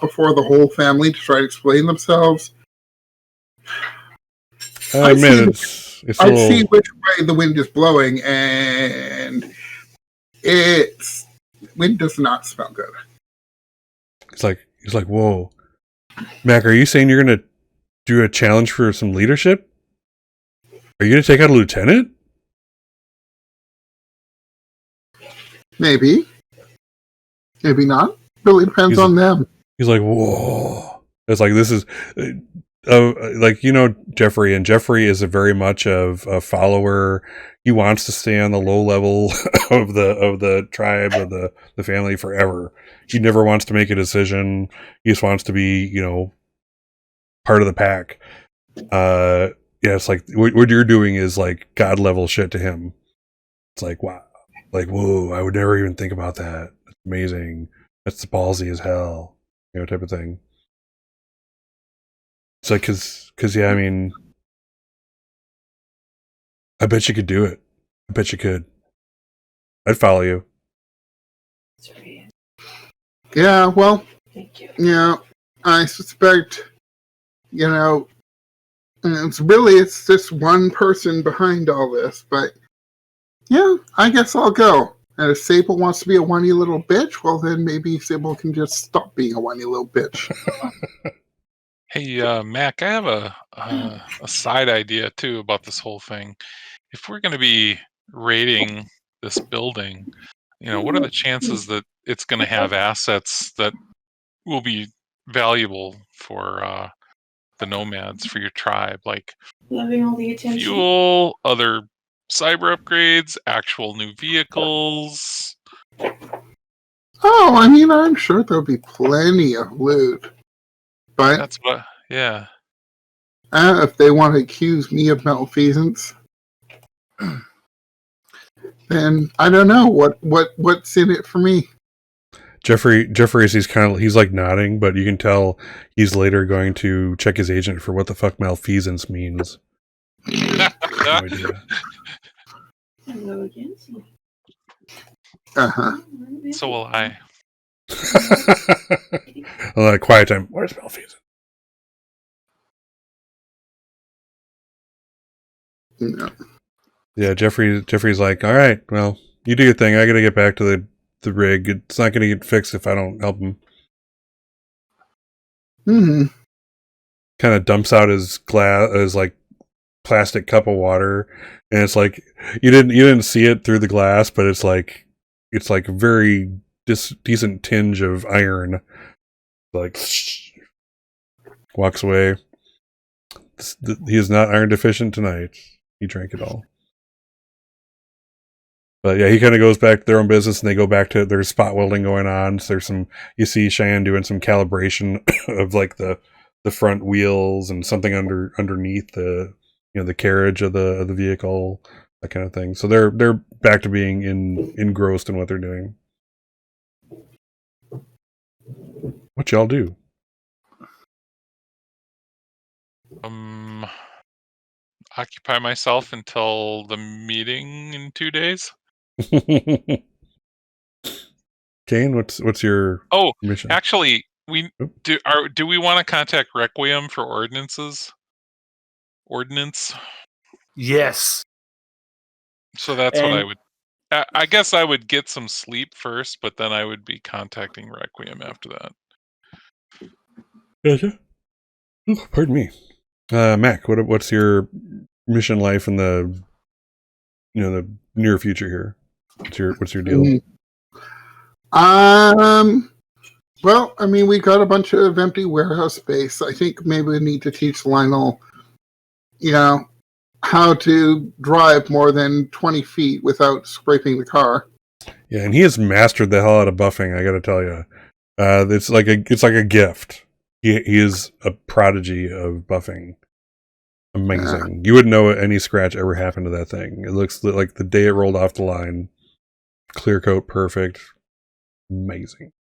before the whole family to try to explain themselves. I see which way the wind is blowing, and wind does not smell good. He's like, whoa, Mac, are you saying you're gonna do a challenge for some leadership? Are you gonna take out a lieutenant? Maybe not. Really depends on them. He's like, whoa. It's like, this is Jeffrey, and Jeffrey is very much of a follower. He wants to stay on the low level of the tribe, of the family forever. He never wants to make a decision. He just wants to be, part of the pack. It's like what you're doing is like God level shit to him. It's like, wow. like, whoa, I would never even think about that. That's amazing. That's ballsy as hell, type of thing. It's like, cause yeah, I mean, I bet you could do it. I bet you could. I'd follow you. Yeah, well, Thank you. yeah, I suspect, it's just one person behind all this, but yeah, I guess I'll go. And if Sable wants to be a whiny little bitch, well then maybe Sable can just stop being a whiny little bitch. Hey, Mac, I have a side idea too about this whole thing. If we're going to be raiding this building, what are the chances that it's going to have assets that will be valuable for the nomads, for your tribe, like Loving all the attention. fuel, other cyber upgrades, actual new vehicles? Oh, I mean, I'm sure there'll be plenty of loot. But That's what, yeah. if they want to accuse me of malfeasance, then I don't know what's in it for me. Jeffrey, he's like nodding, but you can tell he's later going to check his agent for what the fuck malfeasance means. No idea. Hello again. Uh-huh. So will I. A lot of quiet time. Where's malfeasance? No. Yeah, Jeffrey's like, all right, well, you do your thing. I got to get back to the rig. It's not going to get fixed if I don't help him. Mm-hmm. Kind of dumps out his like plastic cup of water, and it's like you didn't see it through the glass, but it's like a very decent tinge of iron. Like walks away. He is not iron deficient tonight. He drank it all. But yeah, he kind of goes back to their own business, and they go back to there's spot welding going on. So you see Cheyenne doing some calibration of like the front wheels and something underneath the the carriage of the vehicle, that kind of thing. So they're back to being engrossed in what they're doing. What y'all do? Occupy myself until the meeting in 2 days. Kane, what's your mission? Actually, do we want to contact Requiem for ordinance? Yes. So that's what I would. I guess I would get some sleep first, but then I would be contacting Requiem after that. Gotcha. Oh, pardon me, Mac. What's your mission life in the the near future here? What's your deal? Well, I mean, we got a bunch of empty warehouse space. I think maybe we need to teach Lionel, how to drive more than 20 feet without scraping the car. Yeah, and he has mastered the hell out of buffing. I got to tell you, it's like a gift. He is a prodigy of buffing. Amazing. You wouldn't know any scratch ever happened to that thing. It looks like the day it rolled off the line. Clear coat, perfect. Amazing.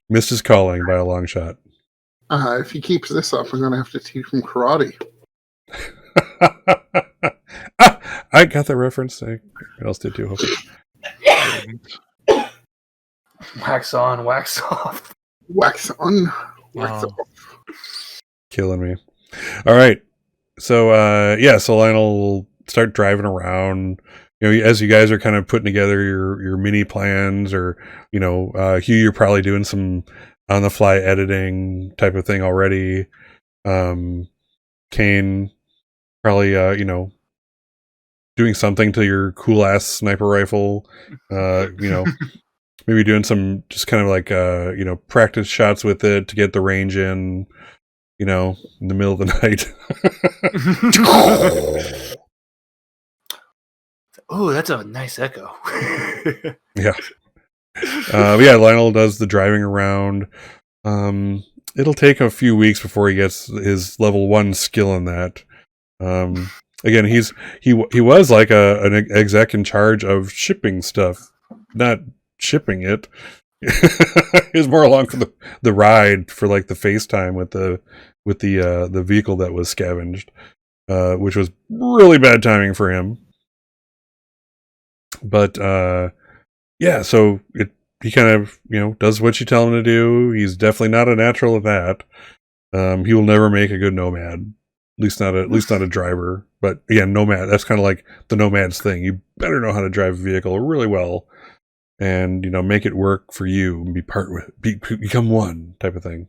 Missed his calling by a long shot. If he keeps this up, I'm going to have to teach him karate. I got the reference. I else did too, hopefully. Wax on, wax off. Wax on, wax off. Killing me. All right. So, so Lionel will start driving around. As you guys are kind of putting together your mini plans, or Hugh, you're probably doing some on the fly editing type of thing already. Kane probably doing something to your cool ass sniper rifle. Maybe doing some just kind of like practice shots with it to get the range in. In the middle of the night. Oh, that's a nice echo. Yeah. Lionel does the driving around. It'll take a few weeks before he gets his level 1 skill in that. again, he was like an exec in charge of shipping stuff, not shipping it. He was more along for the ride for like the FaceTime with the vehicle that was scavenged, which was really bad timing for him. But yeah, so he kind of does what you tell him to do. He's definitely not a natural at that. He will never make a good nomad. At least not a driver. But again, nomad, that's kind of like the nomad's thing. You better know how to drive a vehicle really well and make it work for you and become one type of thing.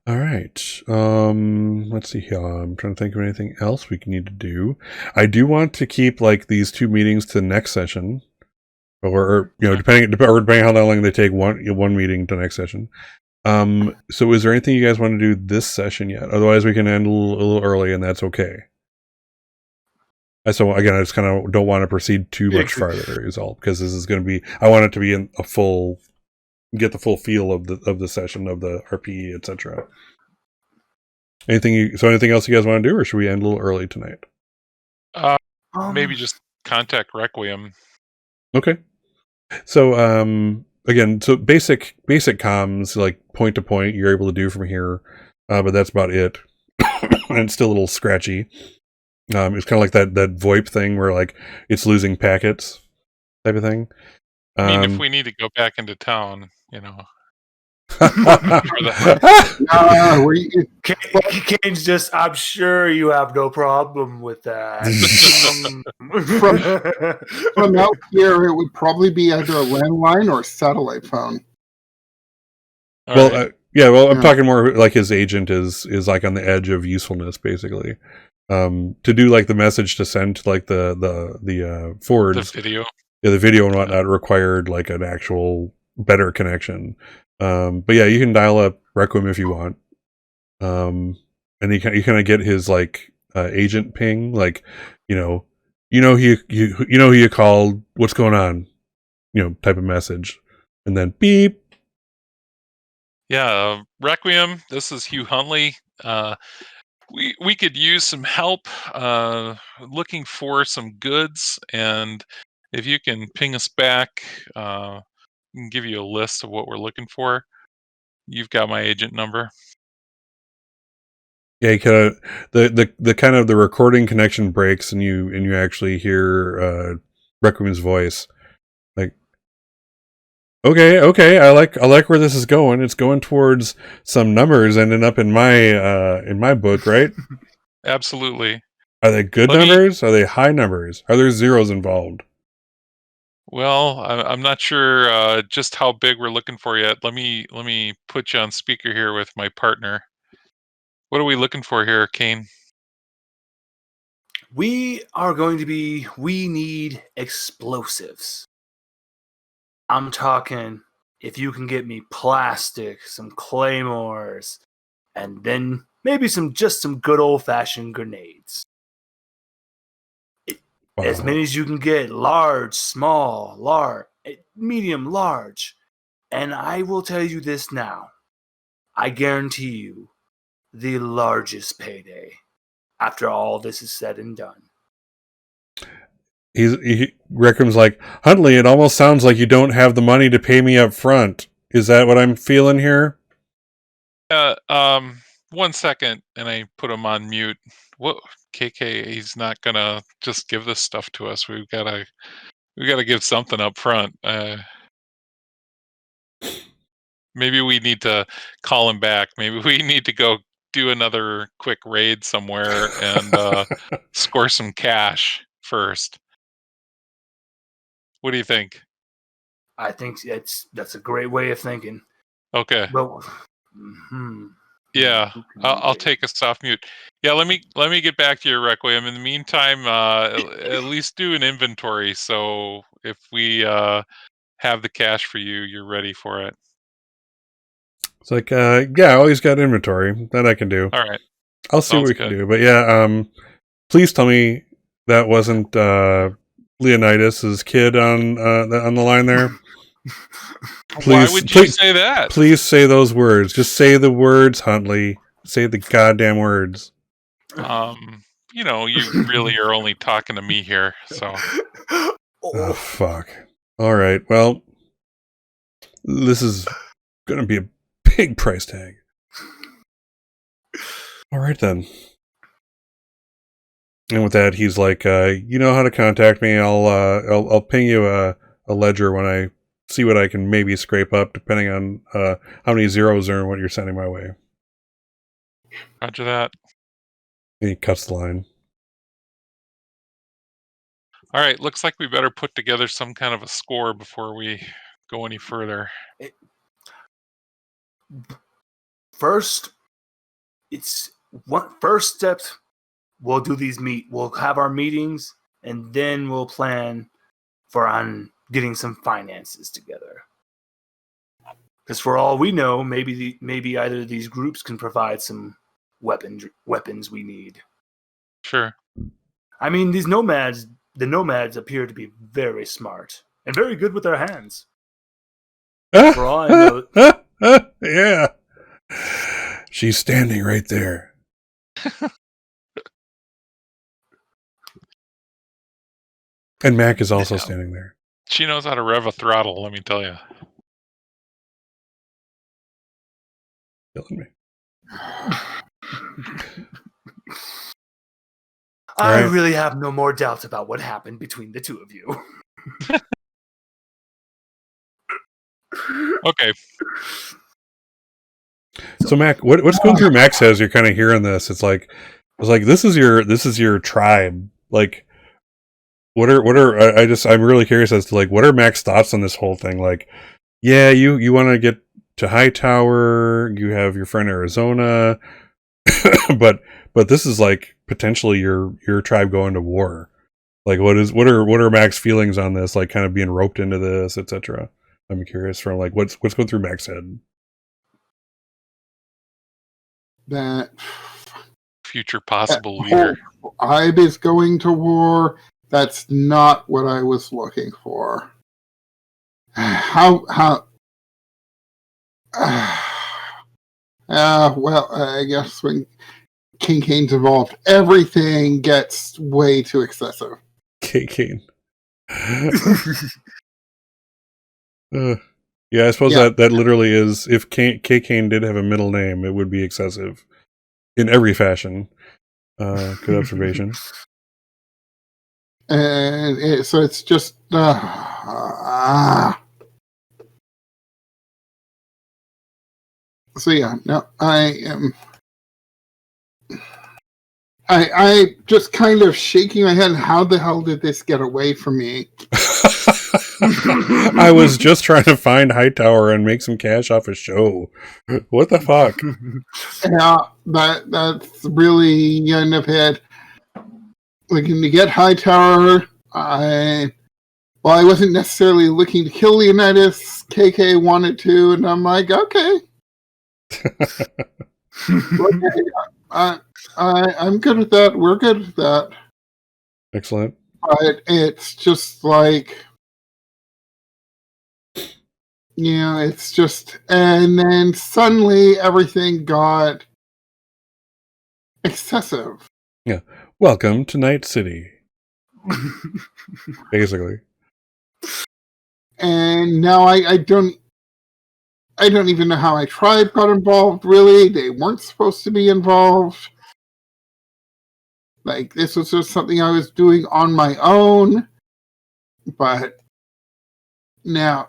All right. Let's see here. I'm trying to think of anything else we need to do. I do want to keep like these 2 meetings to the next session. Or depending how long they take, one meeting to the next session. So is there anything you guys want to do this session yet? Otherwise, we can end a little early, and that's okay. So again, I just kind of don't want to proceed too much farther, is all, because this is going to be. I want it to be in a full, get the full feel of the session, of the RPE, etc. Anything else you guys want to do, or should we end a little early tonight? Maybe just contact Requiem. Okay. So again, so basic comms, like point to point, you're able to do from here, but that's about it. And it's still a little scratchy. It's kind of like that VoIP thing where like it's losing packets type of thing. I mean, if we need to go back into town, Kane's just, I'm sure you have no problem with that. From out here, it would probably be either a landline or a satellite phone. I'm talking more like his agent is like on the edge of usefulness, basically. To do like the message to send to like the forwards, the video. Yeah, the video and whatnot required like an actual better connection. But yeah, you can dial up Requiem if you want. And you kind of get his like agent ping, like who you called, what's going on, type of message, and then beep. Yeah, Requiem. This is Hugh Huntley. We could use some help looking for some goods, and if you can ping us back, I can give you a list of what we're looking for. You've got my agent number. Yeah, you kind of the kind of the recording connection breaks, and you actually hear Requiem's voice. Like, okay, I like where this is going. It's going towards some numbers ending up in my book, right? Absolutely. Are they good numbers? Are they high numbers? Are there zeros involved? Well, I'm not sure just how big we're looking for yet. Let me put you on speaker here with my partner. What are we looking for here, Kane? We need explosives. I'm talking, if you can get me plastic, some claymores, and then maybe some good old-fashioned grenades. Wow. As many as you can get, large, small, large, medium, large. And I will tell you this now. I guarantee you the largest payday after all this is said and done. Reckham's like, Huntley, it almost sounds like you don't have the money to pay me up front. Is that what I'm feeling here? 1 second, and I put him on mute. What, KK? He's not gonna just give this stuff to us. We gotta give something up front. Maybe we need to call him back. Maybe we need to go do another quick raid somewhere and score some cash first. What do you think? I think that's a great way of thinking. Okay. But, yeah, I'll take us off mute. Yeah, let me get back to your Requiem. In the meantime, at least do an inventory, so if we have the cash for you, you're ready for it. It's like, I always got inventory that I can do. All right, I'll see what we can do. But yeah, please tell me that wasn't Leonidas's kid on the line there. Please, why would you say that? Please say those words. Just say the words, Huntley. Say the goddamn words. You really are only talking to me here, so. Oh, fuck. All right. Well, this is going to be a big price tag. All right, then. And with that, he's like, you know how to contact me. I'll ping you a ledger when I see what I can maybe scrape up, depending on how many zeros are and what you're sending my way. Roger that. And he cuts the line. All right, looks like we better put together some kind of a score before we go any further. First steps. We'll do we'll have our meetings, and then we'll plan on getting some finances together. Because for all we know, maybe either of these groups can provide some weapons we need. Sure. I mean, the nomads appear to be very smart and very good with their hands. For all I know, yeah, she's standing right there. And Mac is also standing there. She knows how to rev a throttle, let me tell you. Killing me. I really have no more doubts about what happened between the two of you. Okay. So Mac, what's going through Mac's head as you're kind of hearing this? It's like this is your tribe. Like, I'm really curious as to like what are Mac's thoughts on this whole thing? Like, yeah, you want to get to Hightower, you have your friend Arizona, but this is like potentially your tribe going to war. Like, what are Mac's feelings on this? Like, kind of being roped into this, etc. I'm curious from like what's going through Mac's head. That future possible leader. Tribe is going to war. That's not what I was looking for. Well, I guess when King Kane's involved, everything gets way too excessive. King Kane. Yeah, I suppose that literally is, if K. Kane did have a middle name, it would be excessive in every fashion. Good observation. And so it's just so yeah, no, I just kind of shaking my head. How the hell did this get away from me? I was just trying to find Hightower and make some cash off a show. What the fuck? Yeah, that's really kind of it. Looking to get Hightower. I wasn't necessarily looking to kill Leonidas. KK wanted to, and I'm like, okay. Okay, I'm good with that. We're good with that. Excellent. But it's just like, it's just, and then suddenly everything got excessive. Yeah. Welcome to Night City. Basically. And now I don't even know how my tribe got involved, really. They weren't supposed to be involved. Like, this was just something I was doing on my own. But now,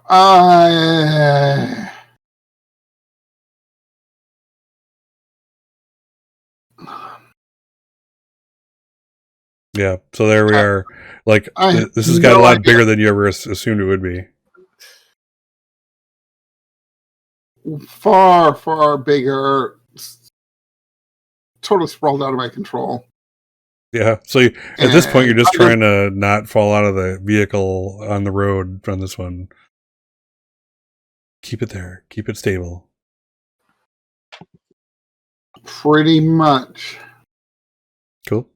yeah, so there we are. Like, this has got a lot bigger than you ever assumed it would be. Far, far bigger. Totally sprawled out of my control. Yeah, so at this point, you're just trying to not fall out of the vehicle on the road on this one. Keep it there. Keep it stable. Pretty much. Cool.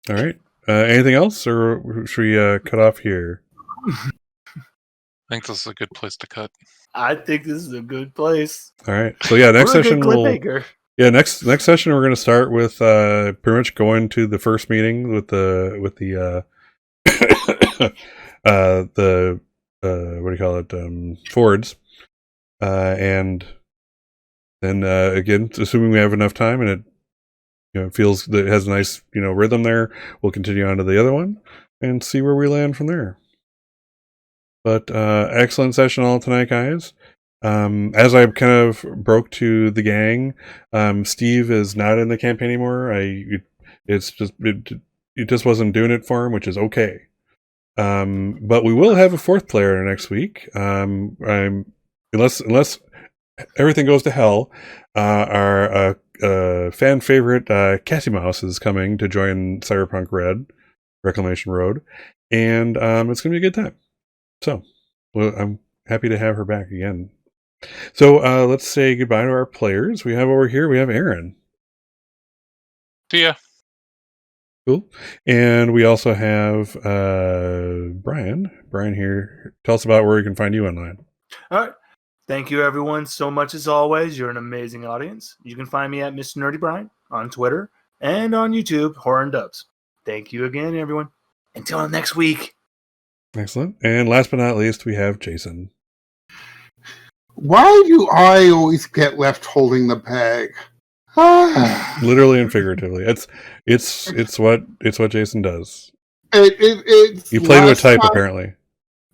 All right. Anything else, or should we cut off here? I think this is a good place to cut. I think this is a good place. All right. So yeah, next session Yeah, next session we're going to start with pretty much going to the first meeting with the the what do you call it, Fords, and then again, assuming we have enough time and it feels that it has a nice rhythm there, we'll continue on to the other one and see where we land from there. But excellent session all tonight, guys. As I kind of broke to the gang, Steve is not in the campaign anymore. It just wasn't doing it for him, which is okay. But we will have a fourth player next week. Unless everything goes to hell, our fan favorite Cassie Mouse is coming to join Cyberpunk Red, Reclamation Road, and it's going to be a good time. So, I'm happy to have her back again. So let's say goodbye to our players. We have over here, we have Aaron. See ya. Cool. And we also have Brian. Brian here. Tell us about where we can find you online. All right. Thank you, everyone, so much as always. You're an amazing audience. You can find me at Mr. Nerdy Brian on Twitter and on YouTube, Horror and Dubs. Thank you again, everyone. Until next week. Excellent. And last but not least, we have Jason. Why do I always get left holding the bag? Literally and figuratively. It's what Jason does. You play to a type, apparently.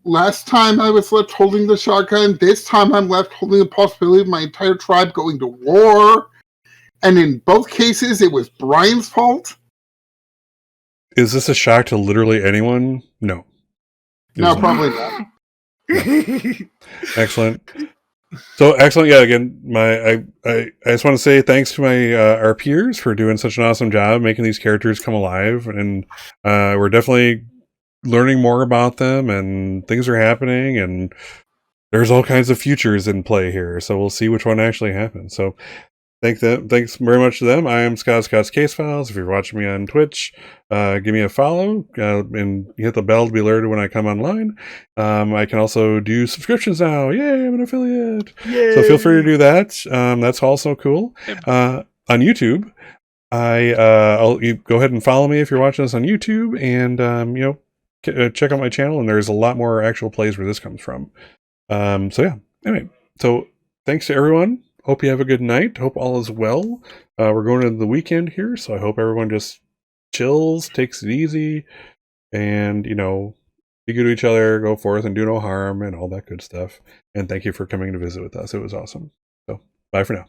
Last time I was left holding the shotgun. This time I'm left holding the possibility of my entire tribe going to war. And in both cases, it was Brian's fault. Is this a shock to literally anyone? No. No, probably not. Excellent. So excellent. Yeah, again, I just want to say thanks to my our peers for doing such an awesome job making these characters come alive, and we're definitely learning more about them, and things are happening, and there's all kinds of futures in play here. So we'll see which one actually happens. So thanks very much to them. I am Scott's Case Files. If you're watching me on Twitch, give me a follow and hit the bell to be alerted when I come online. I can also do subscriptions now. Yay, I'm an affiliate. Yay. So feel free to do that. That's also cool. On YouTube, you go ahead and follow me if you're watching this on YouTube, and check out my channel. And there's a lot more actual plays where this comes from. So yeah. Anyway, so thanks to everyone. Hope you have a good night. Hope all is well. We're going into the weekend here, so I hope everyone just chills, takes it easy, and, be good to each other, go forth and do no harm, and all that good stuff. And thank you for coming to visit with us. It was awesome. So, bye for now.